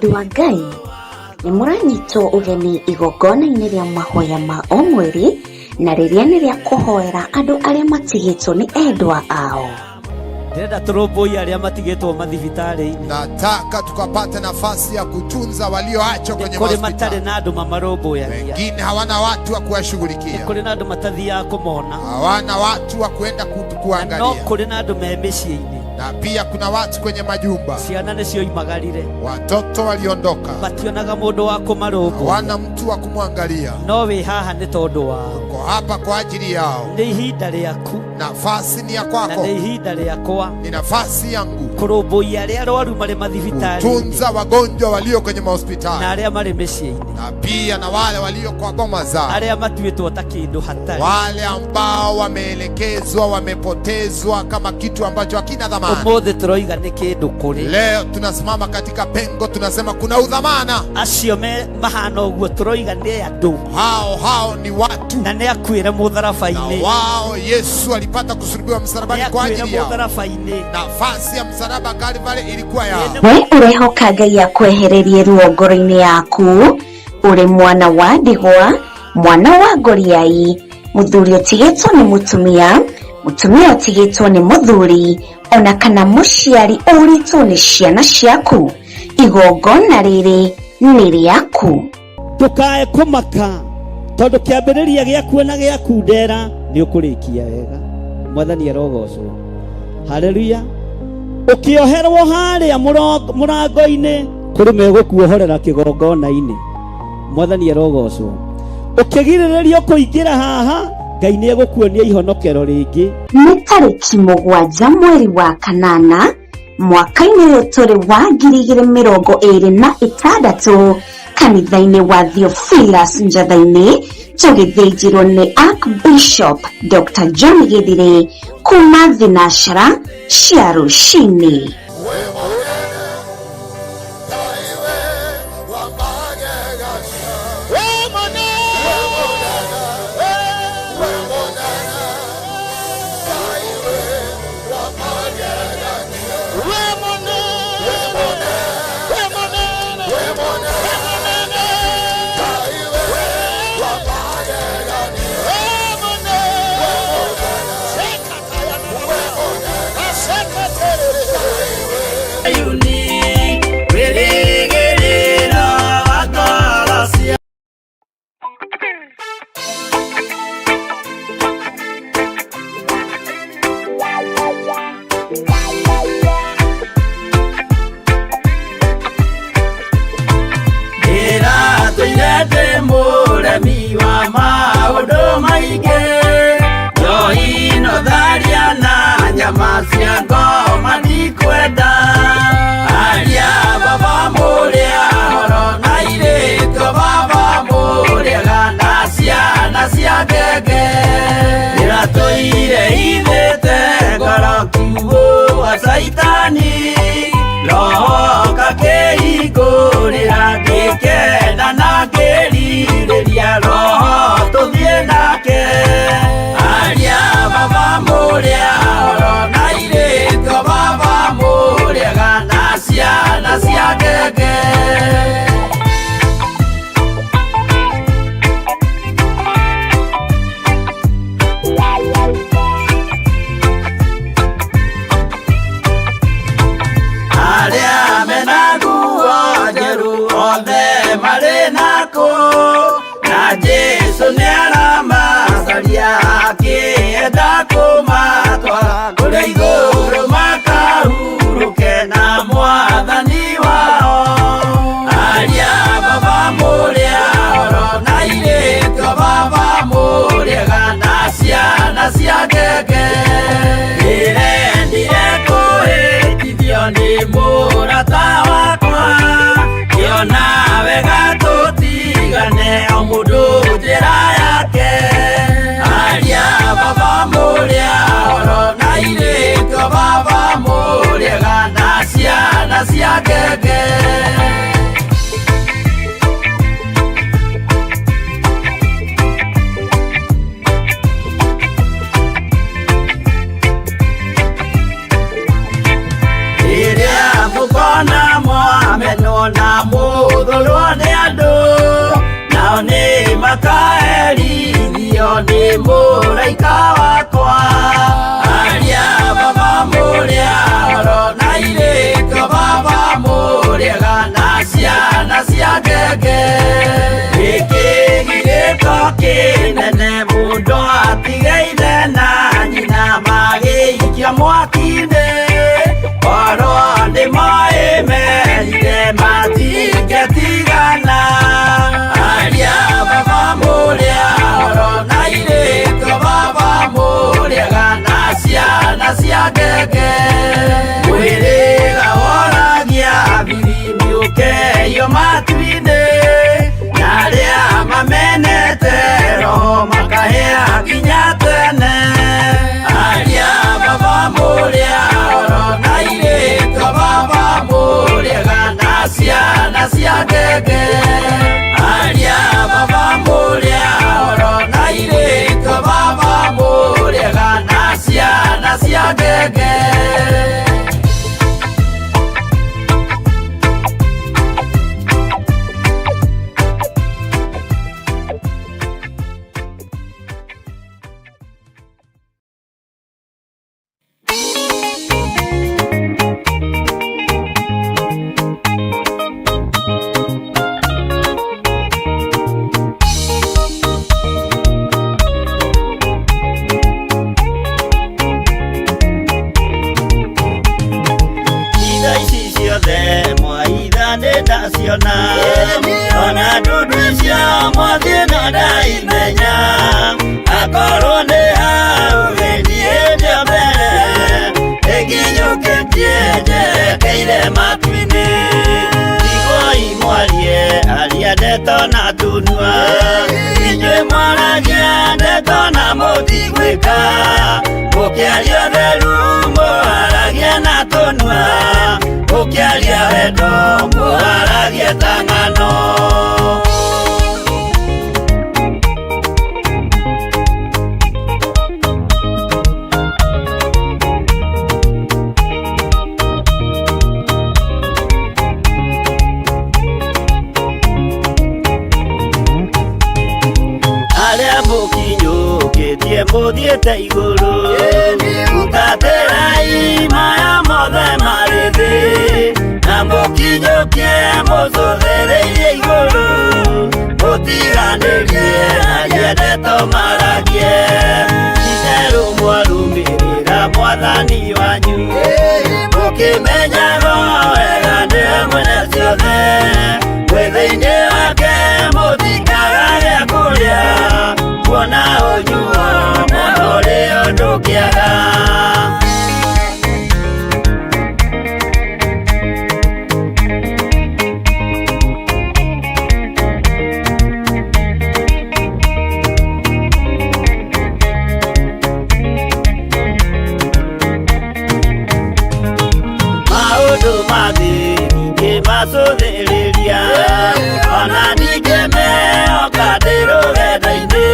Andũ a Ngai nĩ mũranyitwo ũgeni igongona-inĩ rĩa mahoya ma o mweri, na rĩrĩa nĩ rĩa kũhoera andũ arĩa matigĩtwo nĩ endwa ao. Ndĩrenda tũrũmbũiye arĩa matigĩtwo mathibitarĩ-inĩ. Nataka tukapate nafasi ya kutunza walioachwa kwenye hospitali. Matarĩ na andũ mamarũmbũyagia. Wengine hawana watu wa kuwashughulikia. Kũrĩ na andũ matathiaga kũmona. Hawana watu wa kwenda kuangalia. No kũrĩ na andũ me mĩciĩ-inĩ. Na pia kuna watu kwenye majumba. Ciana nĩcio imagarire. Watoto waliondoka. Mationaga mũndũ wa kũmarũmbũya. Hawana mtu wa kumwangalia. No wĩ haha nĩ tondũ wao. Uko hapa kwa ajili yao. Nĩ ihinda rĩaku. Nafasi ni ya kwako. Na nĩ ihinda rĩakwa. Ni nafasi yangu. Kũrũmbũiya arĩa arwaru marĩ mathibitarĩ. Kutunza wagonjwa walio kwenye mahospitali. Na arĩa marĩ mĩciĩ-inĩ. Na pia na wale walio kwa boma zao. Arĩa matuĩtwo ta kĩndũ hatarĩ. Wale ambao wameelekezwa, wamepotezwa kama kitu ambacho hakina dhamana. Ũmũthĩ tũroiga nĩ kĩndũ kũrĩ. Leo tunasimama katika pengo, tunasema kuna udhamana. Acio mahana ũguo tũroiga nĩ andũ. Hao ni watu. Na nĩ akuĩra mũtharaba-inĩ. Na wao Yesu alipata kusulubiwa msalabani kwa ajili yao. Nafasi ya msalaba Kalvari ilikuwa yao. We ũrehoka Ngai akwehererie ruo ngoro-inĩ yaku, ũrĩ mwana wa ndigwa, mwana wa ngoriai, mũthuri ũtigĩtwo nĩ mũtumia, mũtumia ũtigĩtwo nĩ mũthuri, ona kana mũciari ũritwo nĩ ciana ciaku, igongona rĩrĩ nĩ rĩaku. Ndũkae kũmaka, tondũ kĩambĩrĩria gĩaku na gĩaku ndera nĩ ũkũrĩkia wega. Mwathani arogocwo. Haleluya. Ukioherwo harĩa mũrango-inĩ kũrĩ megũkuohorera kĩgongona-inĩ. Mwathani arogocwo. Ukĩgirĩrĩrio kũingĩra haha, Ngai nĩ egũkuonia ihonokero rĩngĩ. Nĩ tarĩki 7 mweri wa kanana mwaka-inĩ ũyũ tũrĩ wa 2026 kanitha-inĩ wa Theophilus Njatha-inĩ, tũgĩthĩnjĩrwo nĩ Archbishop Dr. John Gĩthire kuma thinashara cia rũcinĩ. Saitani roho kakĩhingũrĩra ngĩkena na ngĩrirĩria roho tũthiĩ nake. Aria baba mũrĩa oro na irĩtwo baba mũrĩega na ciana cia ngenge. Mukona mo ameno na mo kũgũrwo nĩ andũ, nao nĩ makaherithio nĩ mũraika wakwa. Aria baba mũrĩa oro na irĩko baba mũrĩega na ciana cia ngenge. Gĩkĩ gĩrĩko kĩnene mũndũ atigeire na nyina magĩikia mwaki-inĩ, oro nĩmoĩmerire matingĩtigana. Aria baba mũrĩa oro na irĩko baba mũrĩega na ciana cia ngenge. Mwĩrĩga woragia birimi ũkeyo matu-inĩ, na arĩa mamenete roho makahĩa nginya tene. Aria baba mũrĩa oro na irĩko baba mũrĩega na ciana cia ngenge. Aria baba mũrĩa oro na irĩko baba mũrĩega na ciana cia ngenge. Ona ndundu cia mwathiĩ na ndaimenya, akorwo nĩ hau gĩthiĩte mbere, ĩkinyũkĩtie njerekeire matu-inĩ. Igoi mwarie aria ndeto na tunua, inyuĩ mwaragia ndeto na mũtigwĩka. Mũkĩaria ũtheru mũharagie na tunua, mũkĩaria wendo mũharagie ta ng'ano. Arĩa mũkinyũkĩtie mũthiĩte igũrũ, mũtatĩrai maya mothe marĩ thĩ, na mũkinyũkie mũcũthĩrĩirie igũrũ. Mũtiganĩrie aria ndeto maragie, itherũ mwarũmĩrĩra mwathani wanyu. Mũkĩmenyaga wega nĩwe mwene ciothe, mwĩthĩ-inĩ wake mũtikaga gĩa kũrĩa, kuona ũnyuo mũno ũrĩa ndũkĩaga. Maũndũ mathĩ ningĩ macũthĩrĩria, ona ningĩ mehoka ndĩ rũgendo-inĩ.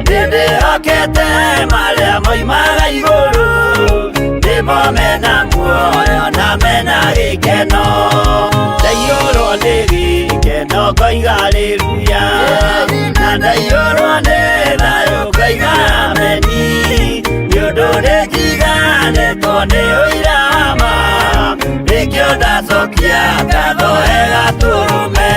Nĩndĩhokete marĩa moimaga igũrũ, nĩmo mena muoyo na mena gĩkeno. Ndaiyũrwo nĩ gĩkeno ngoiga haleluya, na ndaiyũrwo nĩ thayũ ngoiga ameni. Nĩũndũ nĩnjiganĩtwo nĩ ũira wa ma, nĩkĩo ndacokia ngatho he Gatũrũme.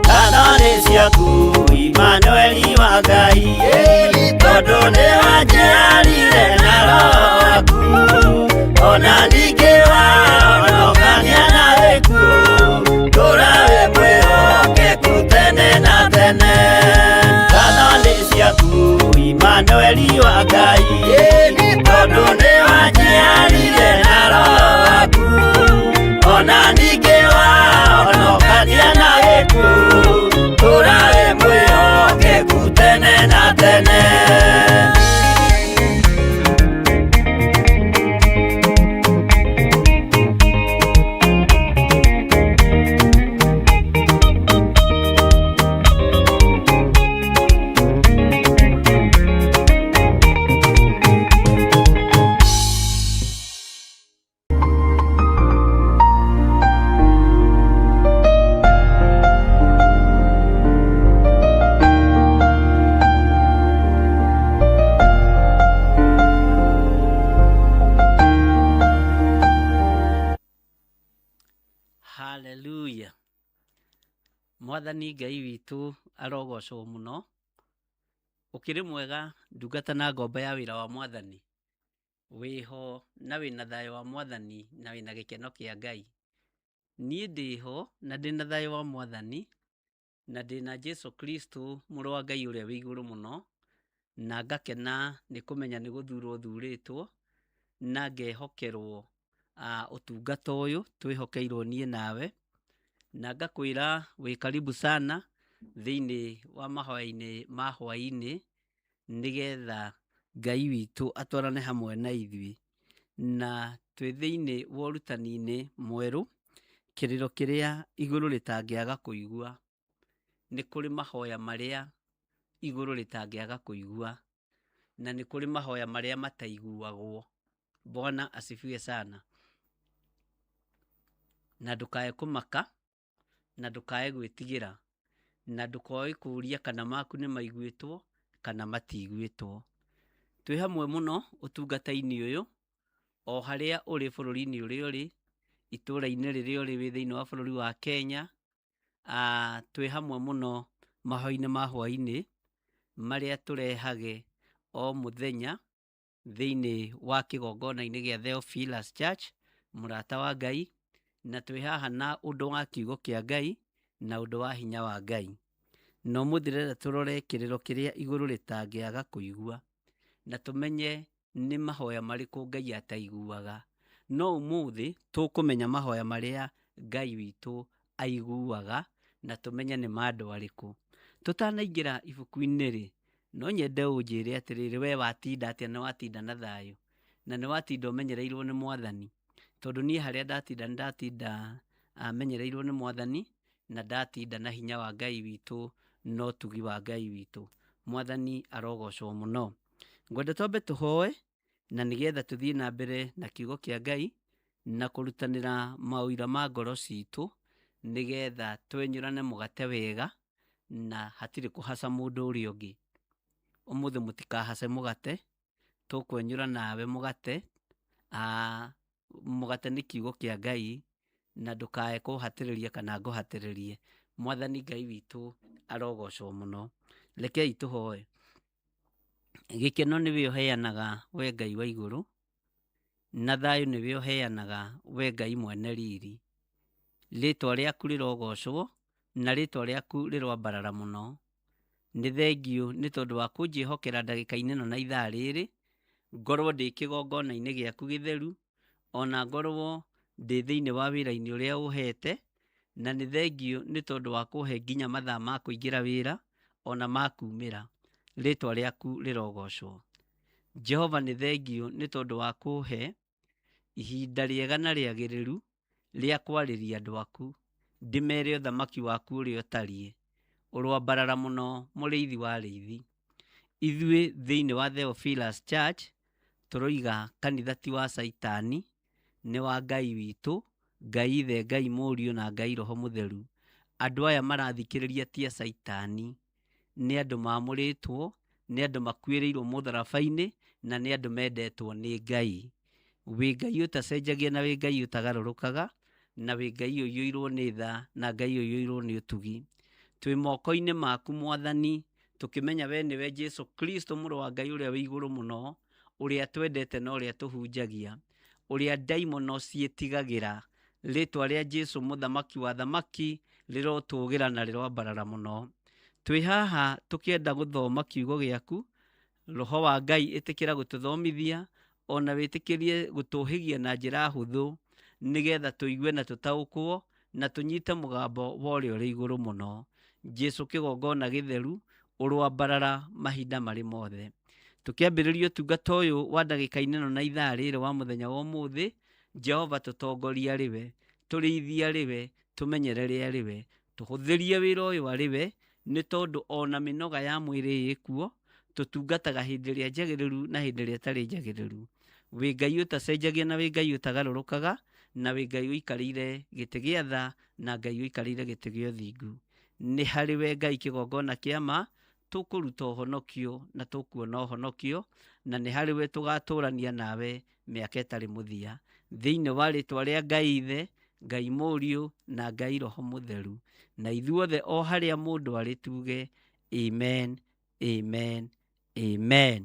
Kanoni ciaku Imanueli wa Ngai, tondũ nĩ wanjiarire na roho waku, ona ningĩ wahonokania na Haleluya. Mwathani Ngai witu arogocwo muno. Ukiri mwega ndungata na ngomba ya wira wa Mwathani. Wiho na wina thayo wa Mwathani na wina gikeno kia Ngai. Nie ndiho na ndina thayo wa Mwathani na ndina Jesu Kristo muru wa Ngai uria wi iguru muno, na ngakena ni kumenya ni guthurwo thuritwo na ngehokerwo utungata uyu twihokeirwo nie nawe, na ngakwira wi karibu sana thiini wa mahoya-ini ma hwaini nigetha Ngai witu atwarane hamwe na ithui na twi thiini wa urutani-ini mweru, kiriro kiria iguru ritangiaga kuigua. Ni kuri mahoya maria iguru ritangiaga kuigua na ni kuri mahoya maria mataiguagwo. Bwana asifiwe sana. Na ndukae kumaka na ndukae gwitigira na ndukoe kuria kana maku ni maiguitwo kana matiguitwo. Twi hamwe muno utungata-ini uyu o haria uri bururi-ini uria uri, itura-ini riria uri wi thiini wa bururi wa Kenya. Twi hamwe muno mahoya-ini ma hwaini maria turehage o muthenya thiini wa kigongona-ini gia Theophilus Church murata wa Ngai, na twi haha na undu wa kiugo kia Ngai na undu wa hinya wa Ngai. No muthirere turore kiriro kiria iguru ritangiaga kuigua na tumenye ni mahoya mariku Ngai ataiguaga. No umuthi tukumenya mahoya maria Ngai witu aiguaga na tumenye ni mandu ariku. Tutanaingira ibuku-ini ri, no nyende unjire atiriri, we watinda atia? Ni watinda na thayo na ni watinda umenyereirwo ni Mwathani? Tondu nie haria ndatinda menyereirwo ni Mwathani na ndatinda na hinya wa Ngai witu no tugi wa Ngai witu. Mwathani arogocwo muno. Ngwenda twambe tuhoe na nigetha tuthie na mbere na kiugo kia Ngai na kurutanira mawira ma ngoro citu nigetha twenyurane mugate wega na hatiri kuhaca mundu uria ungi. Umuthi mutikahace mugate, tukwenyura nawe mugate. Mugate ni kiugo kia Ngai na ndukae kuhatiriria kana nguhatiririe. Mwathani Ngai witu arogocwo muno. Rekei tuhoe. Gikeno niwe uheanaga we Ngai wa iguru, na thayo niwe uheanaga we Ngai mwene riri. Ritwa riaku rirogocwo na ritwa riaku rirwambarara muno. Ni thengiu ni tondu wa kunjihokera ndagika-ini no na ithaa riri, ngorwo ndi kigongona-ini giaku githeru, ona ngorwo ndi thiini wa wira-ini uria uhete, na ni thengiu ni tondu wa kuhe nginya mathaa ma kuingira wira ona ma kumira. Ritwa riaku rirogocwo. Jehova ni thengiu ni tondu wa kuhe ihinda riega na riagiriru ria kwariria andu aku, ndimere uthamaki waku uria utarie. Urwambarara muno muriithi wa riithi. Ithui thiini wa Theophilus Church turoiga kanitha ti wa Saitani, ni wa Ngai witu, Ngai Ithe, Ngai Muriu na Ngai Roho Mutheru. Andu aya marathikiriria ti a Saitani, ni andu maamuritwo, ni andu makuirirwo mutharaba-ini na ni andu mendetwo ni Ngai. Wi Ngai utacenjagia na wi Ngai utagarurukaga, na wi Ngai uiyuirwo ni tha na Ngai uiyuirwo ni utugi. Twi moko-ini maku Mwathani, tukimenya we niwe Jesu Kristo muru wa Ngai uria wi iguru muno, uria twendete na uria tuhunjagia, uria ndaimono cietigagira. Ritwa ria Jesu muthamaki wa thamaki rirotugira na rirwambarara muno. Twi haha tukienda guthoma kiugo giaku. Roho wa Ngai itikira gututhomithia, ona witikirie gutuhigia na njira huthu, nigetha tuigue na tutaukwo na tunyite mugambo wa uria uri iguru muno. Jesu kigongona githeru, urwambarara mahinda mari mothe. Tukiambiriria utungata uyu wa ndagika-ini no na ithaa riri wa muthenya wa umuthi, Jehova tutongoria riwe, turiithia riwe, tumenyerere riwe, tuhuthirie wira uyu ariwe, ni tondu ona minoga ya mwiri ikuo, tutungataga hindi iria njagiriru na hindi iria tari njagiriru. Wi Ngai utacenjagia na wi Ngai utagarurukaga, na wi Ngai uikarire giti gia tha na Ngai uikarire giti gia uthingu. Ni hari we Ngai kigongona kia ma, tukuruta uhonokio na tukuona uhonokio, na ni hari we tugaturania nawe miaka itari muthia. Thiini wa ritwa ria Ngai Ithe Ngai Mũriũ na Ngai Roho Mũtheru, na ithuothe o harĩa mũndũ arĩ tuge amen, amen, amen.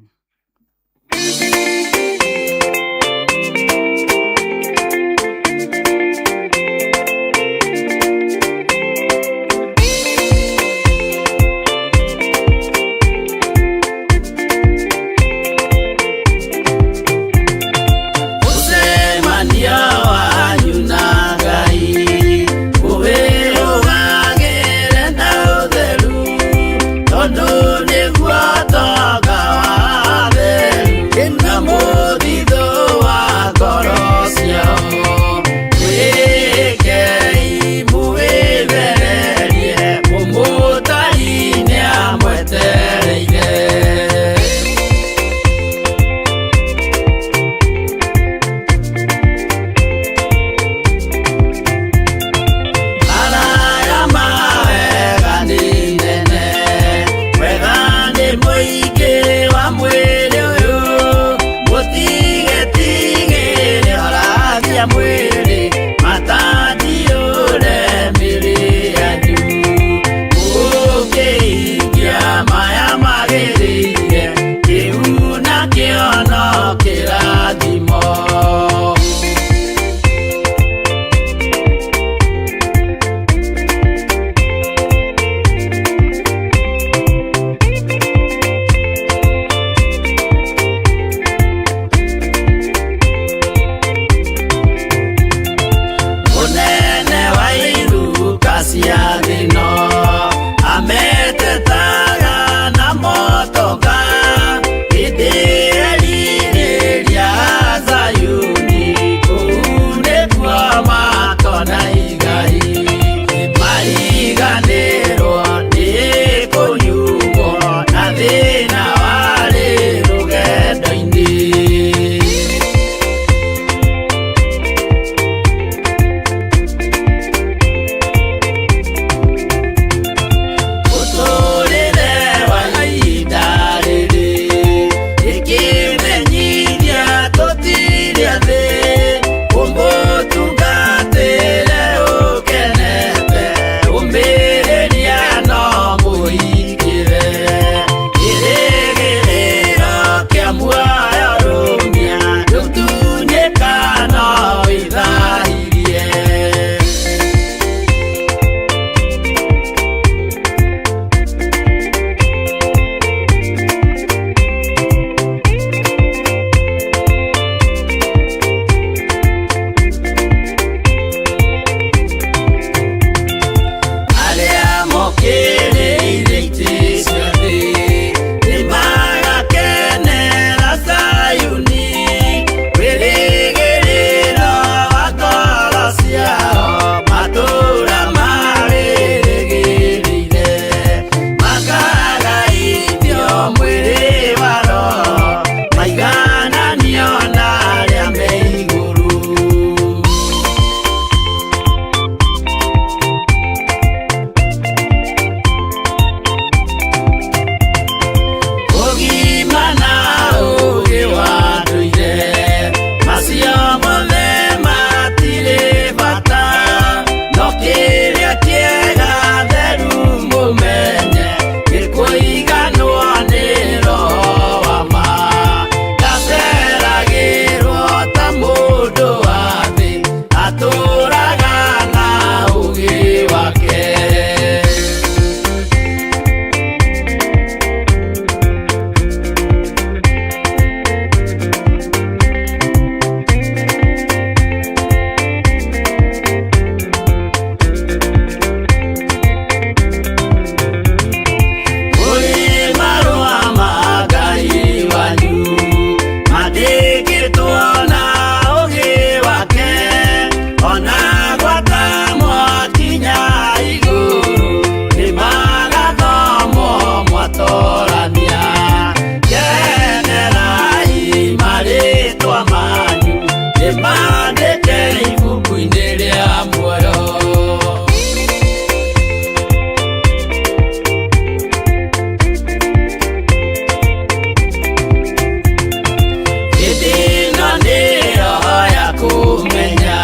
Kumenya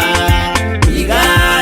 iga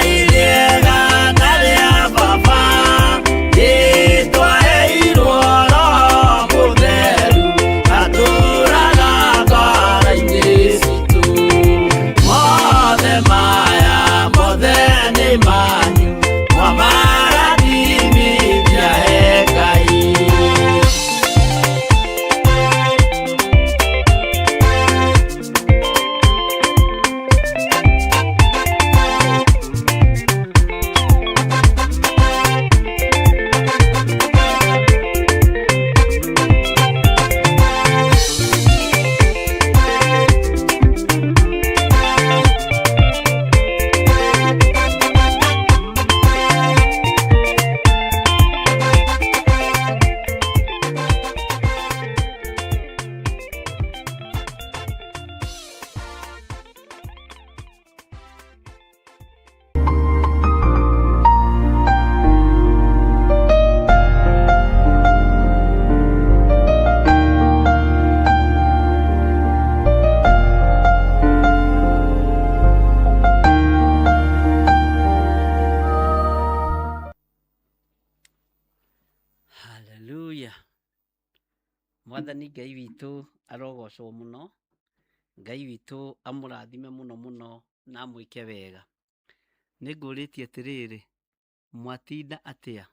Mwathani Ngai witũ arogocwo mũno. Ngai witũ amũrathime mũno mũno na amwĩke wega. Nĩngũrĩtie atĩrĩrĩ, mwatinda atĩa?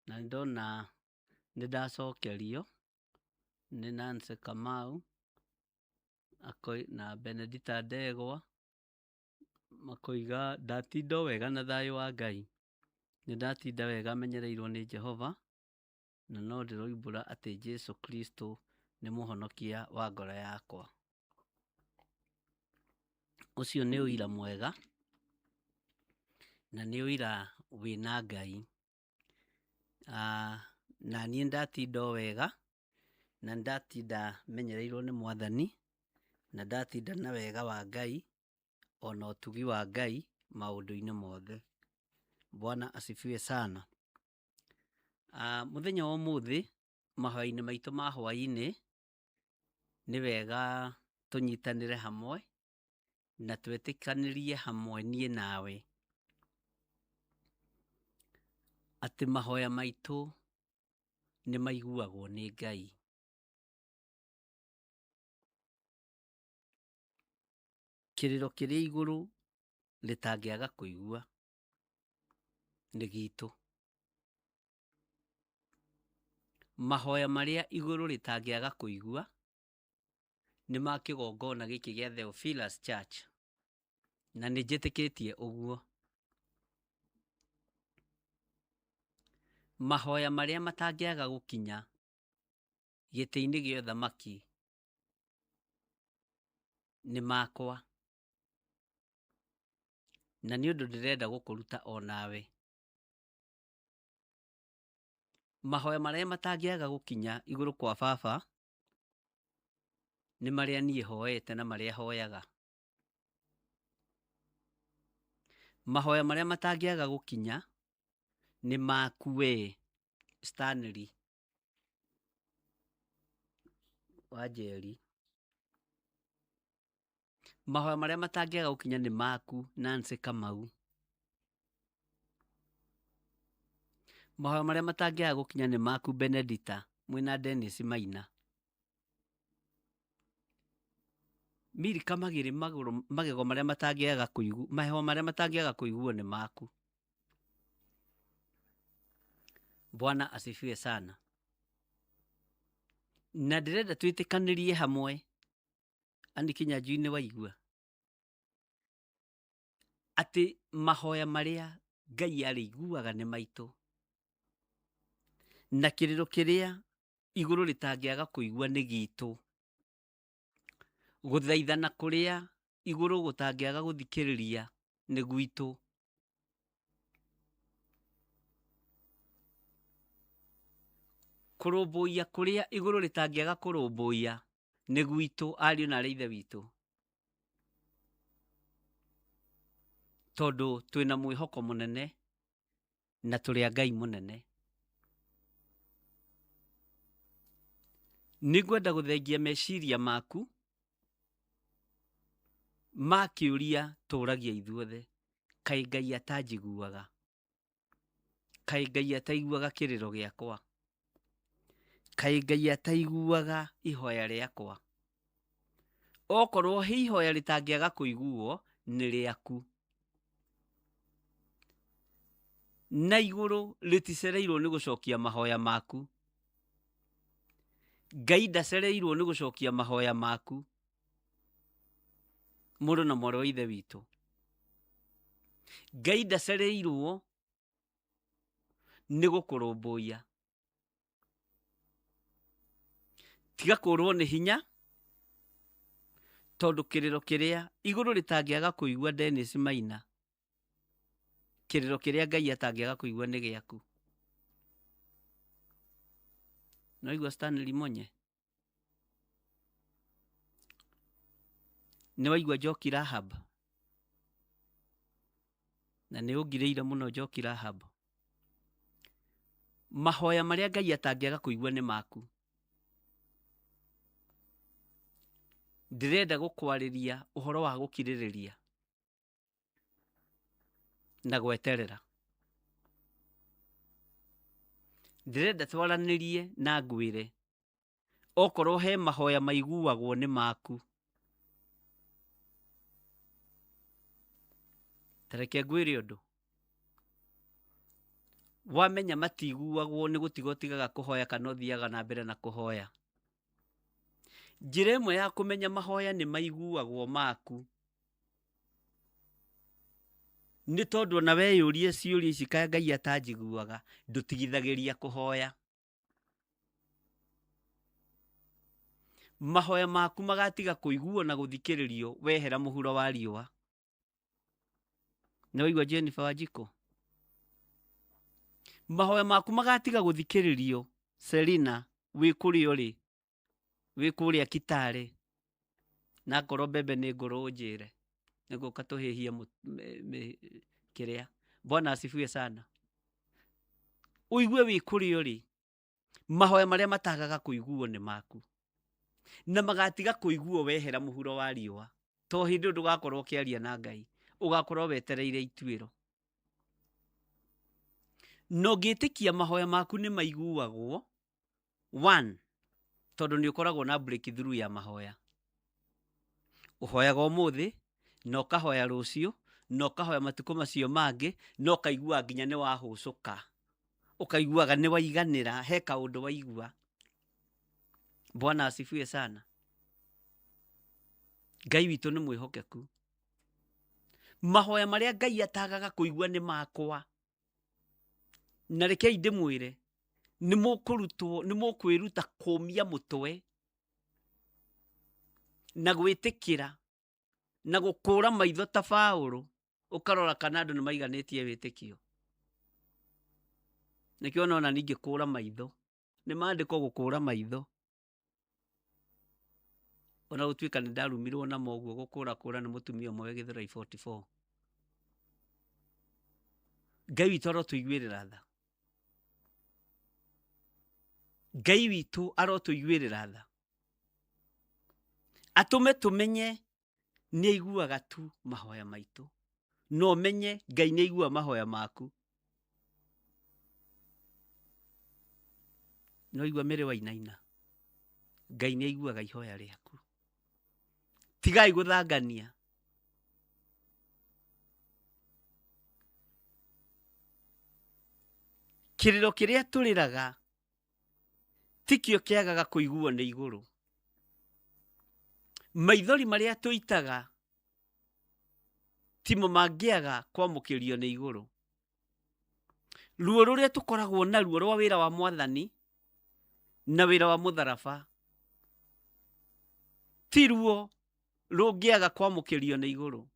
Na ndona nĩndacokerio nĩ Nancy Kamau na Benedita Ndegwa makoiga ndatinda wega na thayũ wa Ngai. Nĩndatinda wega menyereirwo nĩ Jehova, na no ndĩroimbũra atĩ Jesu Kristo nĩ mũhonokia wa ngoro yakwa. Ũcio nĩ ũira mwega na nĩ ũira wĩna Ngai. Na niĩ ndatinda wega na ndatinda menyereirwo nĩ Mwathani na ndatinda na wega wa Ngai ona ũtugi wa Ngai maũndũ-inĩ mothe. Bwana asifiwe sana. Mũthenya wa ũmũthĩ mahoya-inĩ maitũ ma hwaĩ-inĩ nĩ wega tũnyitanĩre hamwe na twetĩkanĩrie hamwe niĩ nawe atĩ mahoya maitũ nĩ maiguagwo nĩ Ngai. Kĩrĩro kĩrĩa igũrũ rĩtangĩaga kũigua nĩ gitũ. Mahoya marĩa igũrũ rĩtangĩaga kũigua nĩ ma kĩgongona gĩkĩ gĩa Theophilus Church, na nĩ njĩtĩkĩtie ũguo. Mahoya marĩa matangĩaga gũkinya gĩtĩ-inĩ gĩa ũthamaki nĩ makwa, na nĩ ũndũ ndĩrenda gũkũruta o nawe. Mahoya marĩa matangĩaga gũkinya igũrũ kwa Baba nĩ marĩa niĩ hoete na marĩa hoyaga. Mahoya marĩa matangĩaga gũkinya nĩ maku we Stanley Wanjeri. Mahoya marĩa matangĩaga gũkinya nĩ maku Nancy Kamau. Mahoya marĩa matangĩaga gũkinya nĩ maku Benedita mwĩna Dennis Maina. Milika Magĩrĩ magego marĩa matangĩaga kũigua, maheo marĩa matangĩaga kũiguo nĩ maku. Bwana asifiwe sana. Na ndĩrenda twĩtĩkanĩrie hamwe, Ann Kĩnyanjui nĩ waigua, atĩ mahoya marĩa Ngai arĩiguaga nĩ maitũ, na kĩrĩro kĩrĩa igũrũ rĩtangĩaga kũigua nĩ gitũ. Gũthaithana kũrĩa igũrũ gũtangĩaga gũthikĩrĩria nĩ gwitũ. Kũrũmbũiya kũrĩa igũrũ rĩtangĩaga kũrũmbũiya nĩ gwitũ, ariũ na aarĩ a Ithe witũ. Tondũ twĩna mwĩhoko mũnene na tũrĩ a Ngai mũnene. Nĩngwenda gũthengia meciria maku ma kĩũria tũragia ithuothe. Kaĩ Ngai atanjiguaga? Kaĩ Ngai ataiguaga kĩrĩro gĩakwa? Kaĩ Ngai ataiguaga ihoya rĩakwa? Okorwo ihoya rĩtangĩaga kũiguo nĩ rĩaku. Na igũrũ rĩticereirwo nĩ gũcokia mahoya maku. Ngai ndacereirwo nĩ gũcokia mahoya maku. Mũrũ na mwarĩ wa Ithe witũ, Ngai ndacereirwo nĩ gũkũrũmbũiya. Tiga kũrwo nĩ hinya, tondũ kĩrĩro kĩrĩa igũrũ rĩtangĩaga kũigua Dennis Maina, kĩrĩro kĩrĩa Ngai atangĩaga kũigua nĩ gĩaku. No igua Stanley Monye? Nĩ waigua Njoki Rahab? Na nĩ ũngirĩire mũno Njoki Rahab. Mahoya marĩa Ngai atangĩaga kũigua nĩ maku. Ndĩrenda gũkwarĩria ũhoro wa gũkirĩrĩria na gweterera. Ndĩrenda twaranĩrie na ngwĩre okorwo he mahoya maiguagwo nĩ maku. Tareke ngwĩre ũndũ. Wamenya matiguagwo nĩ gũtiga ũtigaga kũhoya kana ũthiaga na mbere na kũhoya. Njĩra ĩmwe ya kũmenya mahoya nĩ maiguagwo maku nĩ tondũ ona weyũrie ciũria ici kaĩ Ngai atanjiguaga, ndũtigithagĩria kũhoya. Mahoya maku magatiga kũiguo na gũthikĩrĩrio wehera mũhuro wa riũa. Nĩ waigua Jennifer Wanjikũ? Mahoya maku magatiga gũthikĩrĩrio Selina wĩ kũrĩa ũrĩ, wĩ kũrĩa Kitale, na ngoro mbembe nĩ ngũrũ njĩre nĩgũka tũhĩhie kĩrĩa. Bwana asifiwe sana. Ũigue wĩ kũrĩa ũrĩ, mahoya marĩa matagaga kũiguo nĩ maku, na magatiga kũiguo wehera mũhuro wa riũa. To hĩndĩ ndũgakorwo ũkĩaria na Ngai, ũgakorwo wetereire ituĩro. No ngĩtĩkia mahoya maku nĩ maiguagwo, 1, tondũ nĩ ũkoragwo na breakthrough ya mahoya. Ũhoyaga ũmũthĩ, na ũkahoya rũciũ, na ũkahoya matukũ macio mangĩ, na ũkaigua nginya nĩ wahũcũka. Ũkaiguaga nĩ waiganĩra, he kaũndũ waigua. Bwana asifiwe sana. Ngai witũ nĩ mwĩhokeku. Mahoya marĩa Ngai atagaga kũigua nĩ makwa. Na rekei ndĩmwĩre, nĩ mũkwĩruta kũmia mũtwe na gwĩtĩkĩra na gũkũra maitho ta Paũlũ, ũkarora kana andũ nĩ maiganĩtie wĩtĩkio. Nĩkĩo ona ningĩ kũra maitho, nĩ maandĩko gũkũra maitho. Ona gũtuĩka nĩ ndarumirwo na moguo gũkũra nĩ mũtumia ũmwe Gĩthũrai 44. Ngai witũ arotũiguĩrĩra tha. Ngai witũ arotũiguĩrĩra tha. Atũme tũmenye nĩ aiguaga tu mahoya maitũ. No menye Ngai nĩ aigua mahoya maku. No igua Mary Wainaina. Ngai nĩ aiguaga ihoya rĩaku. Tigai gũthangania. Kĩrĩro kĩrĩa tũrĩraga tikĩo kĩagaga kũiguo nĩ igũrũ. Maithori marĩa tũitaga timo mangĩaga kwamũkĩrio nĩ igũrũ. Ruo rũrĩa tũkoragwo naruo rwa wĩra wa Mwathani na wĩra wa mũtharaba ti ruo rũngĩaga kwamũkĩrio nĩ igũrũ.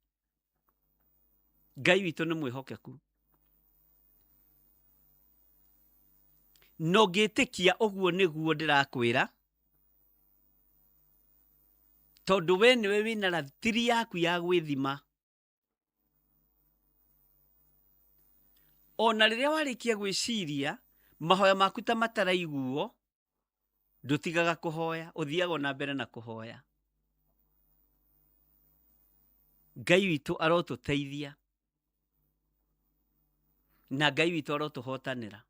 Ngai witũ nĩ mwĩhokeku. No ngĩtĩkia ũguo nĩguo ndĩrakwĩra, tondũ we nĩwe wĩna ratiri yaku ya gwĩthima. Ona rĩrĩa warĩkia gwĩciria mahoya maku ta mataraiguo, ndũtigaga kũhoya, ũthiaga na mbere na kũhoya. Ngai witũ arotũteithia na Ngai witũ arotũhotanĩra.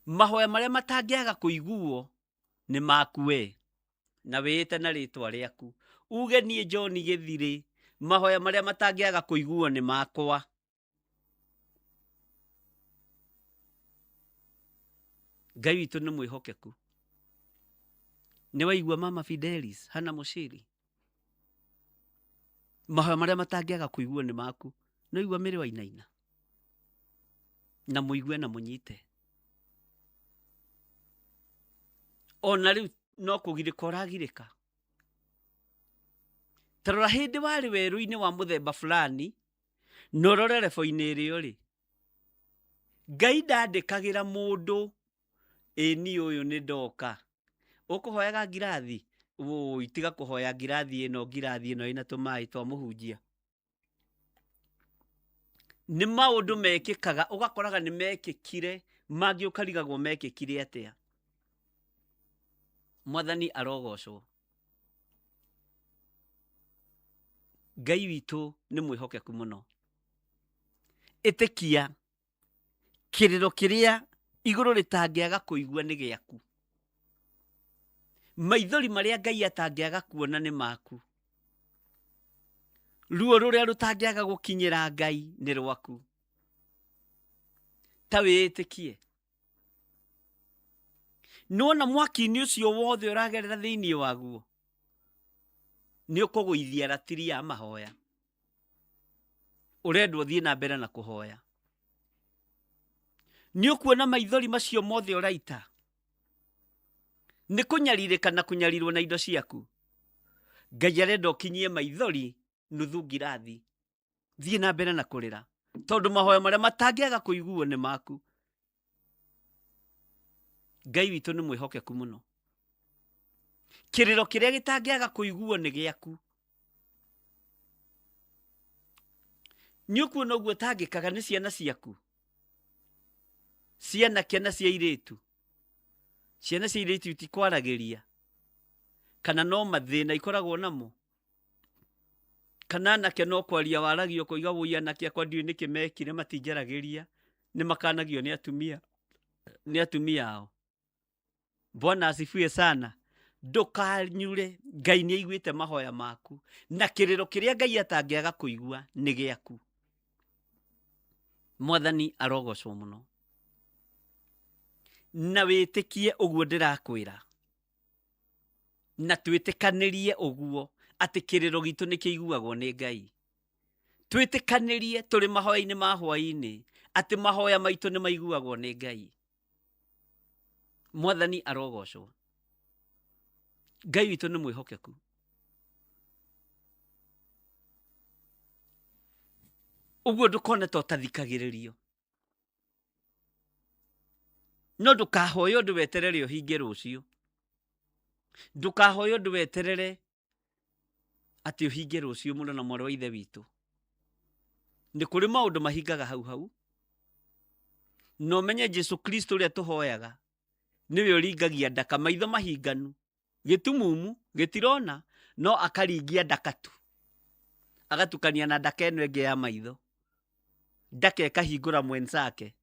Mahoya marĩa matangĩaga kũiguo nĩ maku we, na wĩĩte na rĩtwa rĩaku. Uge niĩ John Gĩthirĩ, mahoya marĩa matangĩaga kũiguo nĩ makwa. Ngai witũ nĩ mwĩhokeku. Nĩ waigua Mama Fidelis, Hana Mũciri? Mahoya marĩa matangĩaga kũiguo nĩ maku. Nĩ waigua Mary Wainaina? Na mũigue na mũnyite. Ona rĩu no kũgirĩka ũragirĩka. Tarora hĩndĩ warĩ werũ-inĩ wa mũthemba fulani, na ũrore rebo-inĩ ĩrĩa ũrĩ. Ngai ndandĩkagĩra mũndũ, ĩni ũyũ nĩ ndoka. Ũkũhoyaga ngirathi? Itiga kũhoya ngirathi ĩno ĩna tũmaĩ twa mũhunjia. Nĩ maũndũ mekĩkaga, ũgakoraga nĩ mekĩkire, mangĩ ũkarigagwo mekĩkire atĩa. Mwathani arogocwo. Ngai witũ nĩ mwĩhokeku mũno. Ĩtĩkia kĩrĩro kĩrĩa igũrũ rĩtangĩaga kũigua nĩ gĩaku. Maithori marĩa Ngai atangĩaga kuona nĩ maku. Ruo rũrĩa rũtangĩaga gũkinyĩra Ngai nĩ rwaku. Ta wĩĩtĩkie. Nĩwona mwaki-inĩ ũcio wothe ũragerera thĩinĩ waguo, nĩ ũkũgũithia ratiri ya mahoya. Ũrendwo thiĩ na mbere na kũhoya. Nĩ ũkuona maithori macio mothe ũraita nĩ kũnyarirĩka na kũnyarirwo na indo ciaku. Ngai arenda ũkinyie maithori nuthu ngirathi. Thiĩ na mbere na kũrĩra, tondũ mahoya marĩa matangĩaga kũiguo nĩ maku. Ngai witũ nĩ mwĩhokeku mũno. Kĩrĩro kĩrĩa gĩtangĩaga kũiguo nĩ gĩaku. Nĩ ũkuona ũguo tangĩkaga nĩ ciana ciaku, cianake na cia airĩtu. Ciana cia airĩtu itikwaragĩria, kana no mathĩna ikoragwo namo, kana anake no kwaria waragio kũiga wũi anake akwa ndiũĩ nĩkĩ mekire matinjaragĩria, nĩ makanagio nĩ atumia ao. Bwana asifiwe sana. Ndũkanyure, Ngai nĩ aiguĩte mahoya maku, na kĩrĩro kĩrĩa Ngai atangĩaga kũigua nĩ gĩaku. Mwathani arogocwo mũno. Na wĩtĩkie ũguo ndĩrakwĩra, na twĩtĩkanĩrie ũguo atĩ kĩrĩro gitũ nĩ kĩiguagwo nĩ Ngai. Twĩtĩkanĩrie tũrĩ mahoya-inĩ ma hwaĩ-inĩ atĩ mahoya maitũ nĩ maiguagwo nĩ Ngai. Mwathani arogocwo. Ngai witũ nĩ mwĩhokeku. Ũguo ndũkone ta ũtathikagĩrĩrio. No ndũkahoye ũndũ weterere ũhinge rũciũ. Ndũkahoye ũndũ weterere atĩ ũhinge rũciũ mũno na mwarĩ wa ithe witũ. Nĩ kũrĩ maũndũ mahingaga hau hau. No menye Jesu Kristo ũrĩa tũhoyaga nĩwe ũringagia ndaka, maitho mahinganu, gĩtumumu gĩtirona, no akaringia ndaka tu, agatukania na ndaka ĩno ĩngĩ ya maitho. Ndaka ĩkahingũra mwenzake,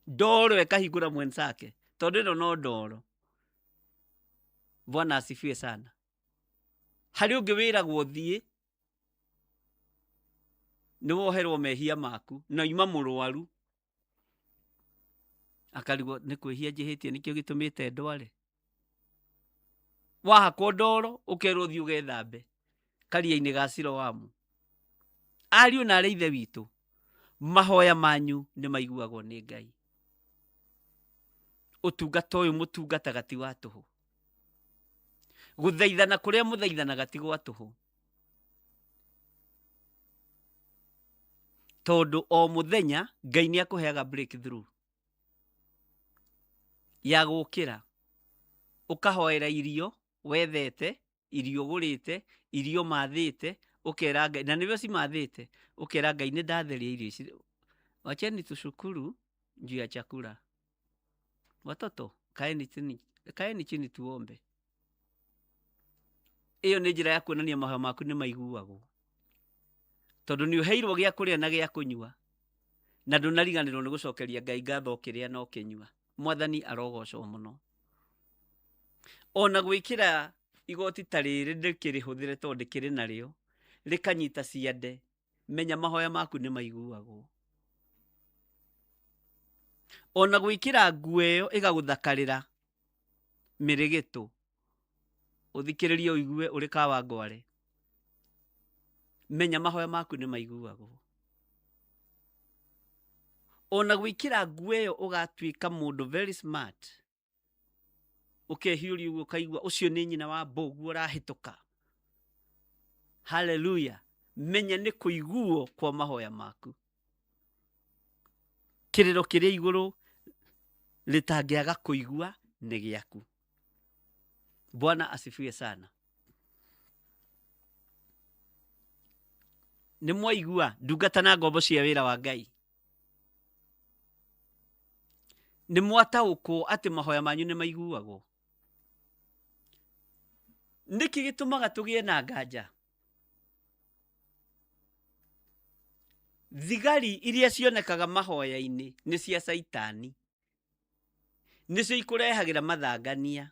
ndoro ĩkahingũra mwenzake, tondũ ĩno no ndoro. Bwana asifiwe sana. Harĩ ũngĩ wĩragwo thiĩ, nĩ woherwo mehia maku, na ima mũrwaru, akarigwo nĩ kwĩhia njĩhĩtie nĩkĩo gĩtũmĩte ndware. Wahakwo ndoro, ũkerwo thiĩ ũgethambe karia-inĩ ga Siloamu. Ariũ na arĩ ithe witũ, mahoya manyu nĩ maiguagwo nĩ Ngai. Ũtungata ũyũ mũtungataga ti wa tũhũ. Gũthaithana kũrĩa mũthaithanaga ti gwa tũhũ. Tondũ o mũthenya Ngai nĩ akũheaga breakthrough ya gũkĩra. Ũkahoera irio wethete, irio ũgũrĩte, irio mathĩte, ũkera Ngai, na nĩwe cimathĩte, ũkera Ngai nĩ ndatheria irio ici. Wacheni tushukuru juu ya chakula. Watoto, kaeni chini tuombe. Iyo nĩ njĩra ya kuonania mahoya maku nĩ maiguagwo. Tondũ nĩ ũheirwo gĩa kũrĩa na gĩa kũnyua, na ndũnariganĩrwo nĩ gũcokeria Ngai ngatho kĩrĩa no kĩnyua. Mwathani arogocwo mũno. Ona gwĩkĩra igoti ta rĩrĩ ndĩkĩrĩhũthĩre tondũ ndĩkĩrĩ narĩo, rĩkanyita ciande, menya mahoya maku nĩ maiguagwo. Ona gwĩkĩra nguo ĩyo ĩgagũthakarĩra mĩrĩgĩtũ, ũthikĩrĩrie ũigue ũrĩ Kawangware, menya mahoya maku nĩ maiguagwo. Ona gwĩkĩra nguo ĩyo ũgatuĩka mũndũ very smart, ũkehiũria ũguo ũkaigua ũcio nĩ nyina wa mbũguo ũrahĩtũka. Haleluya. Menya nĩ kũiguo kwa mahoya maku. Kĩrĩro kĩrĩa igũrũ rĩtangĩaga kũigua nĩ gĩaku. Bwana asifiwe sana. Nĩ mwaigua ndungata na ngombo cia wĩra wa Ngai? Nĩ mwataũkwo atĩ mahoya manyu nĩ maiguagwo? Nĩkĩ gĩtũmaga tũgĩe na nganja? Thigari iria cionekaga mahoya-inĩ nĩ cia Saitani, nicio ikurehagira mathangania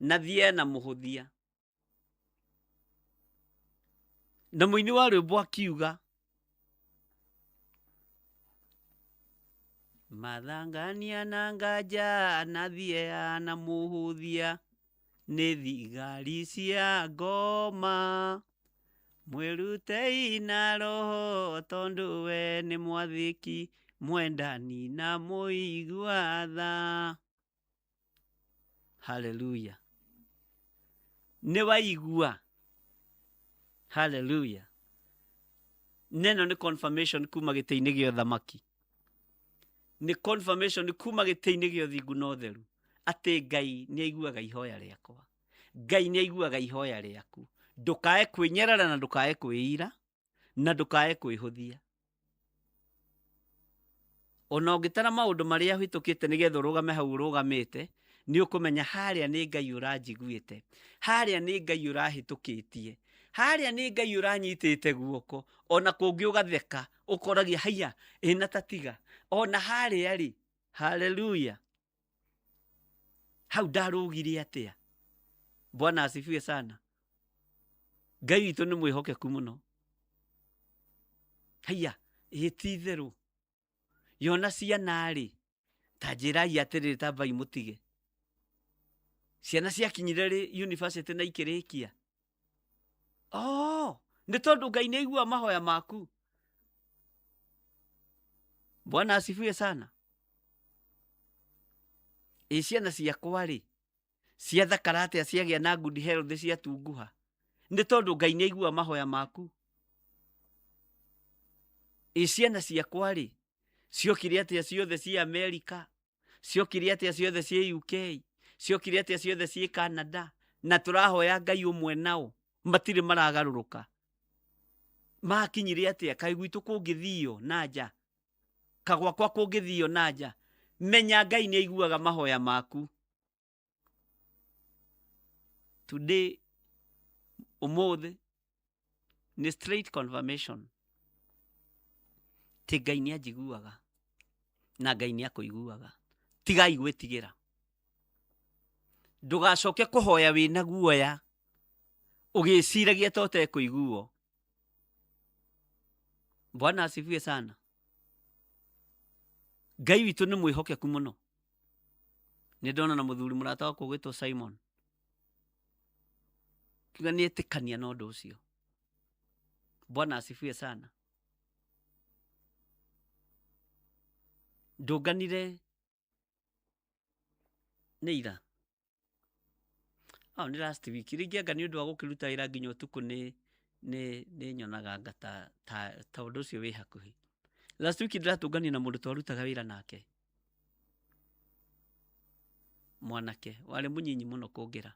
na thie na muhuthia. Na muini wa rwimbo akiuga mathangania na nganja na thie na muhuthia ni thigari cia ngoma, mwirutei na roho tondu we ni mwathiki mwendani na muigua tha. Haleluya. Ni waigua. Haleluya. Neno ni confirmation kuma gĩtĩ-inĩ gĩa ũthamaki. Ni confirmation kuma gĩtĩ-inĩ gĩa ũthingu na ũtheru atĩ Ngai nĩ aiguaga ihoya rĩakwa. Ngai nĩ aiguaga ihoya rĩaku. Ndukae kwĩnyerera na ndukae kwĩira na ndukae kwĩhũthia. Ona ũngĩtara maũndũ marĩa hĩtũkĩte nĩgetha ũrũgame hau ũrũgamĩte, nĩ ũkũmenya harĩa nĩ Ngai ũranjiguĩte, harĩa nĩ Ngai ũrahĩtũkĩtie, harĩa nĩ Ngai ũranyitĩte guoko, ona kũngĩ ũgatheka ũkoragia haiya ĩna tatiga ona harĩa rĩ. Haleluya. Hau ndarũgire atĩa? Bwana asifiwe sana. Ngai witũ nĩ mwĩhokeku mũno. Haiya ĩtitherũ yona ciana rĩ, ta njĩrai atĩrĩrĩ tambai mũtige. Ciana ciakinyire rĩ university na ikĩrĩkia. Nĩ tondũ Ngai nĩ aigua mahoya maku. Bwana asifiwe sana. Ciana ciakwa rĩ, ciathakara atĩa ciagĩa na good health ciatunguha. Nĩ tondũ Ngai nĩ aigua mahoya maku. Ciana ciakwa rĩ, ciokire atĩa ciothe cia America, ciokire atĩa ciothe cia UK, ciokire atĩa ciothe cia Canada, na tũrahoya Ngai ũmwe nao, matirĩ maragarũrũka. Makinyire atĩa? Kaĩ gwitũ kũngĩthio na nja, kagwakwa kũngĩthio na nja. Menya Ngai nĩ aiguaga mahoya maku. Today, ũmũthĩ, nĩ straight confirmation ti Ngai nĩ anjiguaga na Ngai nĩ akũiguaga. Tigai gwĩtigĩra. Ndũgacoke kũhoya wĩna guoya ũgĩciragia ta ũtekũiguo. Bwana asifiwe sana. Ngai witũ nĩ mwĩhokeku mũno. Nĩ ndona na mũthuri mũrata wakwa gwĩtwo Simon, kiuga nĩ etĩkania na ũndũ ũcio. Bwana asifiwe sana. Ndũnganire nĩ ira. Nĩ last week. Rĩngĩ anga nĩ ũndũ wa gũkĩruta wĩra nginya ũtukũ nĩ nyonaga anga ta ũndũ ũcio wĩ hakuhĩ. Last week ndĩratũngania na mũndũ twarutaga wĩra nake. Mwanake warĩ mũnyinyi mũno kũngĩra.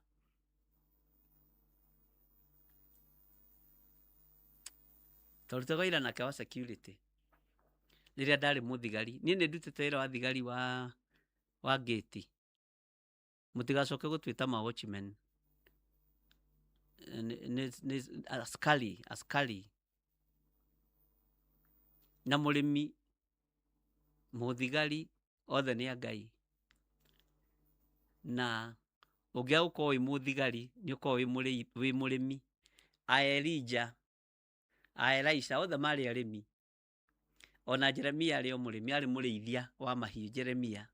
Twarutaga wĩra nake wa security. Rĩrĩa ndarĩ mũthigari. Niĩ nĩ ndutĩte wĩra wa thigari wa gate. Mũtigacoke gũtwĩta ma watchmen. Askari. Na mũrĩmi, mũthigari, othe nĩ a Ngai. Na ũngĩaga gũkorwo wĩ mũthigari, nĩ ũkorwo wĩ mũrĩmi. Elijah, Elisha, othe marĩ arĩmi. Ona Jeremia arĩ o mũrĩmi, arĩ mũrĩithia wa mahiũ Jeremia.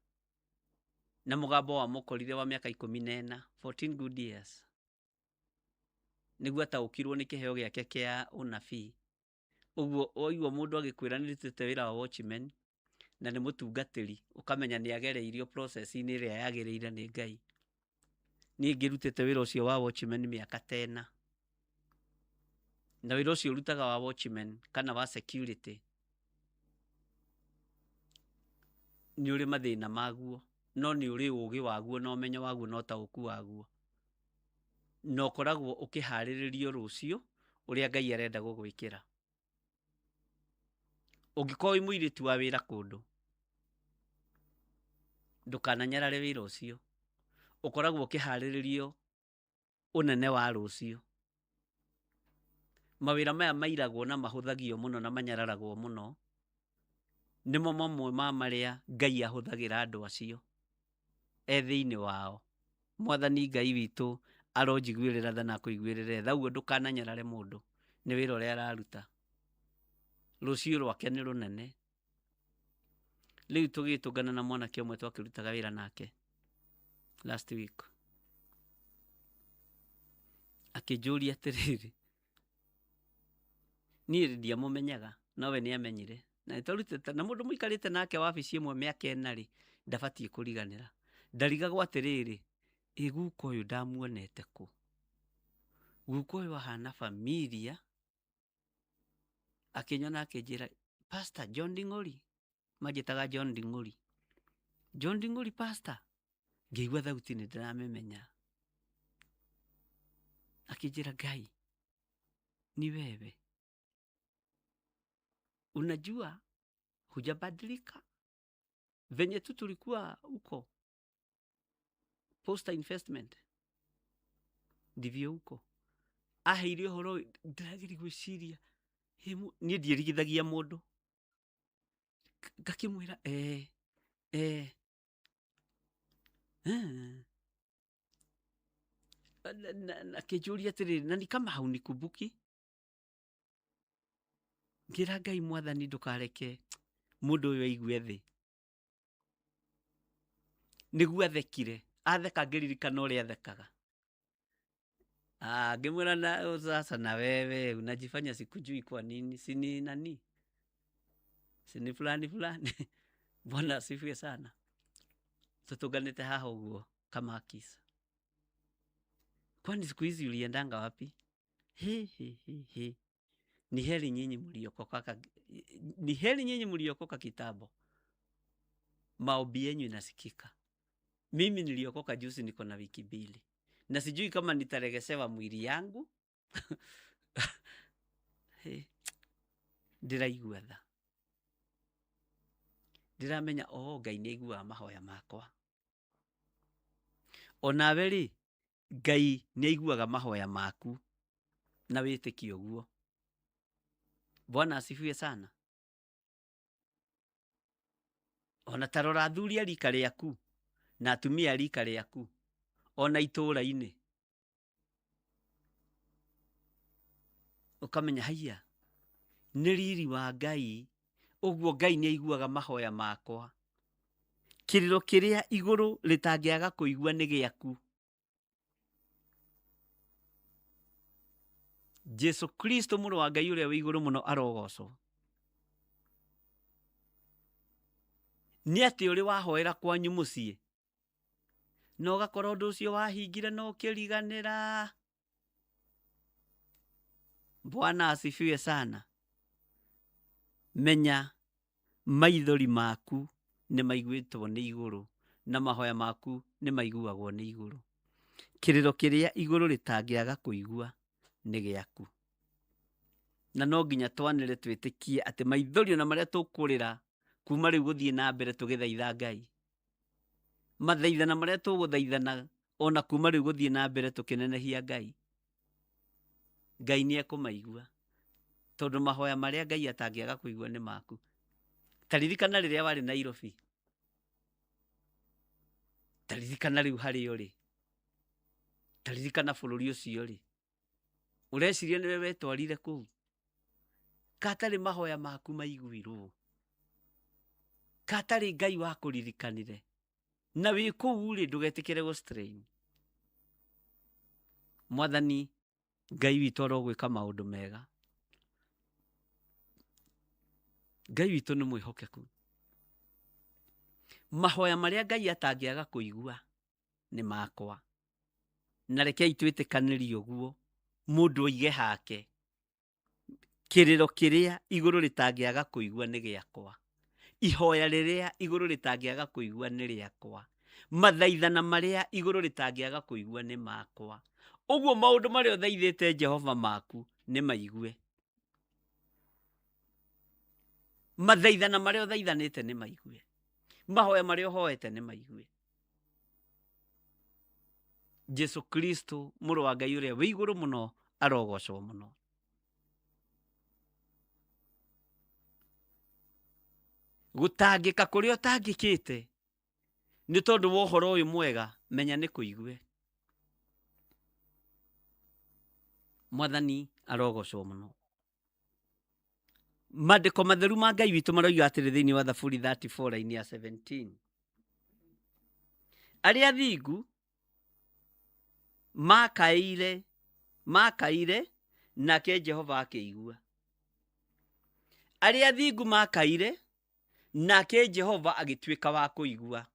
Na mũgambo wa mũkorire wa mĩaka 14, 14 good years. Nĩguo ataũkirwo nĩ kĩheo gĩake kĩa ũnabii. Ũguo oigua mũndũ agĩkwĩra nĩ rutĩte wĩra wa watchman na nĩ mũtungatĩri, ũkamenya nĩ agereirio process-inĩ ĩrĩa yagĩrĩire nĩ Ngai. Niĩ ngĩrutĩte wĩra ũcio wa watchman mĩaka 10. Na wĩra ũcio ũrutaga wa watchman kana wa security nĩ ũrĩ mathĩna maguo, no nĩ ũrĩ ũũgĩ waguo na ũmenyo waguo na ũtaũku waguo. Na ũkoragwo ũkĩharĩrĩrio rũciũ ũrĩa Ngai arenda gũgwĩkĩra. Ũngĩkorwo wĩ mũirĩtu wa wĩra kũndũ, ndũkananyarare wĩra ũcio. Ũkoragwo ũkĩharĩrĩrio ũnene wa rũciũ. Mawĩra maya mairagwo na mahũthagio mũno na manyararagwo mũno, nĩmo mamwe ma marĩa Ngai ahũthagĩra andũ acio. thiini wao. Mwathani Ngai witũ aronjiguĩrĩra tha na kũiguĩrĩra tha, ũguo ndũkananyarare mũndũ, nĩ wĩra ũrĩa araruta. Rũciũ rwake nĩ rũnene. Rĩu tũgĩtũngana na mwanake ũmwe twakĩrutaga wĩra nake last week, akĩnjũria atĩrĩrĩ, niĩ ndiamũmenyaga no we nĩamenyire, na nĩtwarutĩte na mũndũ mũikarĩte nake wabici ĩmwe mĩaka ĩna-rĩ, ndabatiĩ kũriganĩra. Ndarigagwo atĩrĩrĩ, ĩ guka ũyũ ndamuonete kũ? Guka ũyũ ahana familia. Akĩnyona akĩnjĩra, Pastor John Nding'ũri. Manjĩtaga John Nding'ũri. John Nding'ũri pastor. Ngĩigua thauti nĩ ndĩramĩmenya. Akĩnjĩra, Ngai, ni wewe. Unajua hujabadilika venye tu tulikuwa huko Posta Investment, ndivyo huko. Aheire ũhoro ndĩragĩrĩ gwĩciria niĩ ndierigithagia mũndũ. Ngakĩmwĩra akĩnjũria atĩrĩrĩ, na ni kama haunikumbuki. Ngĩra Ngai Mwathani ndũkareke mũndũ ũyũ aigue thĩ. Nĩguo athekire, atheka ngĩririkana ũrĩa athekaga. Ngĩmwĩra na sasa na wewe unajifanya sikujui kwa nini? Sini nani? Sini fulani fulani. Bwana asifiwe sana. Tutunganĩte haha ũguo kama kisa. Kwani siku hizi uliendanga wapi? He. Ni heri nyinyi mliokoka kitambo. Maombi yenu inasikika. Mimi niliokoka juzi, niko na wiki 2. Na sijui kama nitaregeshewa mwili yangu. Ndĩraigua tha. Ndĩramenya Ngai nĩaiguaga mahoya makwa. Onawe rĩ, Ngai nĩaiguaga mahoya maku na wĩtĩkie ũguo. Bwana asifiwe sana. Ona tarora athuri a rika rĩaku na atumia a rika rĩaku, ona itũũra-inĩ, ũkamenya haiya nĩ riri wa Ngai, ũguo Ngai nĩaiguaga mahoya makwa. Kĩrĩro kĩrĩa igũrũ rĩtangĩaga kũigua nĩ gĩaku. Jesu Kristo mũrũ wa Ngai ũrĩa wĩ igũrũ mũno arogocwo. Nĩ atĩ ũrĩ wahoera kwanyu mũciĩ, na ũgakora ũndũ ũcio wahingire na ũkĩriganĩra. Bwana asifiwe sana. Menya maithori maku nĩ maiguĩtwo nĩ igũrũ, na mahoya maku nĩ maiguagwo nĩ igũrũ. Kĩrĩro kĩrĩa igũrũ rĩtangĩaga kũigua nĩ gĩaku. Na no nginya twanĩre twĩtĩkie atĩ maithori ona marĩa tũkũrĩra kuma rĩu gũthiĩ na mbere tũgĩthaitha Ngai, mathaithana marĩa tũgũthaithana ona kuma rĩu gũthiĩ na mbere tũkĩnenehia Ngai, Ngai nĩekũmaigua, tondũ mahoya marĩa Ngai atangĩaga kũigua nĩ maku. Taririkana rĩrĩa warĩ Nairobi. Taririkana rĩu harĩa ũrĩ. Taririkana bũrũri ũcio rĩ. Ũreciria nĩwe wetwarire kũu? Katarĩ mahoya maku maiguirwo. Katarĩ Ngai wakũririkanire. Na wĩ kũu rĩ, ndũgetĩkĩre gũ-strain. Mwathani Ngai witũ arogwĩka maũndũ mega. Ngai witũ nĩ mwĩhokeku. Mahoya marĩa Ngai atangĩaga kũigua nĩ makwa. Na rekei twĩtĩkanĩrie ũguo, mũndũ oige hake. Kĩrĩro kĩrĩa igũrũ rĩtangĩaga kũigua nĩ gĩakwa. Ihoya rĩrĩa igũrũ rĩtangĩaga kũigua nĩ rĩakwa. Mathaithana marĩa igũrũ rĩtangĩaga kũigua nĩ makwa. Ũguo maũndũ marĩa ũthaithĩte Jehova maku nĩ maigue. Mathaithana marĩa ũthaithanĩte nĩ maigue. Mahoya marĩa ũhoete nĩ maigue. Jesu Kristo mũrũ wa Ngai ũrĩa wĩ igũrũ mũno arogocwo mũno. Gũtangĩka kũrĩa ũtangĩkĩte nĩ tondũ wa ũhoro ũyũ mwega menya nĩ kũigue. Mwathani arogocwo mũno. Maandĩko matheru ma Ngai witũ maroiga atĩrĩ thĩinĩ wa Thaburi 34 raini ya 17, arĩa athingu makaire nake Jehova akĩigua. Arĩa athingu makaire nake Jehova agĩtuĩka wa kũigua.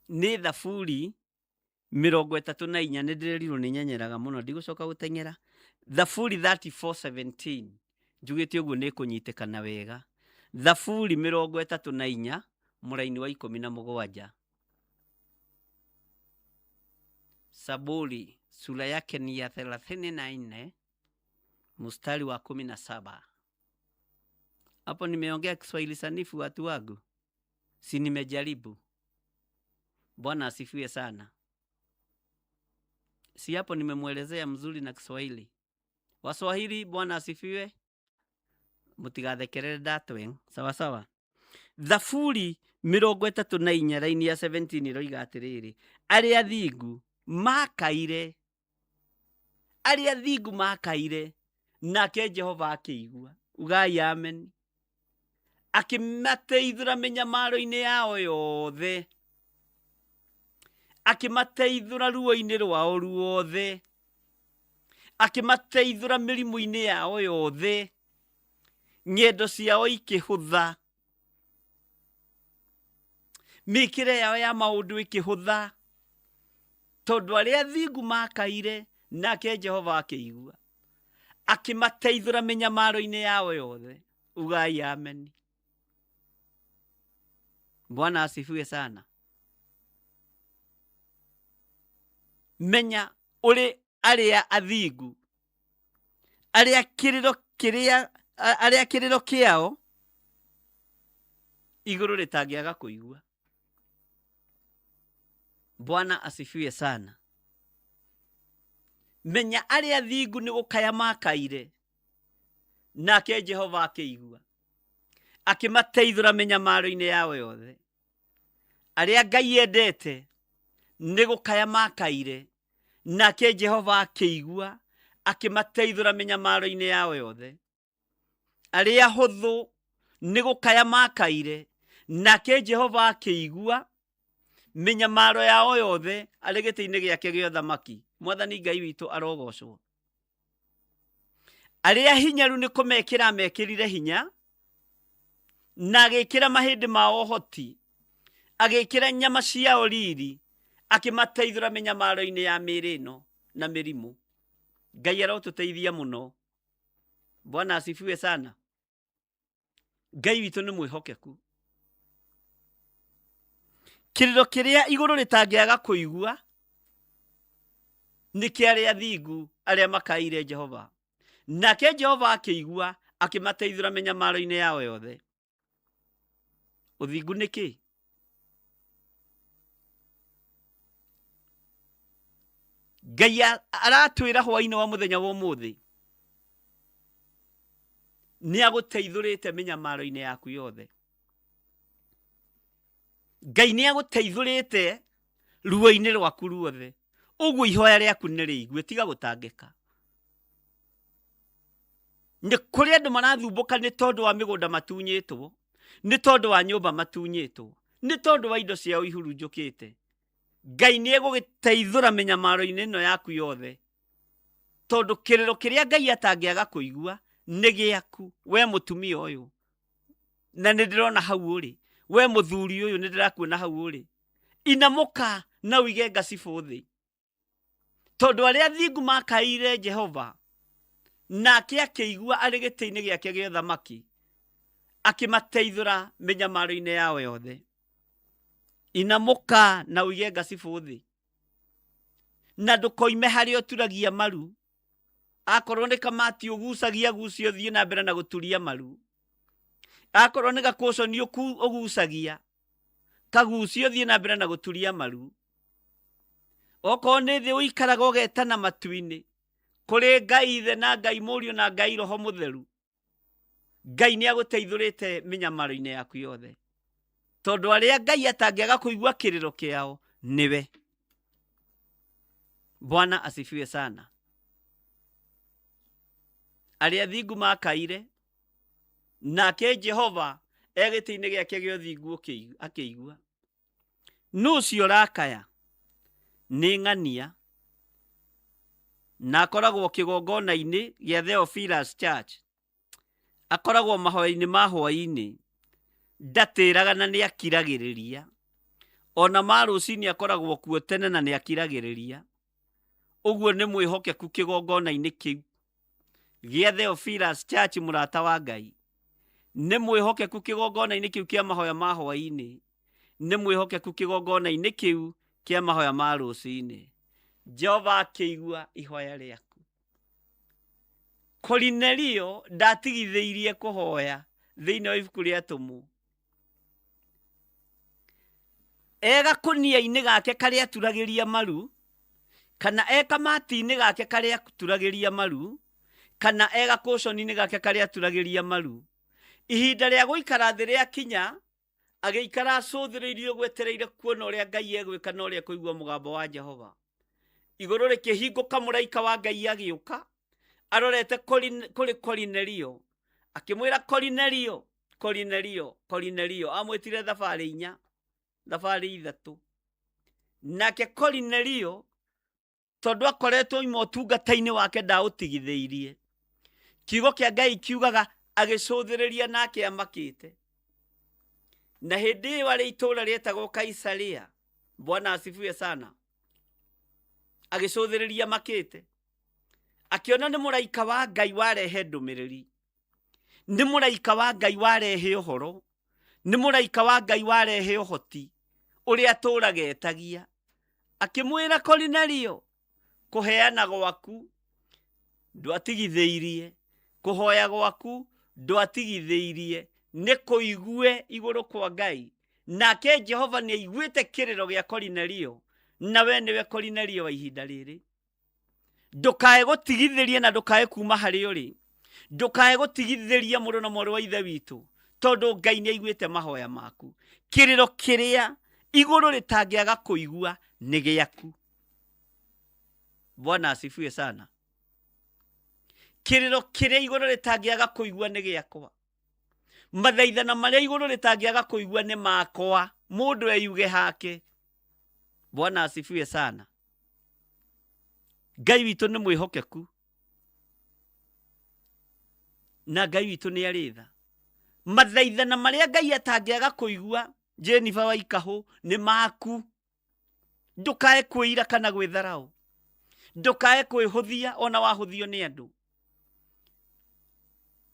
Nĩ Thaburi 34 nĩ ndĩrerirwo nĩ nyenyeraga mũno ndigũcoka gũteng'era. Thaburi 34:17 njugĩte ũguo nĩ kũnyitĩkana wega. Thaburi 34 mũraini wa 17. Saburi sura yake ni ya 34 mstari wa 17. Hapo nimeongea Kiswahili sanifu watu wangu, si nimejaribu. Bwana asifiwe sana. Si hapo nimemwelezea mzuri na Kiswahili. Waswahili Bwana asifiwe. Mutigathekerere ndatwe. Sawa sawa. Thaburi 34 raini ya 17 roiga atĩrĩrĩ, arĩa athingu makaire nake Jehova akĩigua. Ugai amen. Akĩmateithũra mĩnyamaro-inĩ yao yothe. Akĩmateithũra ruo-inĩ rwao ruothe. Akĩmateithũra mĩrimũ-inĩ yao yothe. Ng'endo ciao ikĩhũtha. Mĩkĩre yao ya maũndũ ĩkĩhũtha. Tondũ arĩa athingu makaire nake Jehova akĩigua. Akĩmateithũra mĩnyamaro-inĩ yao yothe. Ugai amen. Bwana asifiwe sana. Menya ũrĩ arĩa athingu, arĩa kĩrĩro kĩao igũrũ rĩtangĩaga kũigua. Bwana asifiwe sana. Menya arĩa athingu nĩ gũkaya makaire nake Jehova akĩigua. Akĩmateithũra mĩnyamaro-inĩ yao yothe. Arĩa Ngai endete nĩ gũkaya makaire nake Jehova akĩigua. Akĩmateithũra mĩnyamaro-inĩ yao yothe. Arĩa ahũthũ nĩ gũkaya makaire nake Jehova akĩigua mĩnyamaro yao yothe arĩ gĩtĩ-inĩ gĩake gĩa ũthamaki. Mwathani Ngai witũ arogocwo. Arĩa hinyaru nĩ kũmekĩra mekĩrire hinya, na agĩkĩra mahĩndĩ mao ũhoti, agĩkĩra nyama ciao riri, akĩmateithũra mĩnyamaro-inĩ ya mĩĩrĩ ĩno na mĩrimũ. Ngai arotũteithia mũno. Bwana asifiwe sana. Ngai witũ nĩ mwĩhokeku. Kĩrĩro kĩrĩa igũrũ rĩtangĩaga kũigua nĩ kĩa arĩa athingu arĩa makaire Jehova. Nake Jehova akĩigua, akĩmateithũra mĩnyamaro-inĩ yao yothe. Ũthingu nĩ kĩ? Ngai aratwĩra hwaĩ-inĩ wa mũthenya wa ũmũthĩ nĩ agũteithũrĩte mĩnyamaro-inĩ yaku yothe. Ngai nĩ agũteithũrĩte ruo-inĩ rwaku ruothe. Ũguo ihoya rĩaku nĩ rĩigue, tiga gũtangĩka. Nĩ kũrĩ andũ marathumbũka nĩ tondũ wa mĩgũnda matunyĩtwo, nĩ tondũ wa nyũmba matunyĩtwo, nĩ tondũ wa indo ciao ihurunjũkĩte. Ngai nĩ egũgĩteithũra mĩnyamaro-inĩ ĩno yaku yothe. Tondũ kĩrĩro kĩrĩa Ngai atangĩaga kũigua nĩ gĩaku, we mũtumia ũyũ. Na nĩ ndĩrona hau ũrĩ. We mũthuri ũyũ nĩ ndĩrakuona hau ũrĩ. Inamũka na ũige ngacibũ thĩ. Tondũ arĩa athingu makaire Jehova, nake akĩigua arĩ gĩtĩ-inĩ gĩake gĩa ũthamaki, akĩmateithũra mĩnyamaro-inĩ yao yothe. Inamũka na ũige ngacibũ thĩ. Na ndũkoime harĩa ũturagia maru. Akorwo nĩ kamati ũgucagia gucio thiĩ na mbere na gũturia maru. Akorwo nĩ gakũcũ nĩ ũgucagia, kagucio thiĩ na mbere na gũturia maru. Okorwo nĩ thĩ ũikaraga ũgetana matu-inĩ, kũrĩ Ngai Ithe na Ngai Mũriũ na Ngai Roho Mũtheru, Ngai nĩ agũteithũrĩte mĩnyamaro-inĩ yaku yothe. tondu aria Ngai atangiaga kuigua kiriro kiao niwe. Bwana asifiwe sana. Aria thingu makaire nake Jehova egiti-ini giake gio thingu akĩigua. Nucio rakaya ni ng'ania na akoragwo kĩgongona-inĩ gĩa Theophilus Church, akoragwo mahoya-inĩ ma hwaĩ-inĩ, ndatĩraga na nĩ akiragĩrĩria, ona ma rũcinĩ akoragwo kuo tene na nĩ akiragĩrĩria. Ũguo nĩ mwĩhokeku kĩgongona-inĩ kĩu gĩa Theophilus Church, mũrata wa Ngai. Nĩ mwĩhokeku kĩgongona-inĩ kĩu kĩa mahoya ma hwaĩ-inĩ, nĩ mwĩhokeku kĩgongona-inĩ kĩu kĩa mahoya ma rũcinĩ. Jehova akĩigua ihoya rĩaku. Kornelio ndatigithĩirie kũhoya thĩinĩ wa ibuku rĩa Atũmwo. Ega kũnia-inĩ gake karĩa aturagĩria maru, kana eka mati-inĩ gake karĩa aturagĩria maru, kana ega kũconi-inĩ gake karĩa aturagĩria maru. Ihinda rĩa gũikara thĩ rĩakinya, agĩikara acũthĩrĩirio gwetereire kuona ũrĩa Ngai egwĩka na ũrĩa kũigua mũgambo wa Jehova. Igũrũ rĩkĩhingũka mũraika wa Ngai agĩũka, arorete kũrĩ Kornelio, akĩmwĩra Kornelio, Kornelio, Kornelio. Amwĩtire thabarĩ 4, thabarĩ 3. Nake Kornelio, tondu akoretwo ima ũtungata-inĩ wake ndaũtigithĩirie, kiugo kĩa Ngai kiugaga agĩcũthĩrĩria nake amakĩte. Na hĩndĩ ĩyo arĩ itũũra rĩetagwo Kaisaria. Bwana asifiwe sana. Agĩcũthĩrĩria makĩte, akĩona nĩ mũraika wa Ngai warehe ndũmĩrĩri, nĩ mũraika wa Ngai warehe ũhoro, nĩ mũraika wa Ngai warehe ũhoti ũrĩa atũũraga etagia. Akĩmwĩra Kornelio, kũheana gwaku ndwatigithĩirie, kũhoya gwaku ndwatigithĩirie, nĩ kũigue igũrũ kwa Ngai. Nake Jehova nĩ aiguĩte kĩrĩro gĩa Kornelio, na we nĩwe Kornelio wa ihinda rĩrĩ. Ndũkae gũtigithĩrie na ndũkae kuma harĩ ũrĩ, ndũkae gũtigithĩria mũrũ na mwarĩ wa ithe witũ, tondũ Ngai nĩ aiguĩte mahoya maku. Kĩrĩro kĩrĩa igũrũ rĩtangĩaga kũigua nĩ gĩaku. Bwana asifiwe sana. Kĩrĩro kĩrĩa igũrũ rĩtangĩaga kũigua nĩ gĩakwa. Mathaithana marĩa igũrũ rĩtangĩaga kũigua nĩ makwa, mũndũ eyuge hake. Bwana asifiwe sana. Ngai witũ nĩ mwĩhokeku, na Ngai witũ nĩ arĩ tha. Mathaithana marĩa Ngai atangĩaga kũigua, Jennifer Waikahũ, nĩ maku. Ndũkae kwĩira kana gwĩtharaũ, ndũkae kwĩhũthia ona wahũthio nĩ andũ.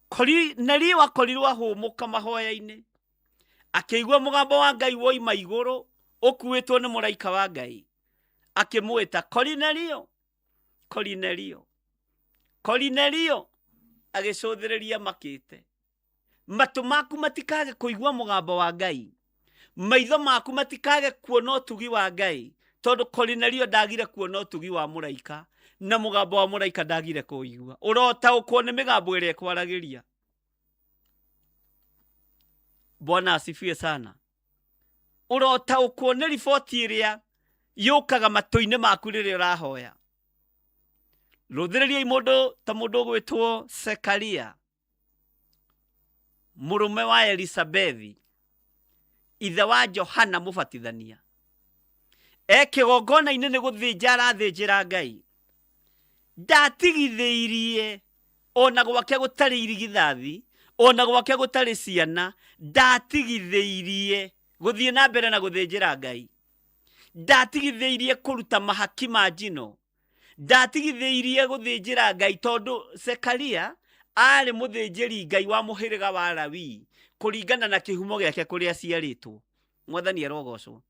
Kornelio akorirwo ahũmũka mahoya-inĩ, akĩigua mũgambo wa Ngai woima igũrũ ũkuĩtwo nĩ mũraika wa Ngai, akĩmwĩta Kornelio, Kornelio, Kornelio. Agĩcũthĩrĩria makĩte. Matũ maku matikage kũigua mũgambo wa Ngai, maitho maku matikage kuona ũtugi wa Ngai, tondũ Kornelio ndagire kuona ũtugi wa mũraika, na mũgambo wa mũraika ndagire kũigua. Ũrotaũkwo nĩ mĩgambo ĩrĩa ĩkwaragĩria. Bwana asifiwe sana. Ũrotaũkwo nĩ riboti ĩrĩa yũkaga matũ-inĩ maku rĩrĩa ũrahoya. Rũthĩrĩriai mũndũ ta mũndũ ũgwĩtwo Sekaria, mũrũme wa Elisabethi, ithe wa Johana mũbatithania. Kĩgongona-inĩ nĩ gũthĩnja arathĩnjĩra Ngai. Ndatigithĩirie, ona gwake gũtarĩ irigithathi, ona gwake gũtarĩ ciana, ndatigithĩirie gũthiĩ na mbere na gũthĩnjĩra Ngai. Ndatigithĩirie kũruta mahaki ma njino, ndatigithĩirie gũthĩnjĩra Ngai, tondũ Sekaria arĩ mũthĩnjĩri Ngai wa mũhĩrĩga wa Lawi, kũringana na kĩhumo gĩake kũrĩa aciarĩtwo. Mwathani arogocwo.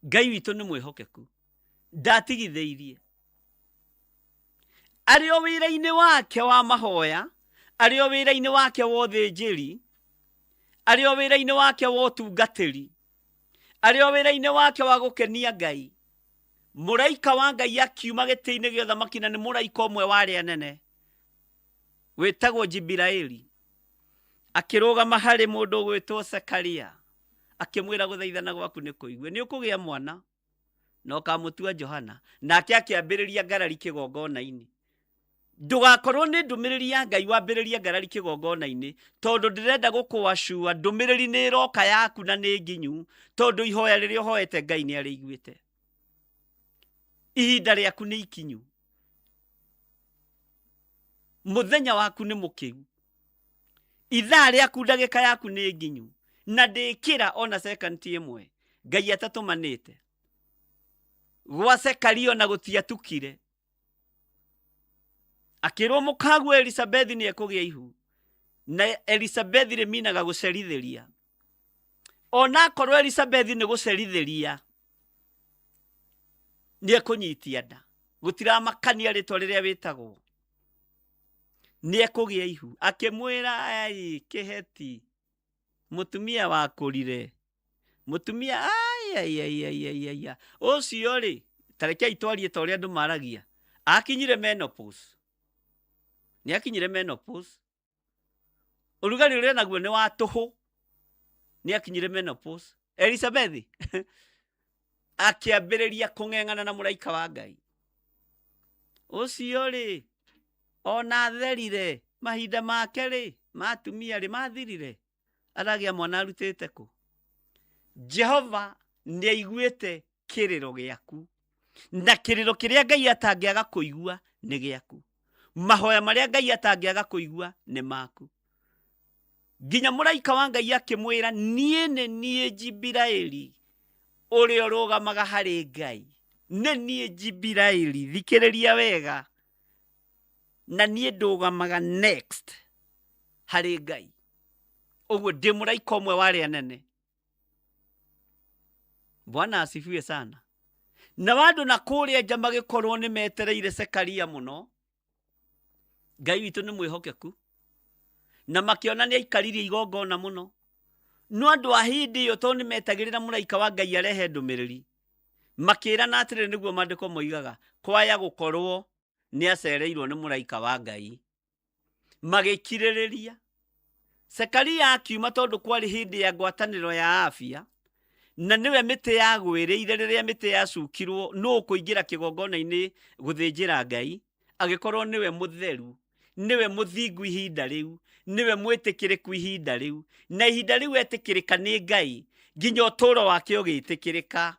Ngai witũ nĩ mwĩhokeku, ndatigithĩirie. Arĩ o wĩra-inĩ wake wa mahoya, arĩ o wĩra-inĩ wake wa ũthĩnjĩri, arĩ o wĩra-inĩ wake wa ũtungatĩri, arĩ o wĩra-inĩ wake wa gũkenia Ngai, mũraika wa Ngai akiuma gĩtĩ-inĩ gĩa ũthamaki, na nĩ mũraika ũmwe wa arĩa anene wĩtagwo Jibiraeli. akirugama hari mundu gwitwo Sekaria akimwira guthaithana gwaku ni kuigue ni ukugia mwana no kamutua Johana nake akiambiriria ngarari kigongona-ini. Ndugakorwo ni ndumiriri ya Ngai wambiriria ngarari kigongona-ini tondu ndirenda gukuashua ndumiriri ni roka yaku na ni nginyu tondu ihoya riri hoete Ngai ni ariguite. Ihinda riaku ni ikinyu, muthenya waku ni mukiu, ithaa riaku ndagika yaku ni nginyu, na ndikira ona sekanti imwe Ngai atatumanite gwa Sekaria na gutiatukire. Akirwo mukagu Elizabeth ni ekugia ihu, na Elizabeth riminaga gucerithiria. Ona korwo Elizabeth ni gucerithiria ni ekunyitia nda, gutiramakania ritwa riria witagwo, ni ekugia ihu. Akimwira ai kiheti mutumia wakurire, mutumia ai ucio ri tareke itwarie ta uria andu maragia akinyire menopause. Ni akinyire menopause. Urugari uria naguo ni wa tuhu. Ni akinyire menopause. Elizabeth akiambiriria kung'eng'ana na muraika wa Ngai. Ucio ri ona therire mahinda make ri matumia ri mathirire, aragia mwana arutite ku. Jehova ni aiguite kiriro giaku, na kiriro kiria Ngai atangiaga kuigua ni giaku. Mahoya maria Ngai atangiaga kuigua ni maku. Nginya muraika wa Ngai akimwira nie Jibiraeli uria urugamaga hari Ngai, nie Jibiraeli, thikiriria wega, na nie ndugamaga next hari Ngai. Uguo ndi muraika umwe wari anene. Bwana asifiwe sana. Na wandu na kuria nja magikorwo ni metereire Sekaria muno, Ngai witu ni mwihokeku, na makiona ni aikaririe igongona muno. No andu a hindi iyo to ni metagirira muraika wa Ngai arehe ndumiriri, makira na atire niguo mandiko moigaga kwaya gukorwo ni acereirwo ni muraika wa Ngai, magikiririria. Sekaria akiuma tondu kwari hindi ya ngwataniro ya afya, na niwe mite ya gwiriire riria mite ya cukirwo no kuingira kigongona-ini guthinjira Ngai, agikorwo niwe mutheru, niwe muthingu ihinda riu, niwe mwitikiriku ihinda riu, na ihinda riu etikirika ni Ngai, nginya uturo wake ugitikirika,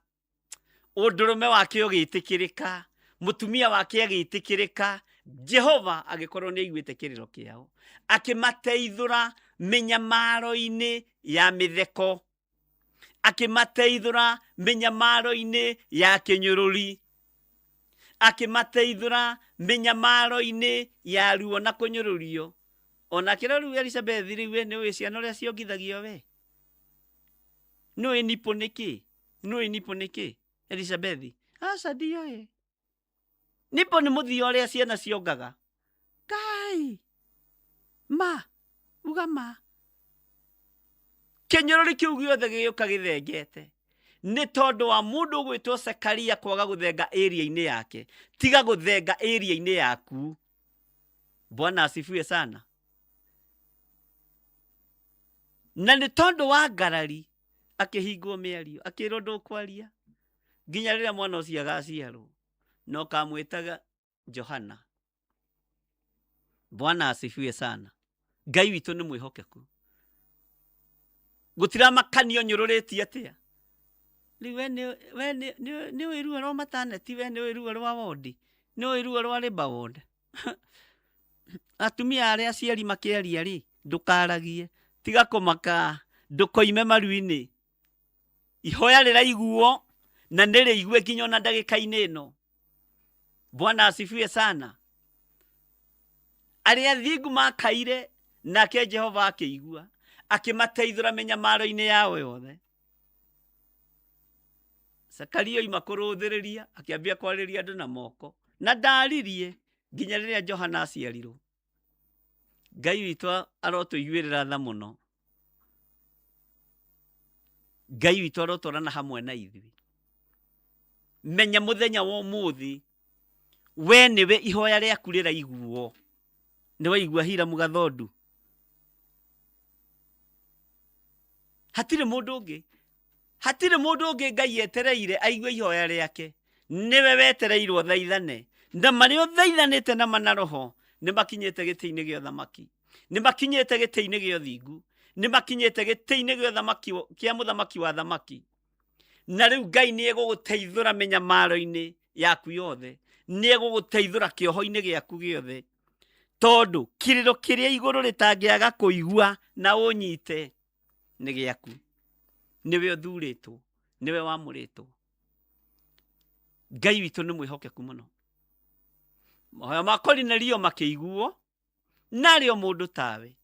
undurume wake ugitikirika, mutumia wake agitikirika. Jehova agikorwo ni aiguite kiriro kiao, akimateithura minyamaro-ini ya mitheko, akimateithura minyamaro-ini ya kinyururi, akimateithura minyamaro-ini ya ruo na kunyururio. Ona kira riu Elizabeth riu ni wi ciana uria ciongithagio we, no inipo niki Elizabeth aca ndio nipo ni muthio uria ciana ciongaga. Kai ma ugama kinyururi kiu giothe giuka githengete ni tondu wa mundu gwitwo Sekaria kwaga guthenga area-ini yake. Tiga guthenga area-ini yaku. Bwana asifiwe sana. Na ni tondu wa ngarari akihingwo miario, akirwo ndukwaria nginya riria mwana ucio agaciarwo no kamwitaga Johana. Bwana asifiwe sana. Ngai witu ni mwihokeku, gutira makanio nyururitie atia. Riwe ni wiruo rwa maternity, we ni wiruo rwa wodi, ni wiruo rwa labor ward. Atumia aria aciari makiaria ri ndukaragie, tiga kumaka, ndukoime maru-ini. Ihoya riraiguo na niriigue nginya na ndagika-ini ino. Bwana asifiwe sana. Aria thingu makaire nake Jehova akiigua, akimateithura minyamaro-ini yao yothe. Sekaria imakuruthiriria akiambia kwariria andu na moko, na ndaririe nginya riria Johana aciarirwo. Ngai witu arotuiguirira tha muno. Ngai witu arotorana hamwe na ithui. Menya muthenya wa umuthi we niwe ihoya riaku riraiguo. Ni waigua Hiramu Gathondu Hatire mundu ungi Ngai etereire aigue ihoya riake. Niwe wetereirwo thaithane. Na mario thaithanite na manaroho ni makinyete giti-ini gya thamaki. Ni makinyete giti-ini gya thingu. Ni makinyete giti-ini gya thamaki kia muthamaki wa thamaki. Na riu Ngai ni eguguteithura minyamaro-ini yaku yothe. Ni eguguteithura kioho-ini giaku giothe. Tondu kiriro kiria iguru ritangiaga kuigua na unyite ni giaku. Niwe uthuritwo, niwe wamuritwo. Ngai witu ni mwihokeku muno. Mahoya ma Kornelio makiiguo, nario mundu tawe.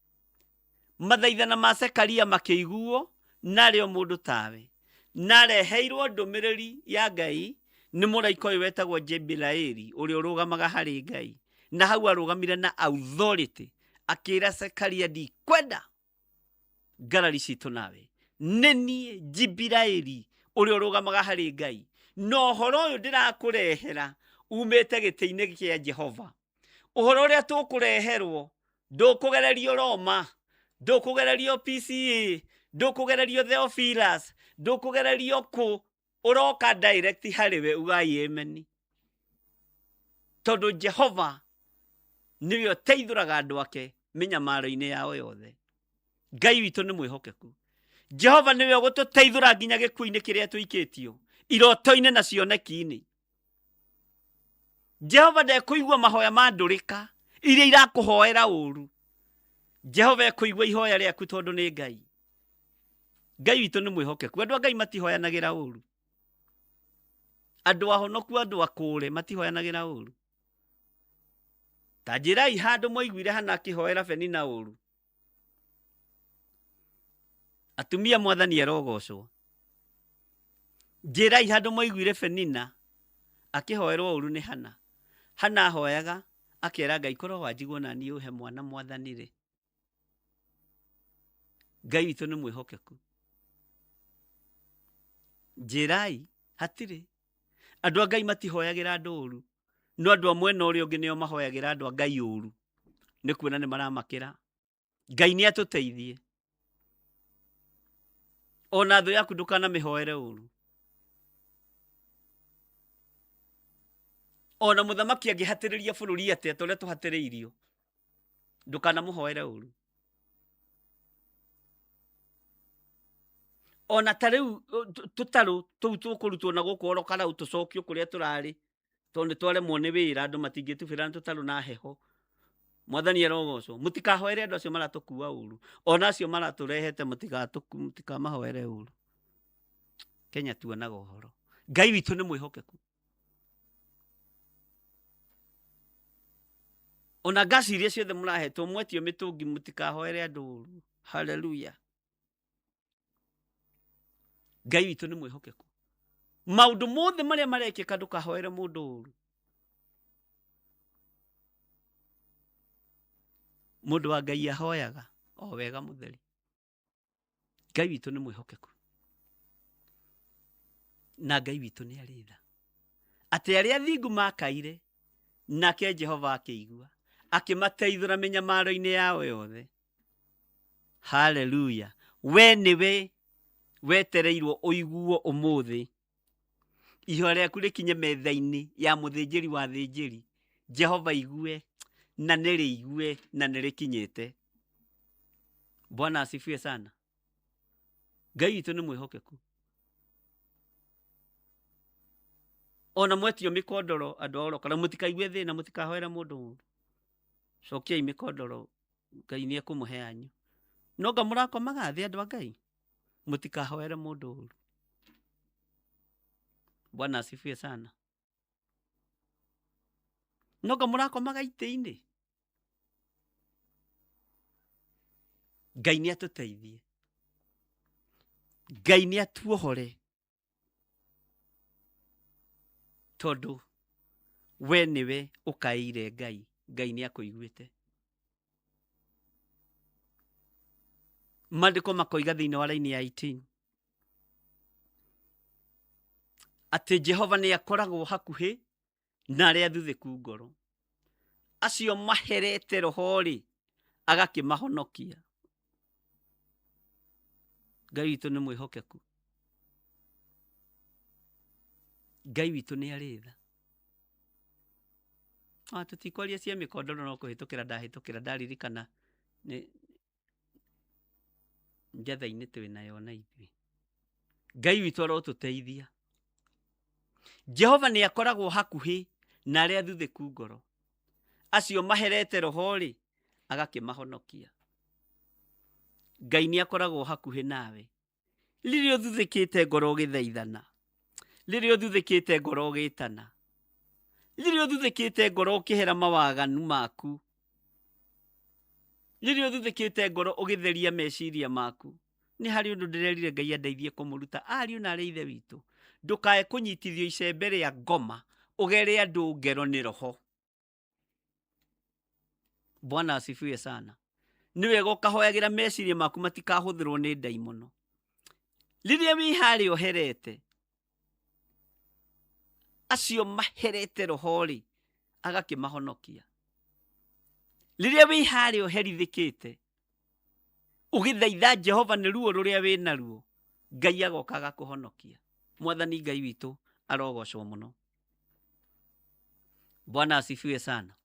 Mathaithana ma Zekaria makiiguo, nario mundu tawe. Nareheirwo ndumiriri ya Ngai ni muraika uyu wetagwo Jebilaeli uria urugamaga hari Ngai. Na hau arugamire na authority akira Zekaria ndikwenda ngarari citu nawe. Nenie Jebilaeli uria urugamaga hari Ngai. No horo uyu ndirakurehera umete giti-ini kia Jehova. Uhoro uria tukureherwo ndukugererio Roma, ndukugererio PCA, ndukugererio Theophilus, ndukugererio ku, uroka direct hariwe ugai amen. Tondu Jehova niwe uteithuraga andu ake minyamaro-ini yao yothe. Ngai witu ni mwihokeku. Jehova niwe ugututeithura nginya gikuo-ini kiria tuikitio, iroto-ini na cioneki-ini. Jehova ndekuigua mahoya ma ndurika iria irakuhoera uru. Jehova ekuigua ihoya riaku tondu ni Ngai. Ngai witu ni mwihokeku. Andu a Ngai matihoyanagira uru. Andu ahonoku, andu akure matihoyanagira uru. Tajirai handu moiguire hana akihoera Penina uru. Atumia mwathani arogocwo. Jirai handu moiguire Penina akihoerwo uru ni Hana. Hana ahoyaga akera Ngai korwo wanjiguo na ni uhe mwana mwathani ri. Ngai witu ni mwihokeku. Jirai hatire. Andu a Ngai matihoyagira andu uru. No andu a mwena uria ungi nio mahoyagira andu a Ngai uru. Ni kuona ni maramakira. Ngai ni atuteithie. Ona thu yaku ndukana mihoere uru. Ona muthamaki angihatiriria bururi atia turia tuhatiriirio, ndukana muhoere uru. Ona tariu tutaru tuu tukurutwo na guku oro kana utucokio kuria turari tondu twaremwo ni wira andu matingitubira tutaru na heho. Mwathani arogocwo. Mutikahoere andu acio maratukua uru. Ona acio maraturehete mutikamahoere uru. Kenya tuonaga uhoro. Ngai witu ni mwihokeku. Ona ngasi iria ciothe murahetwo mwetio mitungi mutikahoere andu uru. Hallelujah. Ngai witu ni mwihokeku. Maundu mothe maria marekika ndukahoere mundu uru. Mundu wa Ngai ahoyaga o wega mutheri. Ngai witu ni mwihokeku. Na Ngai witu ni aritha. Ati aria thingu makaire nake Jehova akigua akimateithura minyamaro-ini yao yothe. Hallelujah. We niwe wetereirwo uiguo umuthi. Ihoya riaku rikinye metha-ini ya muthinjiri wa thinjiri. Jehova igue na niriigue na nirikinyete. Bwana asifiwe sana. Ngai witu ni mwihokeku. Ona mwetio mikondoro andu oro kana mutikaigue thina mutikahoere mundu uru. Cokiai mikondoro Ngai ni ekumuhe anyu. Noga murakomaga thi andu a Ngai. Mutikahoere mundu uru. Bwana asifiwe sana. Noga murakomaga ite-ini. Ngai ni atuteithie. Ngai ni atuohore. Tondu we niwe ukaire Ngai. Ngai ni akuiguite. Maandiko makoiga thiini wa laini ya 18 ati Jehova ni akoragwo hakuhi na aria thuthiku ngoro. Acio maherete roho ri agakimahonokia. Ngai witũ nĩ mwĩhokeku. Ngai witũ nĩ arĩ tha. Tũtikwaria cia mĩkondoro no kũhĩtũkĩra ndahĩtũkĩra ndaririkana njatha-inĩ twĩnayo na ithuĩ. Ngai witũ arotũteithia. Jehova nĩ akoragwo hakuhĩ na arĩa athuthĩku ngoro. Acio maherete roho-rĩ, agakĩmahonokia. Ngai nĩ akoragwo hakuhĩ nawe. Rĩrĩa ũthuthĩkĩte ngoro ũgĩthaithana. Rĩrĩa ũthuthĩkĩte ngoro ũgĩtana. Rĩrĩa ũthuthĩkĩte ngoro ũkĩhera mawaganu maku. Rĩrĩa ũthuthĩkĩte ngoro ũgĩtheria meciria maku. Nĩ harĩ ũndũ ndĩrerire Ngai andeithie kũmũruta. Ariũ na arĩ ithe witũ. Ndũkae kũnyitithio icembe rĩa ngoma ũgere andũ ngero nĩ roho. Bwana asifiwe sana. Nĩ wega ũkahoyagĩra meciria maku matikahũthĩrwo nĩ ndaimono. Rĩrĩa wĩ harĩa ũherete, acio maherete roho-rĩ, agakĩmahonokia. Rĩrĩa wĩ harĩa ũherithĩkĩte, ũgĩthaitha Jehova nĩ ruo rũrĩa wĩ naruo, Ngai agoka agakũhonokia. Mwathani Ngai witũ arogocwo mũno. Bwana asifiwe sana.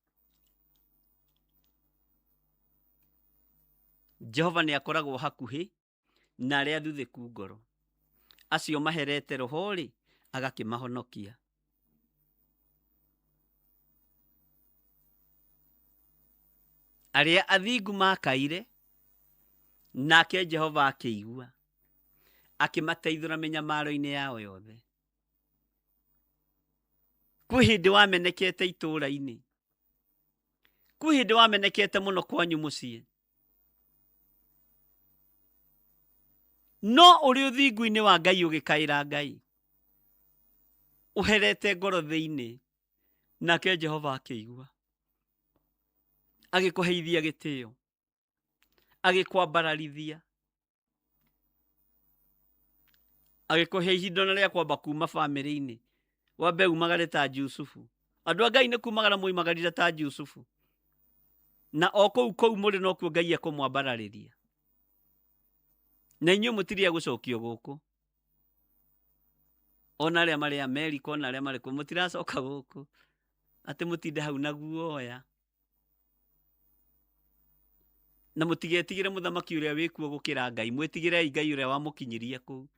Jehova nĩ akoragwo hakuhĩ na arĩa athuthĩku ngoro. Acio maherete roho-rĩ, agakĩmahonokia. Arĩa athingu makaire, nake Jehova akĩigua, akĩmateithũra mĩnyamaro-inĩ yao yothe. Kwĩ hĩndĩ wamenekete itũũra-inĩ. Kwĩ hĩndĩ wamenekete mũno kwanyu mũciĩ. No ũrĩ ũthingu-inĩ wa Ngai ũgĩkaĩra Ngai. Ũherete ngoro thĩinĩ, nake Jehova akĩigua. Agĩkũheithia gĩtĩo. Agĩkwambararithia. Agĩkũhe ihinda rĩa kwamba kuma bamĩrĩ-inĩ. Wambe umagare ta Jusufu. Andũ a Ngai nĩ kumagara moimagarire ta Jusufu. Na o kũu mũrĩ no kuo Ngai ekũmwambararĩria. Na inyuĩ mũtirĩ gũcokio gũkũ. Ona arĩa marĩ Amerika, ona arĩa marĩ kuo mũtiracoka gũkũ. Atĩ mũtinde hau na guoya. Na mũtigetigĩre mũthamaki ũrĩa wĩ kuo gũkĩra Ngai. Mwĩtigĩrei Ngai ũrĩa wamũkinyirie kũu.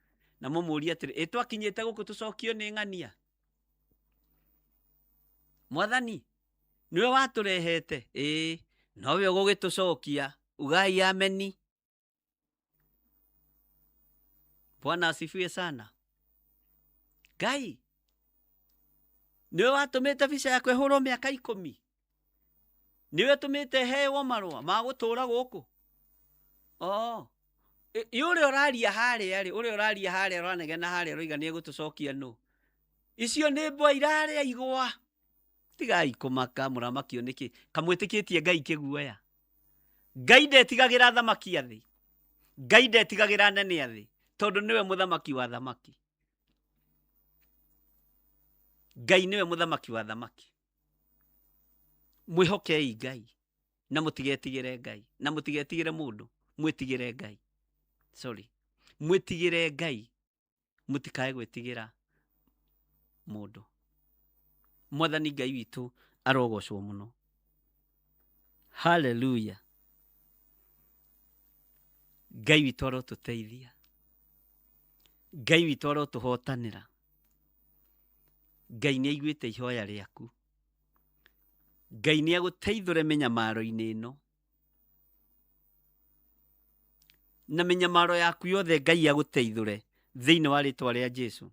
Na mũmũrie atĩrĩ, twakinyĩte gũkũ tũcokio nĩ ng'ania? Mwathani, nĩwe watũrehete. Nowe ũgũgĩtũcokia. Ugai ameni. Bwana asifiwe sana. Ngai, nĩwe watũmĩte visa yakwa ĩhũrwo mĩaka 10. Nĩwe tũmĩte heo marũa ma gũtũũra gũkũ. Ũrĩa ũraria harĩa-rĩ, ũrĩa ũraria harĩa ũranegena harĩa ũroiga nĩ egũtũcokia nũ? Icio nĩ mbwa irarĩa igwa. Tigai kũmaka mũramakio nĩkĩ? Kamwĩtĩkĩtie Ngai kĩguoya. Ngai ndetigagĩra thamaki a thĩ. Ngai ndetigagĩra nene a thĩ. Tondũ nĩwe mũthamaki wa thamaki. Ngai nĩwe mũthamaki wa thamaki. Mwĩhokei Ngai. Na mũtigetigĩre Ngai. Na mũtigetigĩre mũndũ. Mwĩtigĩre Ngai. Mwĩtigĩre Ngai. Mũtikae gwĩtigĩra mũndũ. Mwathani Ngai witũ arogocwo mũno. Hallelujah. Ngai witũ arotũteithia. Ngai witũ arotũhotanĩra. Ngai nĩ aiguĩte ihoya rĩaku. Ngai nĩ agũteithũre mĩnyamaro-inĩ ĩno. Na mĩnyamaro yaku yothe Ngai agũteithũre thĩinĩ wa rĩtwa rĩa Jesu.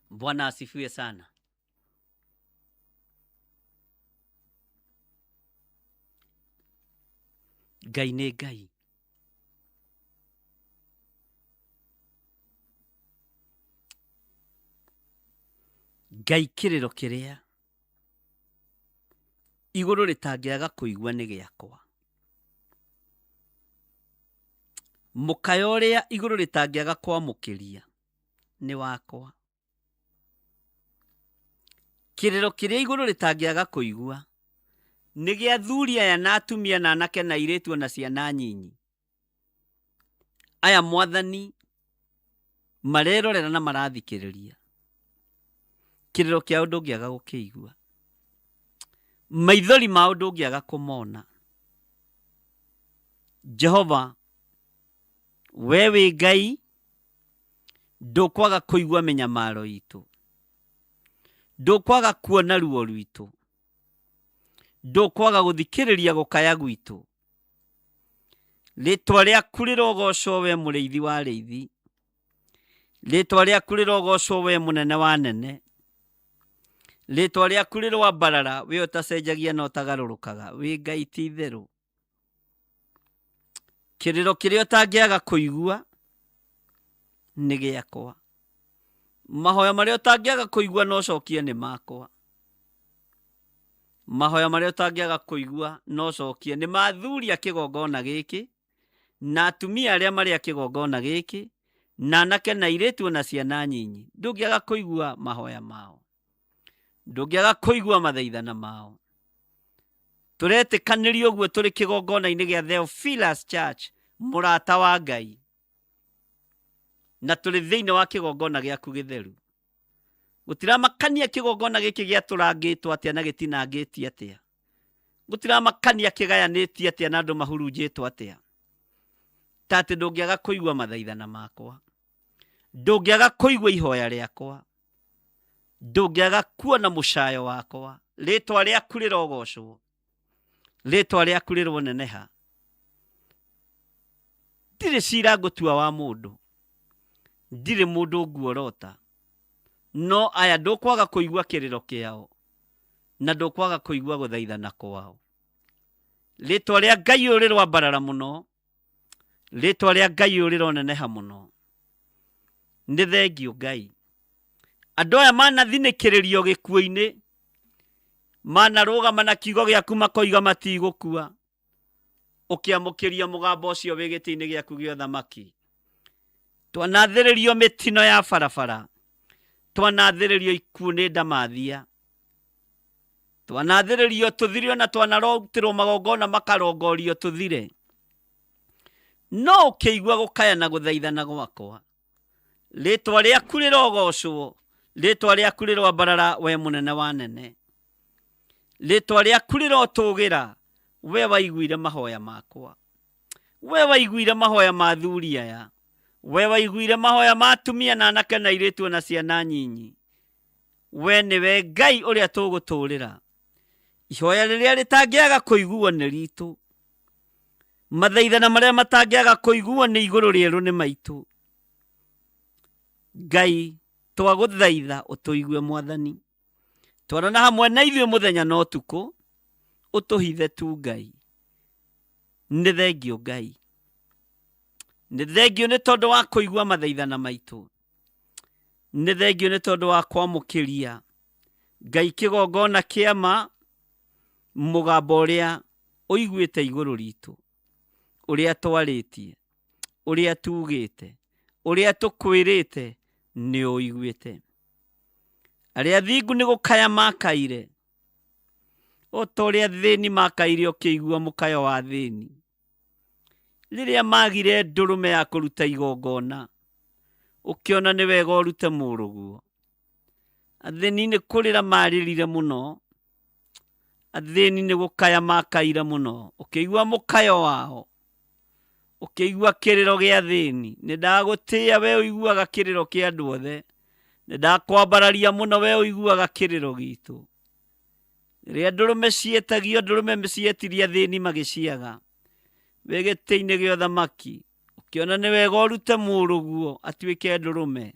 Bwana asifiwe sana. Ngai nĩ Ngai. Ngai kĩrĩro kĩrĩa igũrũ rĩtangĩaga kũigua nĩ gĩakwa. Mũkaya ũrĩa igũrũ rĩtangĩaga kwamũkĩria nĩ wakwa. Kĩrĩro kĩrĩa igũrũ rĩtangĩaga kũigua nĩ gĩa athuri aya na atumia na anake na airĩtu na ciana nyinyi. Aya Mwathani marerorera na marathikĩrĩria. Kĩrĩro kĩao ndũngĩaga gũkĩigua, maithori mao ndũngĩaga kũmona. Jehova, we wĩ Ngai, ndũkwaga kũigua mĩnyamaro itũ, ndũkwaga kuona ruo rwitũ, ndũkwaga gũthikĩrĩria gũkaya gwitũ. Rĩtwa rĩaku rĩrogocwo we mũrĩithi wa arĩithi, rĩtwa rĩaku rĩrogocwo we mũnene wa anene, rĩtwa rĩaku rĩrwambarara we ũtacenjagia na ũtagarũrũkaga, wĩ Ngai ti itherũ. Kĩrĩro kĩrĩa ũtangĩaga kũigua nĩ gĩakwa, mahoya marĩa ũtangĩaga kũigua no cokie nĩ makwa, mahoya marĩa ũtangĩaga kũigua no cokie nĩ ma athuri a kĩgongona gĩkĩ na atumia arĩa marĩ a kĩgongona gĩkĩ na anake na airĩtu na ciana nyinyi. Ndũngĩaga kũigua mahoya mao, ndũngĩaga kũigua mathaithana mao. Tũretĩkanĩria ũguo tũrĩ kĩgongona-inĩ gĩa Theophilus Church, mũrata wa Ngai, na tũrĩ thĩinĩ wa kĩgongona gĩaku gĩtheru. Gũtiramakania kĩgongona gĩkĩ gĩatũrangĩtwo atĩa na gĩtinangĩtie atĩa, gũtiramakania kĩgayanĩtie atĩa na andũ mahurunjĩtwo atĩa, ta atĩ ndũngĩaga kũigua mathaithana makwa, ndũngĩaga kũigua ihoya rĩakwa, ndũngĩaga kuona mũcayo wakwa. Rĩtwa rĩaku rĩrogocwo, rĩtwa rĩaku rĩroneneha. Ndirĩ cira ngũtua wa mũndũ, ndirĩ mũndũ nguorota, no aya ndũkwaga kũigua kĩrĩro kĩao na ndũkwaga kũigua gũthaithana kwao. Rĩtwa rĩa Ngai ũyũ rĩrwambarara mũno, rĩtwa rĩa Ngai ũyũ rĩroneneha mũno. Nĩ thengio Ngai. Andũ aya manathinĩkĩrĩrio gĩkuũ-inĩ, manarũgama na kiugo gĩaku makoiga matigũkua, ũkĩamũkĩria mũgambo ũcio wĩ gĩtĩ-inĩ gĩaku gĩa ũthamaki. Twanathĩrĩrio mĩtino ya barabara, twanathĩrĩrio ikuũ nĩ ndamathia, twanathĩrĩrio tũthirio na twanarutĩrwo magongona makarongorio tũthire, no ũkĩigua gũkaya na gũthaithana gwakwa. Rĩtwa rĩaku rĩrogocwo, rĩtwa rĩaku rĩrwambarara we mũnene wa anene, rĩtwa rĩaku rĩrotũgĩra we waiguire mahoya makwa, we waiguire mahoya ma athuri aya, we waiguire mahoya ma atumia na anake na airĩtu na ciana nyinyi. We nĩwe Ngai ũrĩa tũgũtũũrĩra. Ihoya rĩrĩa rĩtangĩaga kũiguo nĩ ritũ, mathaithana marĩa matangĩaga kũiguo nĩ igũrũ rĩerũ nĩ maitũ. Ngai, twagũthaitha ũtũigue Mwathani, twarana hamwe na ithuĩ mũthenya na ũtukũ, ũtũhithe tu Ngai. Nĩ thengio Ngai, nĩ thengio nĩ tondũ wa kũigua mathaithana maitũ, nĩ thengio nĩ tondũ wa kwamũkĩria Ngai kĩgongona kĩa ma, mũgambo ũrĩa ũiguĩte igũrũ ritũ, ũrĩa twarĩtie, ũrĩa tugĩte, ũrĩa tũkwĩrĩte nĩ ũiguĩte. Arĩa athingu nĩ gũkaya makaire, o ta ũrĩa thĩni makaire ũkĩigua mũkayo wa thĩni, rĩrĩa magire ndũrũme ya kũruta igongona, ũkĩona nĩ wega ũrute mũrũguo. Athĩni nĩ kũrĩra marĩrire mũno, athĩni nĩ gũkaya makaire mũno, ũkĩigua mũkayo wao, ũkĩigua kĩrĩro gĩa thĩni. Nĩ ndagũtĩĩa we ũiguaga kĩrĩro kĩa andũ othe, nĩ ndakwambararia mũno we ũiguaga kĩrĩro gitũ. Rĩrĩa ndũrũme ciĩtagio, ndũrũme cietirie athĩni magĩciaga, we gĩtĩ-inĩ gĩa ũthamaki, ũkĩona nĩ wega ũrute mũrũguo atuĩke ndũrũme,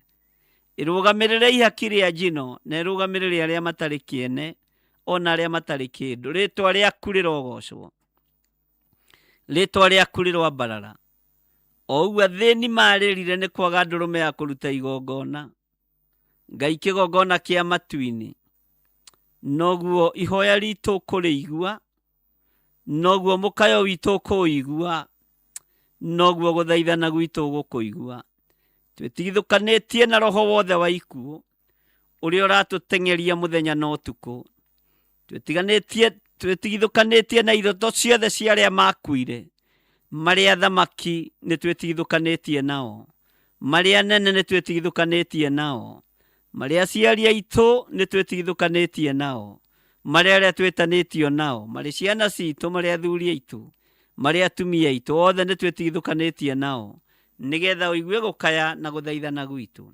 ĩrũgamĩrĩre ihaki rĩa njino na ĩrũgamĩrĩre arĩa matarĩ kĩene ona arĩa matarĩ kĩndũ. Rĩtwa rĩaku rĩrogocwo, rĩtwa rĩaku rĩrwambarara. O ũguo athĩni marĩrire nĩ kwaga ndũrũme ya kũruta igongona, Ngai kĩgongona kĩa matu-inĩ, noguo ihoya ritũ kũrĩigua, noguo mũkayo witũ kũigua, noguo gũthaithana gwitũ gũkũigua. Twĩtigithũkanĩtie na roho wothe wa ikuũ ũrĩa ũratũteng'eria mũthenya na ũtukũ, twĩtiganĩtie twĩtigithũkanĩtie na iroto ciothe cia arĩa makuire. Marĩa thamaki nĩ twĩtigithũkanĩtie nao, marĩa nene nĩ twĩtigithũkanĩtie nao, marĩa aciari aitũ nĩ twĩtigithũkanĩtie nao, marĩa arĩa twĩtanĩtio nao, marĩ ciana citũ, marĩ athuri aitũ, marĩ atumia aitũ, othe nĩ twĩtigithũkanĩtie nao, nĩgetha ũigue gũkaya na gũthaithana gwitũ.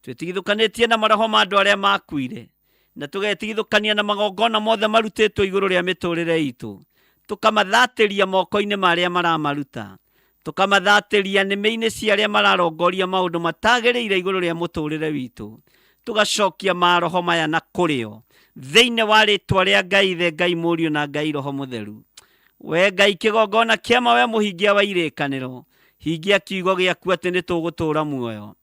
Twĩtigithũkanĩtie na maroho ma andũ arĩa makuire, na tũgetigithũkania na magongona mothe marutĩtwo igũrũ rĩa mĩtũrĩre itũ, tũkamathatĩria moko-inĩ marĩa maramaruta, tũkamathatĩria nĩmĩ-inĩ cia arĩa mararongoria maũndũ matagĩrĩire igũrũ rĩa mũtũrĩre witũ, tũgacokia maroho maya na kũrĩo thĩinĩ wa rĩtwa rĩa Ngai Ithe, Ngai Mũriũ na Ngai Roho Mũtheru. We Ngai kĩgongona kĩama, we mũhingia wa irĩkanĩro, hingia kiugo gĩaku atĩ nĩ tũgũtũũra muoyo.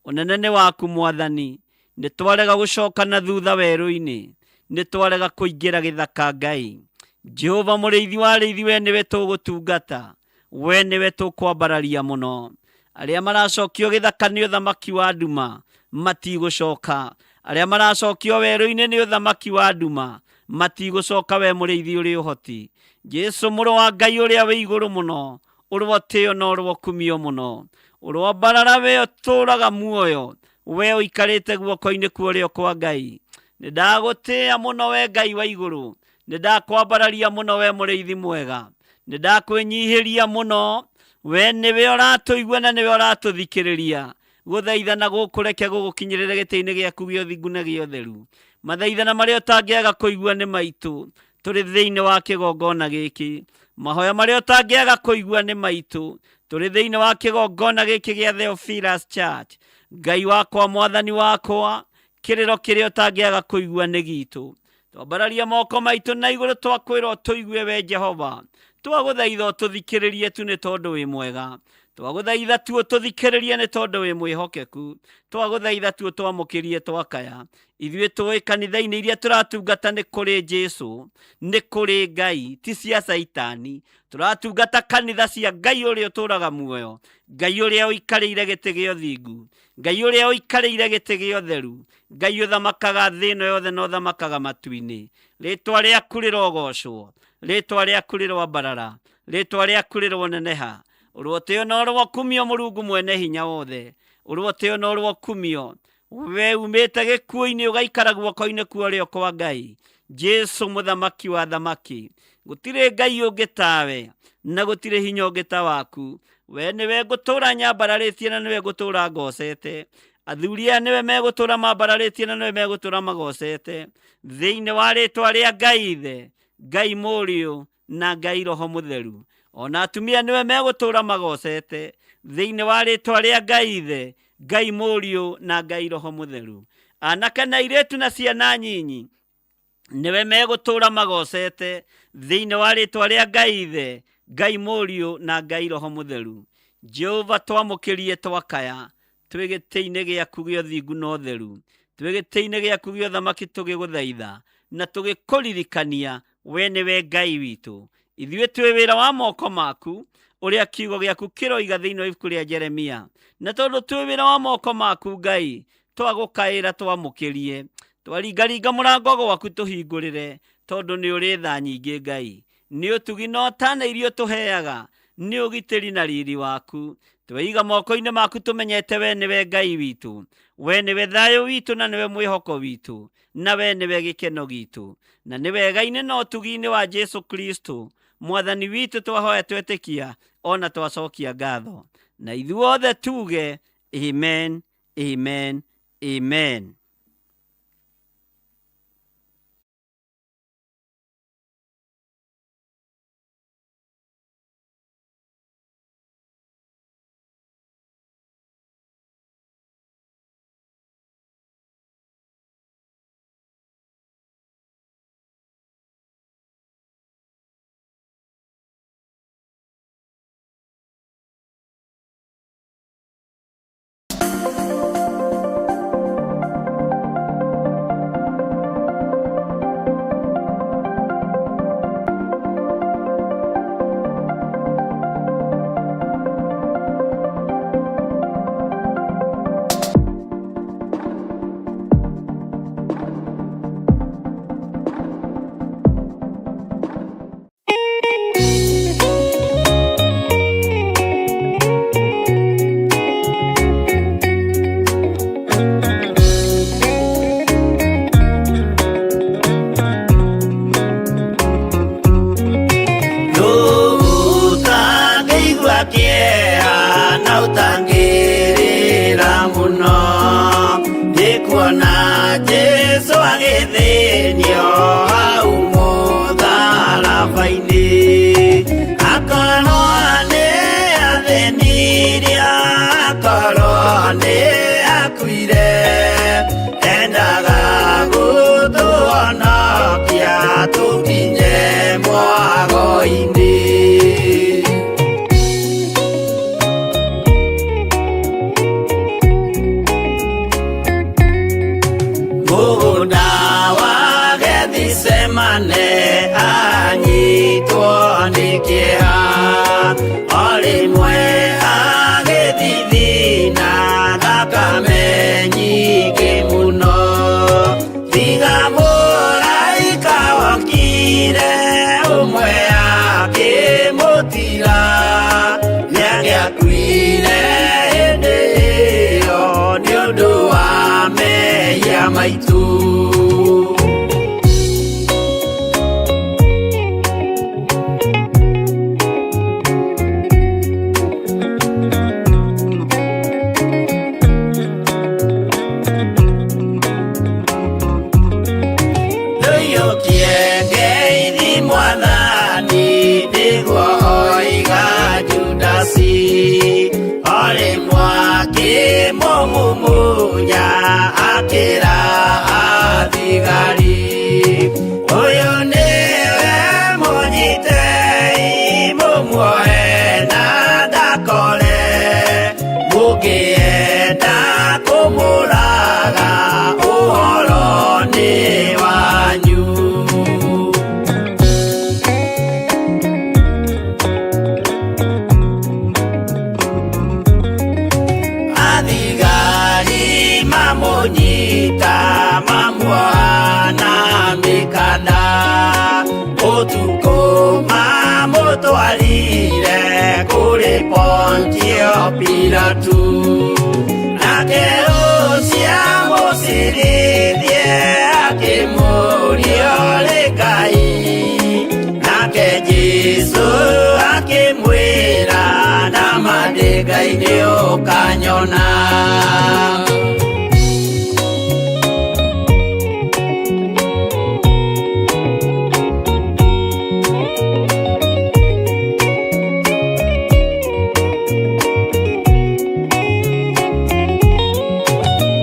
Ũnene nĩ waku Mwathani, nĩ twarega gũcoka na thutha werũ-inĩ, nĩ twarega kũingĩra gĩthaka Ngai. Jehova mũrĩithi wa arĩithi, we nĩwe tũgũtungata, we nĩwe tũkwambararia mũno. Arĩa maracokio gĩthaka nĩ ũthamaki wa nduma matigũcoka, arĩa maracokio werũ-inĩ nĩ ũthamaki wa nduma matigũcoka, we mũrĩithi ũrĩ ũhoti. Jesu mũrũ wa Ngai ũrĩa wĩ igũrũ mũno, ũrĩ tĩo na ũrĩ kumio mũno, ũrĩ mbarara, we ũtũũraga muoyo, we ũikarĩte guoko-inĩ kwa ũrĩo kwa Ngai. Nĩ ndagũtĩĩa mũno, we Ngai wa igũrũ, nĩ ndakwambararia mũno, we mũrĩithi mwega, nĩ ndakwĩnyihĩria mũno, we nĩwe ũratũigua na nĩwe ũratũthikĩrĩria. Gũthaithana gũkũreke gũgũkinyĩrĩre gĩtĩ-inĩ gĩaku gĩa ũthingu na gĩa ũtheru. Mathaithana marĩa ũtangĩaga kũigua nĩ maitũ, tũrĩ thĩinĩ wa kĩgongona gĩkĩ. Mahoya marĩa ũtangĩaga kũigua nĩ maitũ, tũrĩ thĩinĩ wa kĩgongona gĩkĩ gĩa Theophilus Church. Ngai wakwa, Mwathani wakwa, kĩrĩro kĩrĩa ũtangĩaga kũigua nĩ gitũ. Twambararia moko maitũ na igũrũ, twakwĩrwo tũigue, we Jehova. Twagũthaitha ũtũthikĩrĩrie tu nĩ tondũ wĩ mwega, twagũthaitha tu ũtũthikĩrĩrie nĩ tondũ wĩ mwĩhokeku, twagũthaitha tu ũtwamũkĩrie twakaya. Ithuĩ tũĩ kanitha-inĩ iria tũratungata nĩ kũrĩ Jesu, nĩ kũrĩ Ngai, ti cia Saitani. Tũratungata kanitha cia Ngai ũrĩa ũtũũraga muoyo, Ngai ũrĩa ũikarĩire gĩtĩ gĩa ũthingu, Ngai ũrĩa ũikarĩire gĩtĩ gĩa ũtheru, Ngai ũthamakaga thĩ ĩno yothe na ũthamakaga matu-inĩ. Rĩtwa rĩaku rĩrogocwo, rĩtwa rĩaku rĩrombarara, rĩtwa rĩaku rĩroneneha. Ũrĩ tĩo na ũrĩ kumio, Mũrungu mwene hinya wothe, ũrĩ tĩo na ũrĩ kumio, we umĩte gĩkuũ-inĩ ũgaikara guoko-inĩ kwa ũrĩo kwa Ngai. Jesu mũthamaki wa thamaki, gũtirĩ Ngai ũngĩ tawe, na gũtirĩ hinya ũngĩ ta waku. We nĩwe ngũtũũra nyambararĩtie na nĩwe ngũtũũra ngocete. Athuri aya nĩwe megũtũũra mambararĩtie na nĩwe megũtũũra magocete, thĩinĩ wa rĩtwa rĩa Ngai Ithe, Ngai Mũriũ na Ngai Roho Mũtheru. Ona atumia nĩwe megũtũũra magocete, thĩinĩ wa rĩtwa rĩa Ngai Ithe, Ngai Mũriũ na Ngai Roho Mũtheru. Anake na airĩtu na ciana nyinyi nĩwe megũtũũra magocete, thĩinĩ wa rĩtwa rĩa Ngai Ithe, Ngai Mũriũ na Ngai Roho Mũtheru. Jehova, twamũkĩrie twakaya, twĩ gĩtĩ-inĩ gĩaku gĩa ũthingu na ũtheru, twĩ gĩtĩ-inĩ gĩaku gĩa ũthamaki, tũgĩgũthaitha na tũgĩkũririkania we nĩwe Ngai witũ. Ithuĩ twĩ wĩra wa moko maku, ũrĩa kiugo gĩaku kĩroiga thĩinĩ wa ibuku rĩa Jeremia. Na tondũ twĩ wĩra wa moko maku Ngai, twagũkaĩra twamũkĩrie, twaringaringa mũrango gwaku tũhingũrĩre, tondũ nĩ ũrĩ tha nyingĩ Ngai, nĩ ũtugi na ũta na irio tũheaga, nĩ ũgitĩri na riri waku. Tweiga moko-inĩ maku tũmenyete we nĩwe Ngai witũ, we nĩwe thayũ witũ na nĩwe mwĩhoko witũ, na we nĩwe gĩkeno gitũ, na nĩ wega-inĩ na ũtugi-inĩ wa Jesu Kristo Mwathani witũ twahoya twetĩkia, ona twacokia ngatho. Na ithuothe tuge amen, amen, amen. kuona Jesu agĩthĩnio hau mũtharaba-inĩ, akorwo nĩ athĩnirie, akorwo nĩ akuire, endaga gũtũhonokia tũkinye mwago-inĩ. Mũgũnda wa Gethisemane anyitwo nĩ kĩeha, o rĩmwe agĩthithina thakame nyingĩ mũno, tiga mũraika wokire ũmwe akĩmũtira, nĩagĩakuire hĩndĩ ĩyo nĩ ũndũ wa mehia maitũ. Ndũiyũkie ngeithi Mwathani, nĩguo oiga Judasi, o rĩmwe akĩmũmumunya akĩra athigari, ũyũ nĩwe mũnyitei, mũmuoe na ndakore, mũngĩenda kũmũraga ũhoro nĩ wanyu. Athigari mamũnyita, mamuoha na mĩkanda, ũtukũ mamũtwarire kũrĩ Pontio Pilatu, nake ũcio mũcirithie akĩmũria ũrĩ Ngai, nake Jesũ akĩmwĩra, nama ndĩ Ngai nĩũkanyona.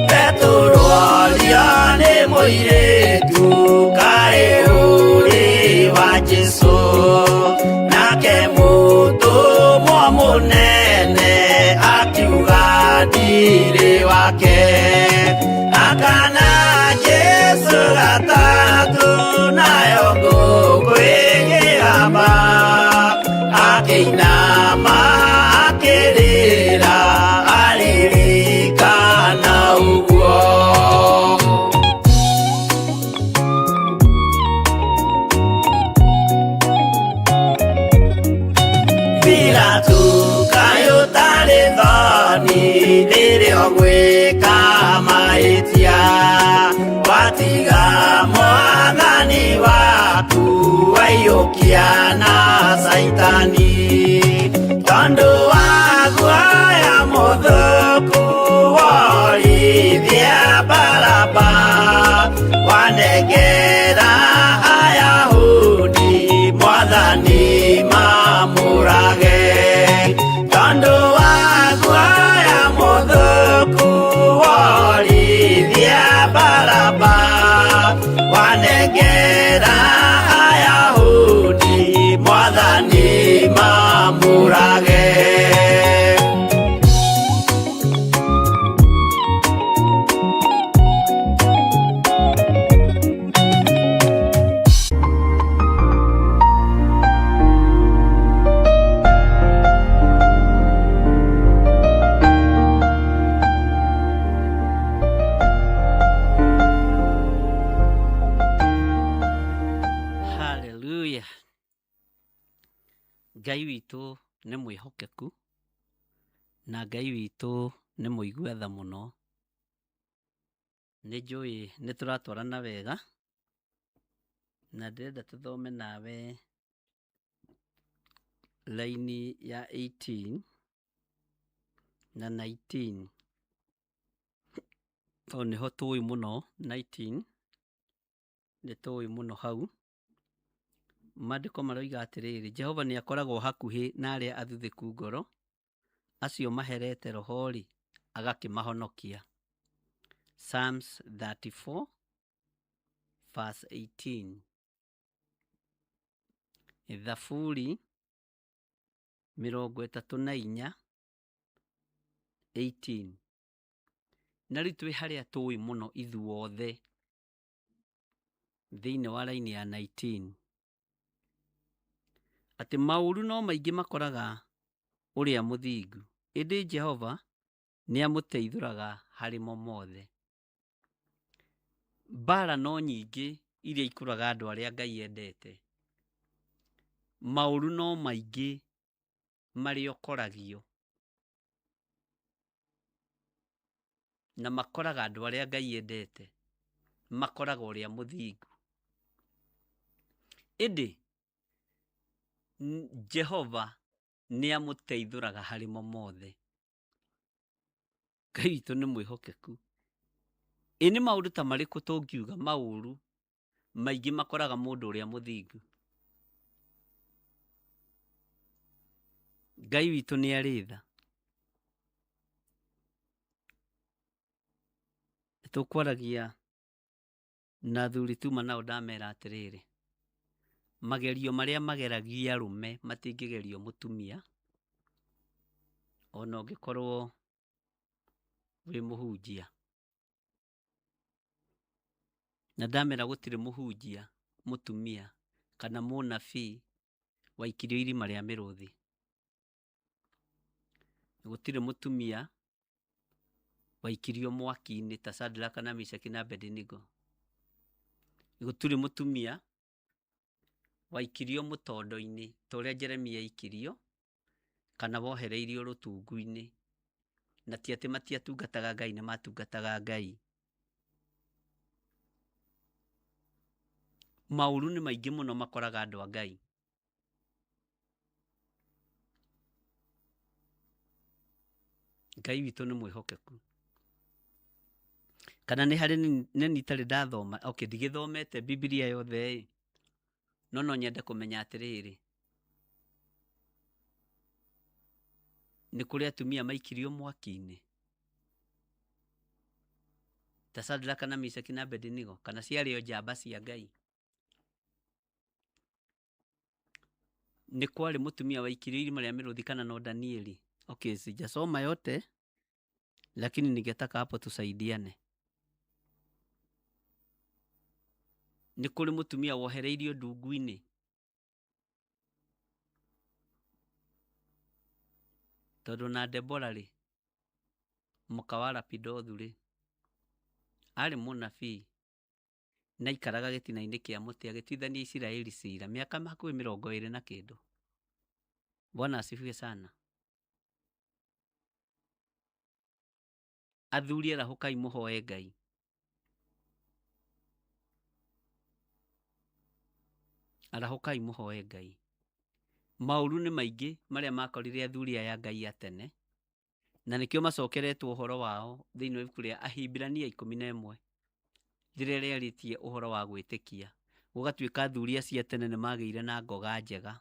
Petũrũ orio nĩ mũirĩtu kaĩ ũrĩ wa Jesũ, nake mũtũmwo mũnene akiuga ndirĩ wake, akana Jesũ gatatũ, nayo ngũkũ ĩkĩgamba, akĩinama akĩrĩra aririkana ũguo. Pilatu kaĩ ũtarĩ thoni rĩrĩa ũgwĩka mahĩtia, watiga Mwathani waku waiyũkia na Saitani, tondũ wa guoya mũthũku worithia Baraba, wanengera Ayahudi Mwathani mamũrage, tondũ wa guoya mũthũku worithia Baraba, wanengera Ayahudi Mwathani mamũrage. Haleluya. Ngai witũ nĩ mwĩhokeku, na Ngai witũ nĩ mũigua tha mũno. Nĩ njũĩ nĩ tũratwarana wega, na ndĩrenda tũthome nawe laini ya 18 na 19. to niho tũĩ mũno 19 nĩ tũĩ mũno hau. Maandĩko maroiga atĩrĩrĩ, Jehova nĩ akoragwo hakuhĩ na arĩa athuthĩku ngoro, acio maherete roho-rĩ, agakĩmahonokia. Psalms 34 verse 18. Thaburi 34 18. Na rĩu twĩ harĩa tũĩ mũno ithuothe thĩinĩ wa raini ya 19, atĩ maũru no maingĩ makoraga ũrĩa mũthingu, ĩndĩ Jehova nĩ amũteithũraga harĩ mo mothe. Mbara no nyingĩ iria ikũraga andũ arĩa Ngai endete. Maũru no maingĩ marĩa ũkoragio na makoraga andũ arĩa Ngai endete, makoraga ũrĩa mũthingu. Ĩndĩ Jehova nĩ amũteithũraga harĩ mo mothe. Ngai witũ nĩ mwĩhokeku. Ĩ nĩ maũndũ ta marĩkũ tũngiuga maũru maingĩ makoraga mũndũ ũrĩa mũthingu? Ngai witũ nĩ arĩ tha. Tũkwaragia na athuri tuma nao ndamera atĩrĩrĩ, magerio marĩa mageragia arũme matingĩgerio mũtumia, ona ũngĩkorwo wĩ mũhunjia. Na ndamera gũtirĩ mũhunjia mũtumia kana mũnabii waikirio irima rĩa mĩrũthi. Gũtirĩ mũtumia waikirio mwaki-inĩ ta Shadraka na Meshaki na Abednego. Gũtirĩ mũtumia waikirio mũtondo-inĩ ta ũrĩa Jeremia aikirio, kana wohereirio rũtungu-inĩ. Na ti atĩ matiatungataga Ngai, nĩ matungataga Ngai. Maũru nĩ maingĩ mũno makoraga andũ a Ngai. Ngai witũ nĩ mwĩhokeku. Kana nĩ harĩ nĩ itarĩ ndathoma, ndigĩthomete Biblia yothe, no nyende kũmenya atĩrĩrĩ, nĩ kũrĩ atumia maikirio mwaki-inĩ ta Shadraka na Meshaki na Abednego, kana ciarĩ o njamba cia Ngai? Nĩ kwarĩ mũtumia waikirio irima rĩa mĩrũthi kana no Danieli? Sijasoma yote, lakini ningetaka hapo tusaidiane. Nĩ kũrĩ mũtumia wohereirio ndungu-inĩ? Tondũ na Debora-rĩ, mũka wa Lapidothu-rĩ, arĩ mũnabii na ikaraga gĩtina-inĩ kĩa mũtĩ agĩtuithania Isiraeli cira mĩaka hakuhĩ 20 na kĩndũ. Bwana asifiwe sana. Athuri arahũkai mũhoe Ngai. Arahũkai mũhoe Ngai. Maũru nĩ maingĩ marĩa makorire athuri aya Ngai a tene, na nĩkĩo macokeretwo ũhoro wao thĩinĩ wa ibuku rĩa Ahibirania 11 rĩrĩa rĩarĩtie ũhoro wa gwĩtĩkia. Gũgatuĩka athuri acio tene nĩ magĩire na ngoga njega.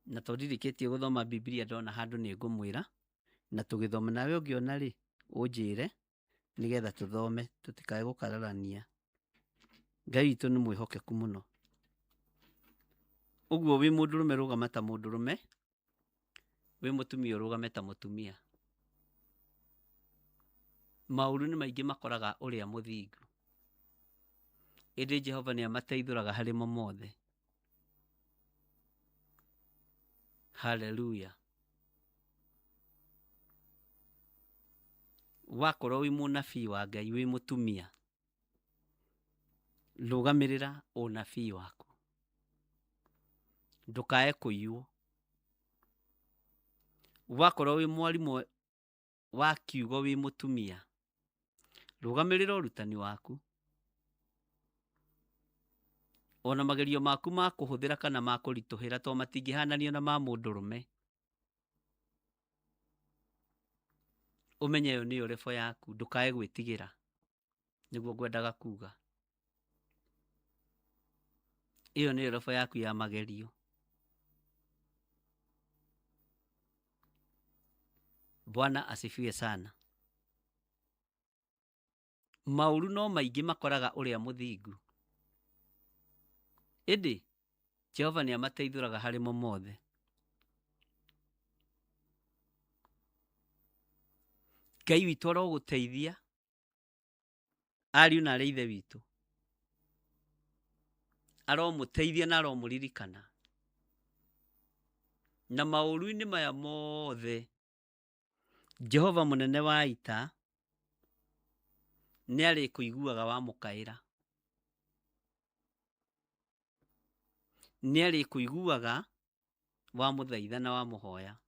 Na tondũ ndirĩkĩtie gũthoma Biblia ndona handũ nĩ ngũmwĩra, na tũgĩthoma nawe ũngĩona-rĩ ũnjĩre nĩgetha tũthome tũtikae gũkararania. Ngai witũ nĩ mwĩhokeku mũno. Ũguo wĩ mũndũrũme rũgama ta mũndũrũme, wĩ mũtumia rũgame ta mũtumia. Maũru nĩ maingĩ makoraga ũrĩa mũthingu, ĩndĩ Jehova nĩ amateithũraga harĩ mo mothe. Haleluya. Wakorwo wĩ mũnabii wa Ngai, wĩ mũtumia, rũgamĩrĩra ũnabii waku, ndũkae kũiywo. Wakorwo wĩ mwarimũ wa kiugo, wĩ mũtumia, rũgamĩrĩra ũrutani waku. Ona magerio maku ma kũhũthĩra kana ma kũritũhĩra to matingĩhananio na ma mũndũrũme. umenye yo ni level yaku, ndukae gwitigira, niguo ngwendaga kuga. Iyo ni level yaku ya magerio. Bwana asifiwe sana. Mauru no maingi makoraga uria muthingu. Indi Jehova ni amateithuraga hari mo mothe. Ngai witu aroguteithia ariu na ari ithe witu. Aromuteithia na aromuririkana. Na mauru-ini maya mothe Jehova munene wa ita ni ari kuiguaga wa mukaira. Ni ari kuiguaga wa muthaitha na wa muhoya.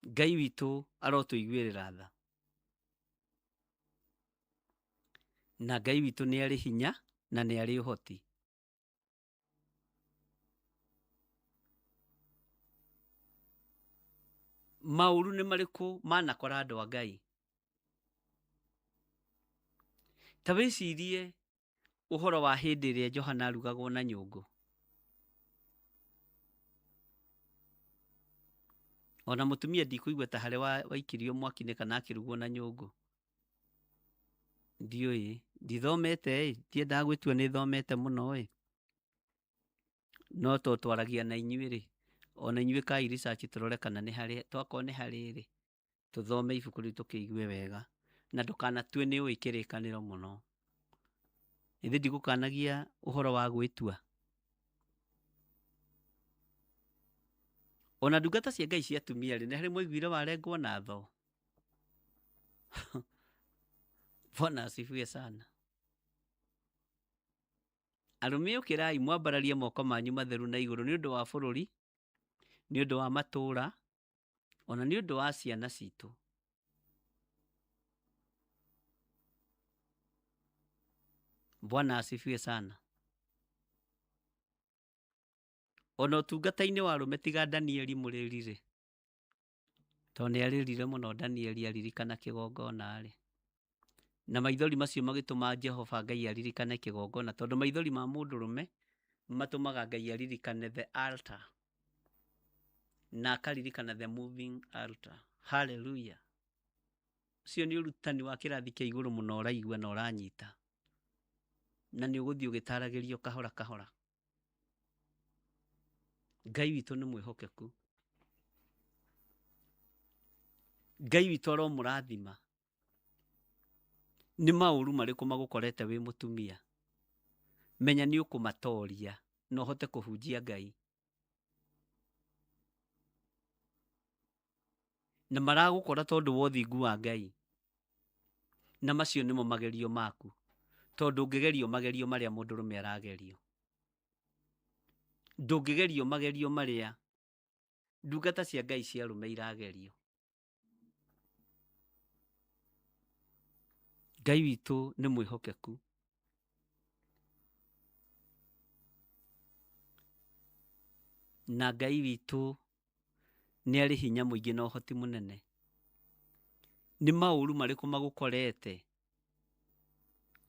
Ngai witu arotuiguirira tha. Na Ngai witu ni ari hinya na ni ari uhoti. Mauru ni mariku manakora andu a Ngai. Ta wicirie uhoro wa hindi iria Johana arugagwo na nyungu. Ona mutumia ndikuigua ta hari waikirio mwaki-ini kana akirugwo na nyungu. Ndiui, ndithomete ndiendaga gwitua ni thomete muno no to twaragia na inyuĩ ona inyuĩ kai research turore kana ni hari twako ni hari tuthome ibuku riu tukiigue wega na ndukanatue ni ui kirikaniro muno. Ithi ndigukanagia uhoro wa gwitua. Ona ndungata cia Ngai cia atumia ni hari mwaiguire warengwo na tho. Bwana asifiwe sana. Arume ukirai mwambararie moko manyu matheru na iguru ni undu wa bururi, ni undu wa matura, ona ni undu wa ciana citu. Bwana asifiwe sana. Ona utungata-ini wa arume tiga Danieli muririre. To ni aririre muno Danieli aririkana kigongona ari. Na maithori macio magituma Jehova Ngai aririkane kigongona tondu maithori ma mundurume matumaga Ngai aririkane the altar. Na akaririkana the moving altar. Hallelujah. Cio ni urutani wa kirathi kia iguru muno uraigua na uranyita. Na ni uguthii ugitaragirio kahora kahora. Ngai witu ni mwihokeku. Ngai witu aromurathima. Ni mauru mariku magukorete wi mutumia. Menya ni ukumatoria no hote kuhunjia Ngai. Na maragukora tondu wothingu wa Ngai. Na macio nimo magerio maku. Tondu ngigerio magerio maria mundurume aragerio. Ndungigerio magerio maria ndungata cia Ngai cia arume iragerio. Ngai witu ni mwihokeku. Na Ngai witu ni ari hinya muingi na uhoti munene. Ni mauru mariku magukorete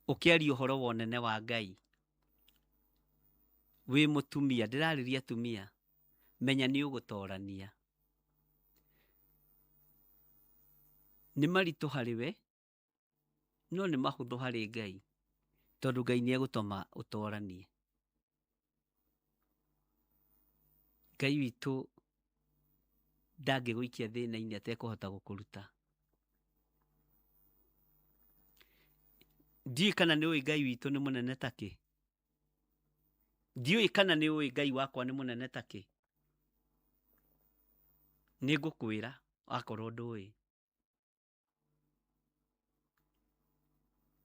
ukiaria uhoro wonene wa Ngai wi mutumia, ndirariria atumia, menya ni ugutorania. Ni maritu hariwe no ni mahuthu hari Ngai tondu Ngai ni egutoma utoranie. Ngai witu ndangiguikia thina-ini atekuhota gukuruta. Ndiui kana ni ui Ngai witu ni munene taki. Ndiui kana ni ui Ngai wakwa ni munene taki. Ni ngukwira akorwo ndui.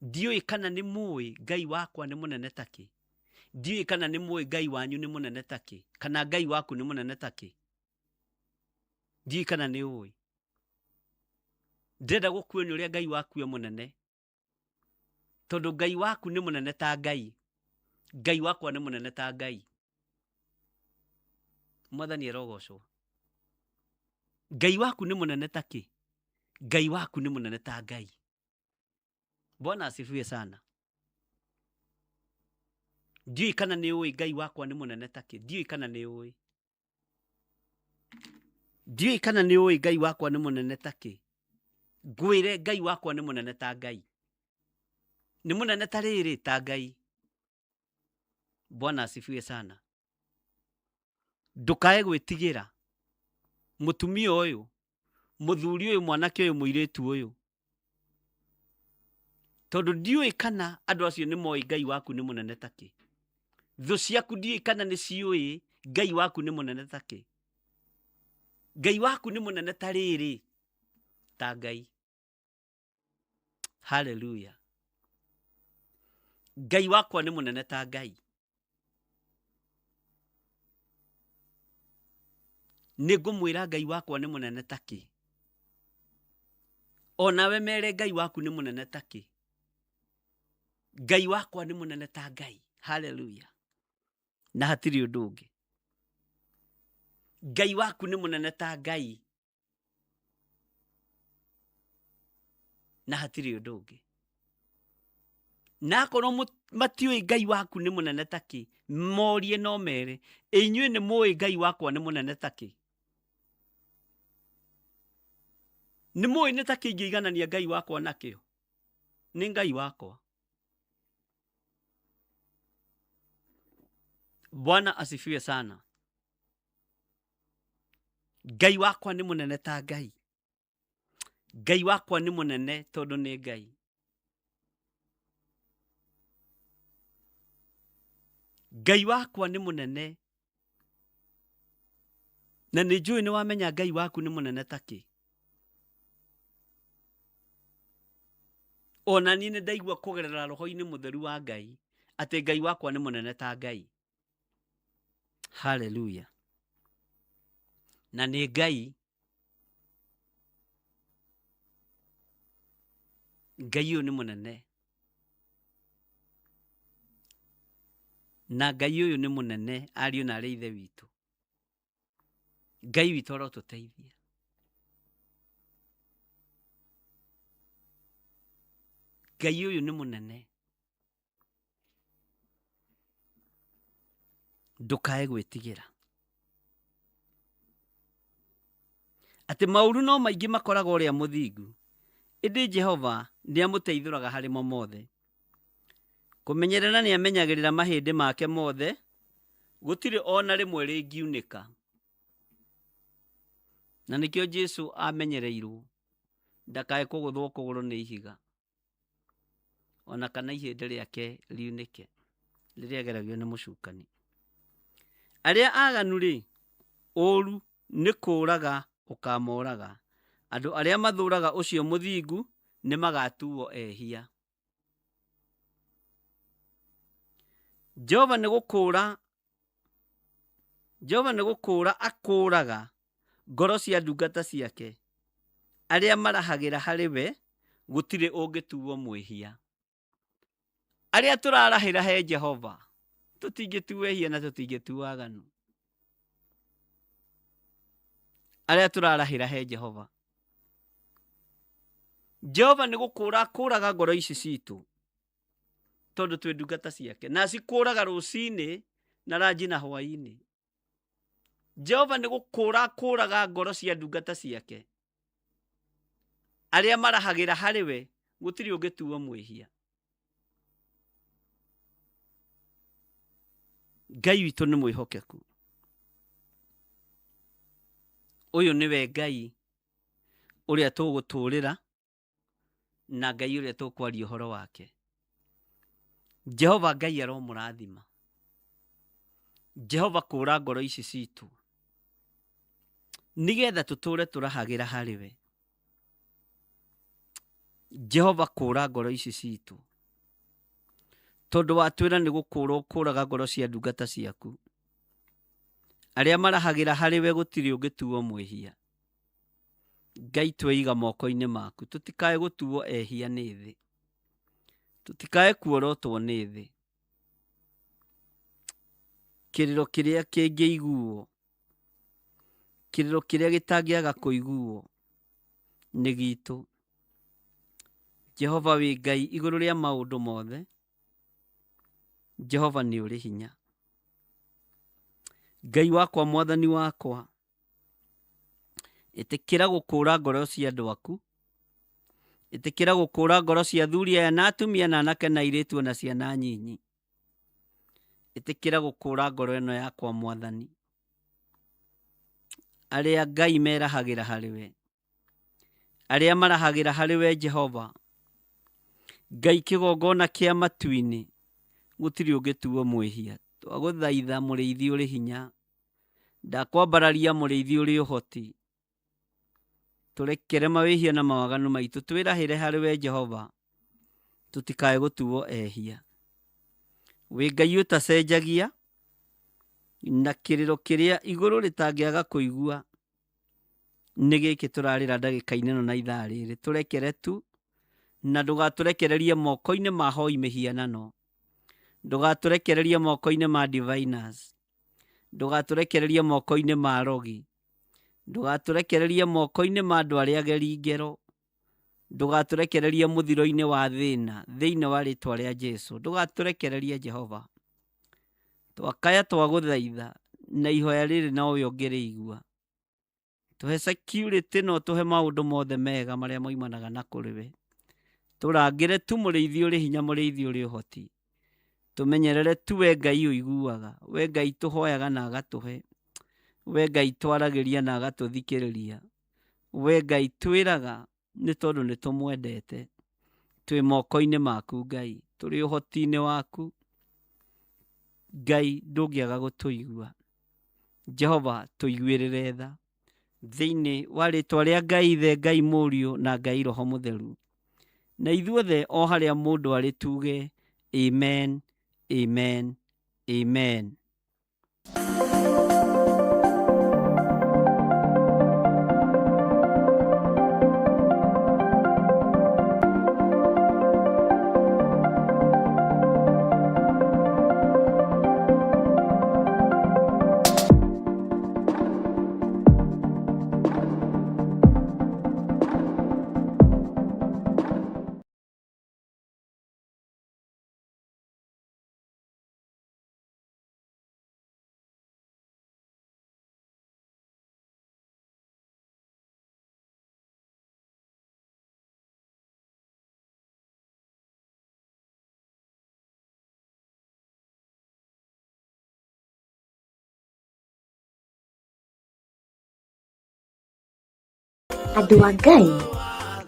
Ndiui kana ni mui Ngai wakwa ni munene taki. Ndiui kana ni mui Ngai wanyu ni munene taki. Kana Ngai waku ni munene taki. Ndiui kana ni ui. Ndenda gukuonia uria Ngai waku e munene. Tondu Ngai waku ni munene ta Ngai. Ngai wakwa ni munene ta Ngai. Mwathani arogocwo. Ngai waku nĩ mũnene ta kĩ? Ngai waku nĩ mũnene ta Ngai. Bwana asifiwe sana. Ndiũĩ kana nĩ ũĩ Ngai wakwa nĩ mũnene ta kĩ? Ndiũĩ kana nĩ ũĩ. Ndiũĩ kana nĩ ũĩ Ngai wakwa nĩ mũnene ta kĩ? Ngwĩre Ngai wakwa nĩ mũnene ta Ngai. Nĩ mũnene ta rĩrĩ ta Ngai. Bwana asifiwe sana. Ndũkae gwĩtigĩra mũtumia ũyũ, mũthuri ũyũ, mwanake ũyũ, mũirĩtu ũyũ. Tondũ ndiũĩ kana andũ acio nĩ moĩ Ngai waku nĩ mũnene ta kĩ. Thũ ciaku ndiũĩ kana nĩ ciũĩ Ngai waku nĩ mũnene ta kĩ. Ngai waku nĩ mũnene ta rĩrĩ ta Ngai. Hallelujah. Ngai wakwa nĩ mũnene ta Ngai. Nĩ ngũmwĩra Ngai wakwa nĩ mũnene ta kĩ. O nawe mere Ngai waku nĩ mũnene ta kĩ. Ngai wakwa nĩ mũnene ta Ngai. Hallelujah. Na hatirĩ ũndũ ũngĩ. Ngai waku nĩ mũnene ta Ngai. Na hatirĩ ũndũ ũngĩ. Na korwo matiũĩ Ngai waku nĩ mũnene ta kĩ, morie no mere, inyuĩ nĩ mũĩ Ngai wakwa nĩ mũnene ta kĩ. Nĩ mũĩ nĩ ta kĩ ingĩiganania Ngai wakwa nakĩo. Nĩ Ngai wakwa. Bwana asifiwe sana. Ngai wakwa nĩ mũnene ta Ngai. Ngai wakwa nĩ mũnene tondũ nĩ Ngai. Ngai wakwa nĩ mũnene. Na nĩ njũĩ nĩ wamenya Ngai waku nĩ mũnene ta kĩ. Ona niĩ nĩ ndaigua kũgerera roho-inĩ mũtheru wa Ngai atĩ Ngai wakwa nĩ mũnene ta Ngai. Hallelujah. Na nĩ Ngai. Ngai ũyũ nĩ mũnene. Na Ngai ũyũ nĩ mũnene, ariũ na arĩ ithe witũ. Ngai witũ arotũteithia. Ngai ũyũ nĩ mũnene. Ndũkae gwĩtigĩra. Atĩ maũru no maingĩ makoragwo ũrĩa mũthingu. Ĩndĩ Jehova nĩ amũteithũraga harĩ mo mothe. Kũmenyerera nĩ amenyagĩrĩra mahĩndĩ make mothe. Gũtirĩ ona rĩmwe rĩngiunĩka. Na nĩkĩo Jesũ amenyereirwo ndakae kũgũthwo kũgũrũ nĩ ihiga. Ona kana ihĩndĩ rĩake riunĩke rĩrĩa ageragio nĩ mũcukani. Arĩa aganu rĩ, ũũru nĩ kũũraga ũkamoraga. Andũ arĩa mathũraga ũcio mũthingu nĩ magatuo ehia. Jehova nĩ gũkũũra akũũraga ngoro cia ndungata ciake. Arĩa marahagĩra harĩ we gũtirĩ ũngĩtuo mwĩhia. Arĩa tũrarahĩra he Jehova tũtingĩtuo ehia na tũtingĩtuo aganu. Arĩa tũrarahĩra he Jehova. Jehova nĩ gũkũũra akũũraga ngoro ici citũ tondũ twĩ ndungata ciake. Na cikũũraga rũcinĩ na ranji na hwaĩ-inĩ. Jehova nĩ gũkũũra akũũraga ngoro cia ndungata ciake. Arĩa marahagĩra harĩ we gũtirĩ ũngĩtuo mwĩhia. Ngai witũ nĩ mwĩhokeku. Ũyũ nĩwe Ngai ũrĩa tũgũtũũrĩra na Ngai ũrĩa tũkwaria ũhoro wake. Jehova Ngai aromũrathima. Jehova kũũra ngoro ici citũ nĩgetha tũtũũre tũrahagĩra harĩ we. Jehova kũũra ngoro ici citũ tondũ watwĩra nĩ gũkũũra ũkũũraga ngoro cia ndungata ciaku. Arĩa marahagĩra harĩ we gũtirĩ ũngĩtuo mwĩhia. Ngai tweiga moko-inĩ maku. Tũtikae gũtuo ehia nĩ thĩ. Tũtikae kuorotwo nĩ thĩ. Kĩrĩro kĩrĩa kĩngĩiguo kiriro kiria gitangiaga kuiguo ni gitu. Jehova wi Ngai iguru ria maundu mothe. Jehova ni uri hinya. Ngai wakwa mwathani wakwa, itikira gukura ngoro cia andu aku, itikira gukura ngoro cia athuri aya na atumia na anake na airitu na ciana nyinyi. Itikira gukura ngoro ino yakwa mwathani, aria Ngai merahagira hariwe, aria marahagira hariwe Jehova. Ngai kigongona kia matu-ini gutiri ungituo mwihia. Twaguthaitha muriithi uri hinya, ndakwambararia muriithi uri uhoti, turekere mawihia na mawaganu maitu, twirahire hariwe Jehova, tutikae gutuo ehia. Wi Ngai utacenjagia, na kiriro kiria iguru ritangiaga kuigua ni giki turarira ndagika-ini ino na ithaa riri. Turekere tu, na ndugaturekererie moko-ini ma hoi mihianano, ndugaturekererie moko-ini ma diviners, ndugaturekererie moko-ini ma rogi, ndugaturekererie moko-ini ma andu aria ageri ngero, ndugaturekererie muthiro-ini wa thina thiini wa ritwa ria Jesu. Ndugaturekererie Jehova, twakaya twaguthaitha na ihoya riri na uyo ngiriigua, tuhe security no tuhe maundu mothe mega maria moimanaga na kuriwe. Turangire tu muriithi uri hinya, muriithi uri uhoti, tumenyerere tu we Ngai uiguaga, we Ngai tuhoyaga na agatuhe, we Ngai twaragiria na agatuthikiriria, we Ngai twiraga ni tondu ni tumwendete. Twi moko-ini maku Ngai, turi uhoti-ini waku Ngai, ndungiaga gutuigua. Jehova tuiguirire tha thiini wa ritwa ria Ngai Ithe, Ngai Muriu na Ngai Roho Mutheru, na ithuothe o haria mundu ari tuge amen, amen, amen. Andu a Ngai,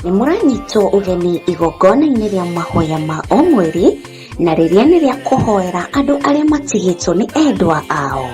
ni muranyitwo ugeni igongona-ini ria mahoya ma o mweri, na riria ni ria kuhoera andu aria matigitwo ni endwa ao.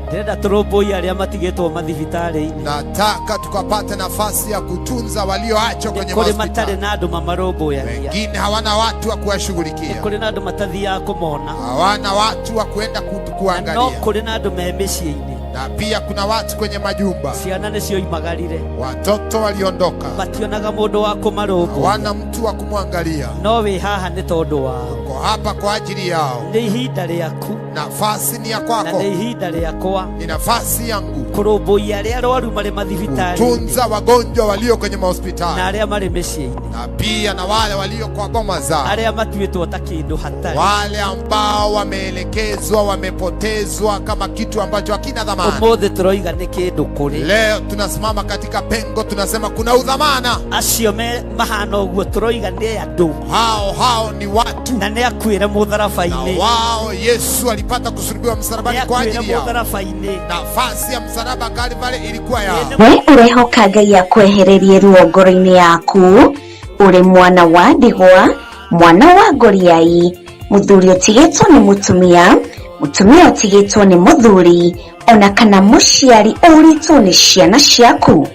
Ndenda turoboi aria matigitwo mathibitari-ini. Nataka tukapate nafasi ya kutunza walioachwa kwenye hospitali. Kuri matare na andu mamaroboya. Wengine hawana watu wa kuwashughulikia. Kuri na andu matathia kumona. Hawana watu wa kwenda kuangalia. No kuri na andu me micii-ini. Na pia kuna watu kwenye majumba. Ciana nicio imagarire. Watoto waliondoka. Bationaga mundu wa kumarobo. Hawana mtu wa kumwangalia. No wi haha ni tondu wa. Uko hapa kwa ajili yao. Ni ihinda riaku. Nafasi ni ya kwako. Na ni ihinda riakwa. Ni nafasi yangu. Kuroboi aria arwaru mari mathibitari. Kutunza wagonjwa walio kwenye mahospitali. Na aria mari micii-ini. Na pia na wale walio kwa boma zao. Aria matuitwo ta kindu hatari. Wale ambao wameelekezwa, wamepotezwa kama kitu ambacho hakina dhamana. Umothe turoiga ni kindu kuri. Leo tunasimama katika pengo, tunasema kuna udhamana. Acio me mahana uguo turoiga ni andu. Hao ni watu. Na ni akwire mutharafa-ini. Na wao Yesu alipata kusulubiwa msalabani kwa ajili yao. Mutharafa-ini. Nafasi ya msalaba Kalvari ilikuwa yao. We urehoka Ngai akwehererie ruo ngoro-ini yaku, uri mwana wa ndigwa, mwana wa ngoriai, muthuri utigitwo ni mutumia, mutumia utigitwo ni muthuri, ona kana muciari uritwo ni ciana ciaku.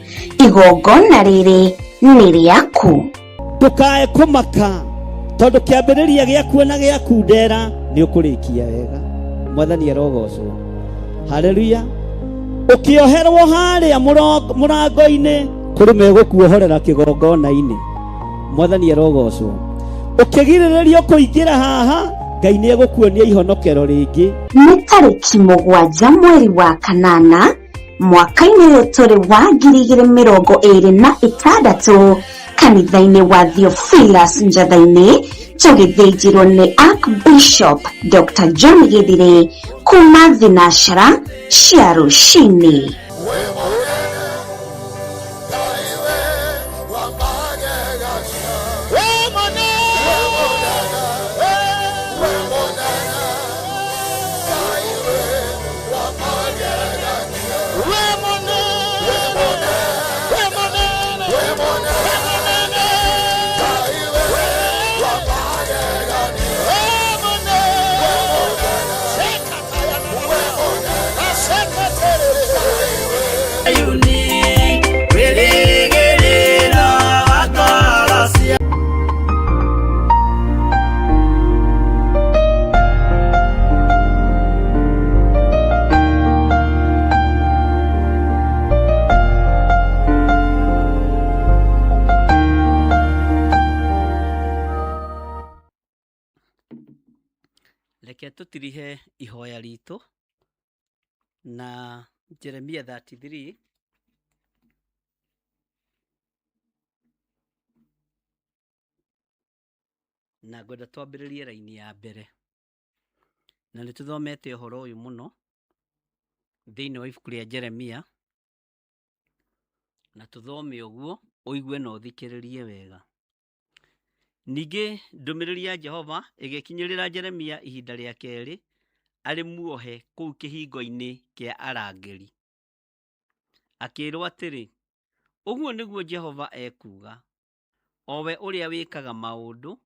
Igongona riri ni riaku. Tukae kumaka tondu kiambiriria giaku na giaku ndera ni ukurikia wega. Mwathani arogocwo. Haleluya. Ukioherwo haria murango-ini kuri megukuohorera kigongona-ini. Mwathani arogocwo. Ukigirirerio kuingira haha, Ngai ni egukuonia ihonokero ringi. Ni tariki 7 mweri wa kanana mwaka-inĩ ũyũ tũrĩ wa 2026 kanitha-inĩ wa Theophilus Njatha-inĩ tũgĩthĩnjirwo nĩ Archbishop Dr. John Gĩthiri kuma thinashara cia rũcinĩ. Reke tutirihe ihoya ritũ na Jeremia 33 na ngwenda twambĩrĩrie raini ya mbere, na nĩ tũthomete ũhoro ũyũ mũno thĩinĩ wa ibuku rĩa Jeremia, na tũthome ũguo ũigue na ũthikĩrĩrie wega. Ningĩ ndũmĩrĩri ya Jehova ĩgĩkinyĩrĩra Jeremia ihinda rĩa kerĩ arĩ muohe kũu kĩhingo-inĩ kĩa arangĩri, akĩrwo atĩrĩ, ũguo nĩguo Jehova ekuga, o we ũrĩa wĩkaga maũndũ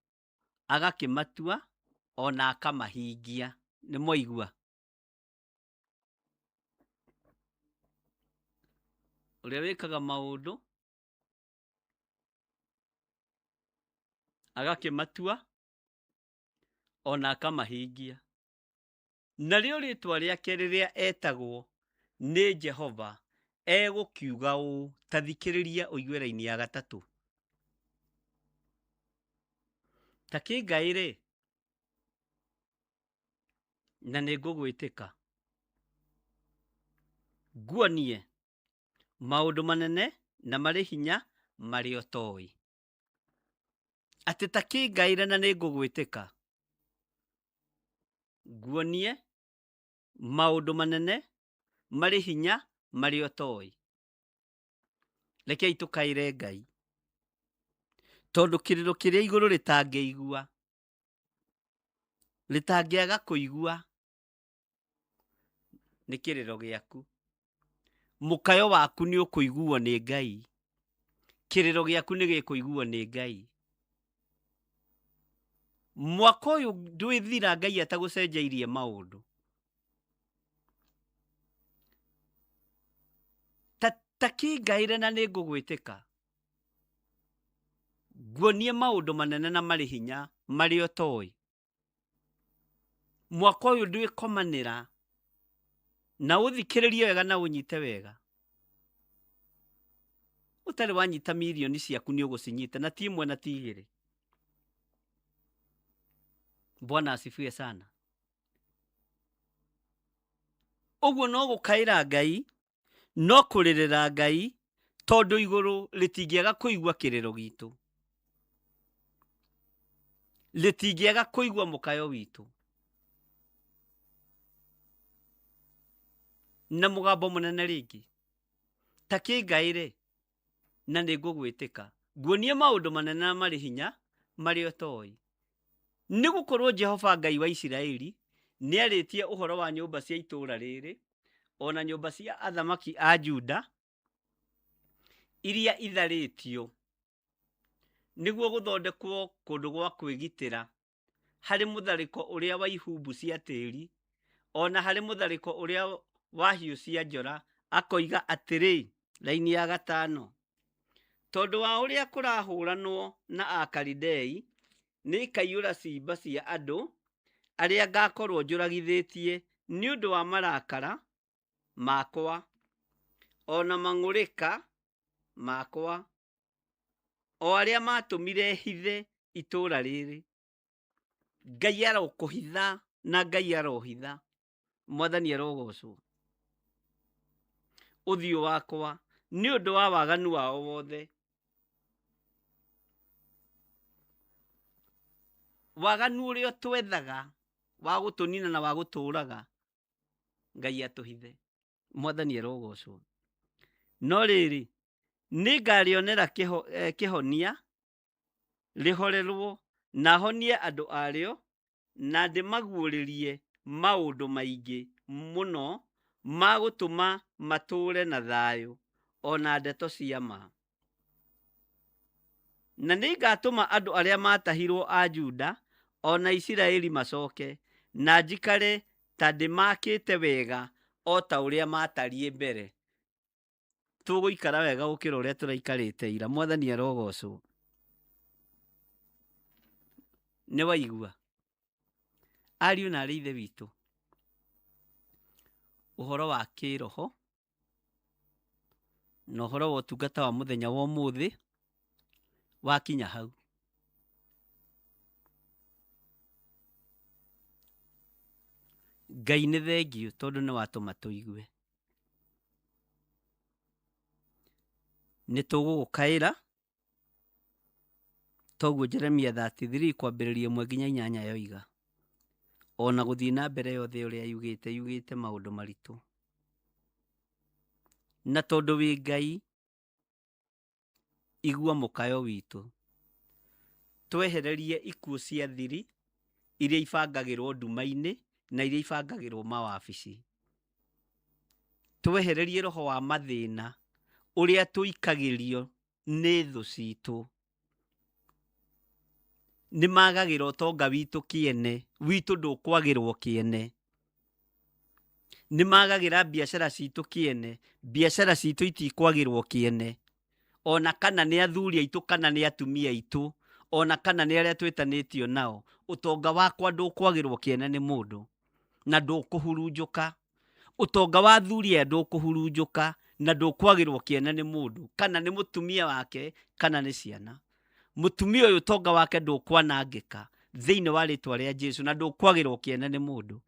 agakĩmatua ona akamahingia. Nĩ mwaigua? Ũrĩa wĩkaga maũndũ agakĩmatua ona akamahingia. Narĩo rĩtwa rĩake rĩrĩa etagwo nĩ Jehova egũkiuga ũũ, ta thikĩrĩria ũigue raini ya gatatũ. Ta kĩngaĩre na nĩ ngũgwĩtĩka, nguonie maũndũ manene na marĩ hinya marĩ ũtoĩ. Atĩ ta kĩngaĩre na nĩ ngũgwĩtĩka, nguonie maũndũ manene marĩ hinya marĩ ũtoĩ. Rekei tũkaĩre Ngai, tondũ kĩrĩro kĩrĩa igũrũ rĩtangĩigua, rĩtangĩaga kũigua, nĩ kĩrĩro gĩaku. Mũkayo waku nĩ ũkũiguo nĩ Ngai, kĩrĩro gĩaku nĩ gĩkũiguo nĩ Ngai. Mwaka ũyũ ndwĩthira Ngai atagũcenjeirie maũndũ. Ta kĩngaĩre na nĩ ngũgwĩtĩka, nguonie maũndũ manene na marĩ hinya marĩ ũtoĩ. Mwaka ũyũ ndwĩkomanĩra, na ũthikĩrĩrie wega na ũnyite wega. Ũtarĩ wanyita milioni ciaku nĩ ũgũcinyita, na ti ĩmwe na ti igĩrĩ. Bwana asifiwe sana. Ũguo no gũkaĩra Ngai, no kũrĩrĩra Ngai, tondũ igũrũ rĩtingĩaga kũigua kĩrĩro gitũ, rĩtingĩaga kũigua mũkayo witũ. Na mũgambo mũnene rĩngĩ, ta kĩngaĩre na nĩ ngũgwĩtĩka, nguonie maũndũ manene na marĩ hinya marĩ ũtoĩ. Nĩ gũkorwo Jehova Ngai wa Isiraeli nĩ arĩtie ũhoro wa nyũmba cia itũũra rĩrĩ, ona nyũmba cia athamaki a Juda iria itharĩtio, nĩguo gũthondekwo kũndũ gwa kwĩgitĩra harĩ mũtharĩko ũrĩa wa ihumbu cia tĩri, ona harĩ mũtharĩko ũrĩa wa hiũ cia njora. Akoiga atĩrĩ, raini ya gatano, tondũ wa ũrĩa kũrahũranwo na Akalidei, nĩ ikaiyũra ciimba cia andũ arĩa ngakorwo njũragithĩtie nĩ ũndũ wa marakara makwa, ona mang'ũrĩka makwa, o arĩa matũmire hithe itũũra rĩrĩ. Ngai arokũhitha na Ngai arohitha. Mwathani arogocwo. uthio wakwa ni undu wa waganu wao wothe. Waganu uria twethaga wa gutunina na wa guturaga, Ngai atuhithe. Mwathani arogocwo. No riri ningarionera kihonia rihorerwo na honie andu ario, na ndimaguuririe maundu maingi muno ma gutuma mature na thayu ona ndeto cia ma. Na ningatuma andu aria matahirwo a Juda ona Isiraeli macoke, na njikare ta ndimakite wega o ta uria matarie mbere. Tuguikara wega gukira uria turaikarite ira. Mwathani arogocwo. Ni waigua ariu na ari ithe witu, uhoro wa kiroho na uhoro wa utungata wa muthenya wa umuthi wakinya hau. Ngai ni thengiu tondu ni watuma tuigue. Ni tugugukaira toguo Jeremia 33 kwambiriria 1 nginya 8 yoiga. Ona guthii na mbere yothe uria yugite maundu maritu. Na tondu wi Ngai, igua mukayo witu. Twehererie ikuo cia thiri iria ibangagirwo nduma-ini na iria ibangagirwo mawabici. Twehererie roho wa mathina uria tuikagirio ni thu citu. Ni magagira utonga witu kiene, witu ndukwagirwo kiene. Ni magagira biashara citu kiene, biashara citu itikwagirwo kiene. Ona kana ni athuri aitu kana ni atumia aitu, ona kana ni aria twitanitio nao, utonga wakwa ndukwagirwo kiene ni mundu na ndukuhurunjuka. Utonga wa athuri aya ndukuhurunjuka na ndukwagirwo kiene ni mundu, kana ni mutumia wake kana ni ciana. Mutumia uyu utonga wake ndukwanangika thiini wa ritwa ria Jesu, na ndukwagirwo kiene ni mundu.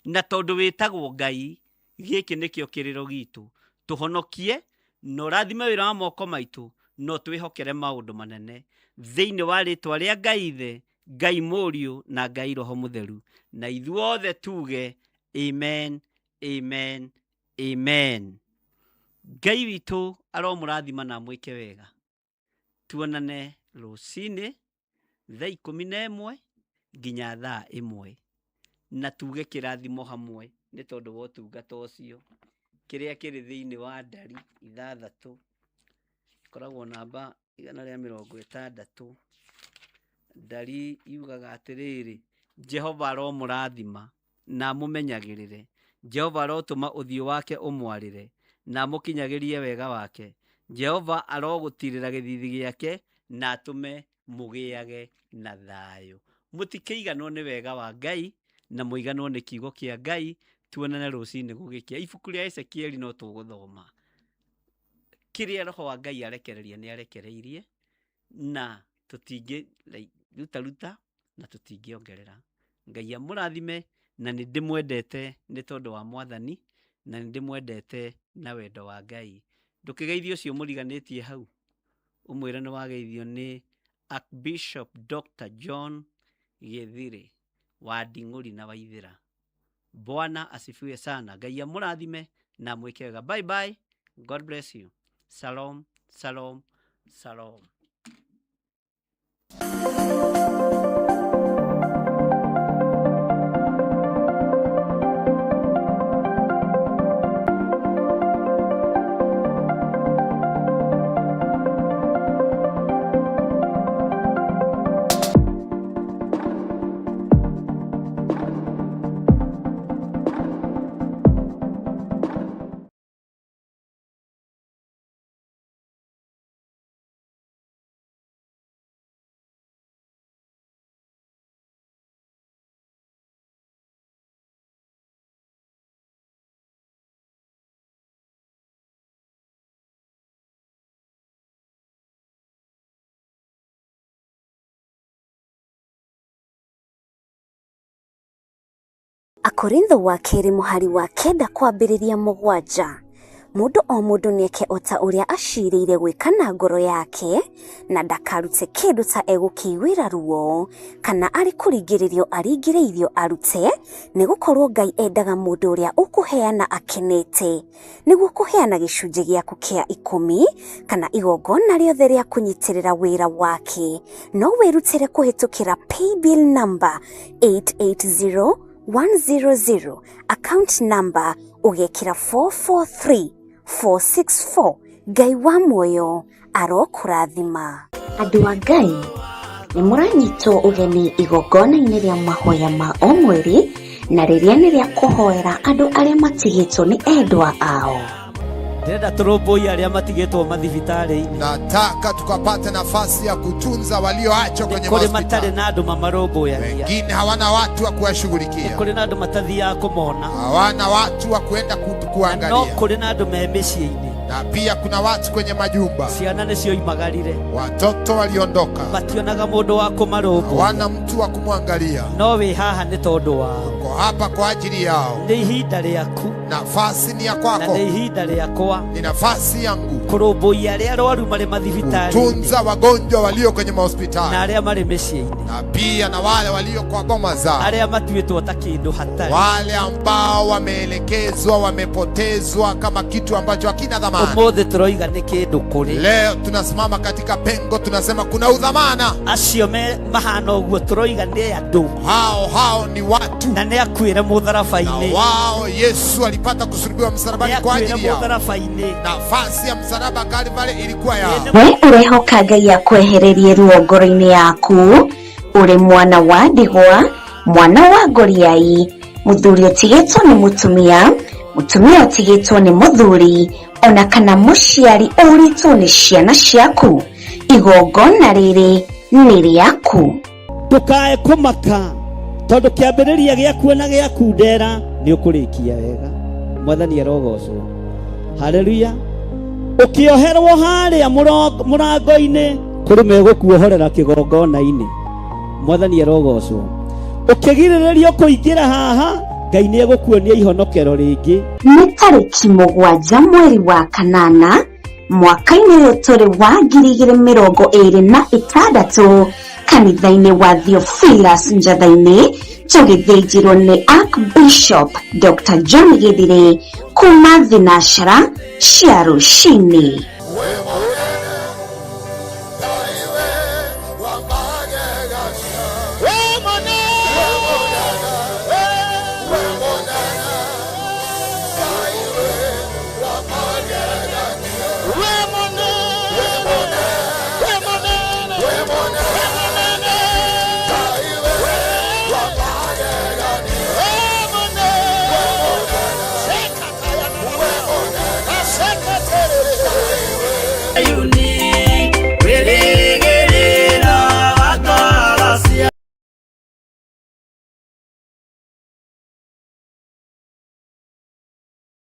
Na tondu witagwo Ngai, giki nikio kiriro gitu, tuhonokie no rathime wira wa moko maitu, no twihokere maundu manene thiini wa ritwa ria Ngai Ithe, Ngai Muriu na Ngai Roho Mutheru. Na ithuothe tuge amen, amen, amen. Ngai witu aromurathima na mwike wega. Tuonane rucini thaa 11 nginya thaa 1 na tuge kirathimo hamwe ni tondu wa utungata ucio. Kiria kiri thiini wa ndari 6 koragwo namba 160. Ndari yugaga atiriri, Jehova aromurathima na mumenyagirire. Jehova arotuma uthio wake umwarire na mukinyagirie wega wake. Jehova arogutirira githithi giake na atume mugiage na thayu. Mutikiiganwo ni wega wa Ngai na muiganwo ni kiugo kia Ngai. Tuonane rucini gugikia. Ibuku ria Ezekieli no tuguthoma. Kiria roho wa Ngai arekereria ni arekereirie, na tutingi ruta na tutingiongerera. Ngai amurathime, na ni ndimwendete ni tondu wa Mwathani, na ni ndimwendete na wendo wa Ngai. Ndukigeithio ucio muriganitie hau, umwire ni wageithio ni Archbishop Dr. John Githiri wa Nding'uri na Waithira. Bwana asifiwe sana. Ngai amurathime na mwike wega. Bye bye. God bless you. Shalom, shalom, shalom. Akorintho wa keri muhari wa 9 kwambiriria 7. Mundu o mundu nieke ota uria aciriire gwika na ngoro yake na ndakarute kindu ta egukiwira ruo kana ari kuringiririo aringiriirio arute nigukorwo Ngai endaga mundu uria ukuheana akenete niguo kuheana gicunji giaku kia 10 kana igongona riothe ria kunyitirira wira wake no wirutire kuhitukira paybill number 880100 account number ugekira 443464 Ngai wa muoyo arokurathima. Andu a Ngai ni muranyitwo ugeni igongona-ini ria mahoya ma o mweri na riria ni ria kuhoera andu aria matigitwo ni endwa ao. Ndenda turoboi aria matigitwo mathibitari-ini. Nataka tukapate nafasi ya kutunza walioachwa kwenye hospitali. Kule matare na andu mamaroboya. Wengine hawana watu wa kuwashughulikia. Kule na andu matathia kumona. Hawana watu wa kwenda kuangalia. No kule na andu memeciini. Na pia kuna watu kwenye majumba. Ciana nicio imagarire. Watoto waliondoka. Bationaga mundu wa kumarobo. Hawana mtu wa kumwangalia. No we haha ni tondu wa. Uko hapa kwa ajili yao. Ni ihinda riaku. Nafasi ni ya kwako. Na ni ihinda riakwa. Ni nafasi yangu. Kuroboi aria arwaru mari mathibitari. Kutunza wagonjwa walio kwenye mahospitali. Na aria mari meciini. Na pia na wale walio kwa boma zao. Aria matuitwo ta kindu hatari. Wale ambao wameelekezwa, wamepotezwa kama kitu ambacho hakina dhamana. Umothe turoiga ni kindu kuri. Leo tunasimama katika pengo, tunasema kuna udhamana. Acio me mahana uguo turoiga ni andu. Hao ni watu. Na ni akwire mutharabaini. Na wao Yesu alipata kusulubiwa msalabani kwa ajili yao. Nafasi ya msalaba Kalvari ilikuwa yao. We urehoka Ngai akwehererie ruo ngoro-ini yaku, uri mwana wa ndigwa, mwana wa ngoriai, muthuri utigitwo ni mutumia, mutumia utigitwo ni muthuri, ona kana muciari uritwo ni ciana ciaku, igongona riri ni riaku. Ndukae kumaka tondu kiambiriria giaku na giaku ndera ni ukurikia wega. Mwathani arogocwo. Haleluya. Ukioherwo haria murango-ini kuri megukuohorera kigongona-ini. Mwathani arogocwo. Ukigirirerio kuingira haha Ngai ni egukuonia ihonokero ringi. Ni tariki 7 mweri wa kanana mwaka-ini uyu turi wa 2026 kanitha-ini wa Theophilus Njatha-ini tugithĩnjirwo ni Archbishop Dr. John Githire kuma thinashara cia Rucini.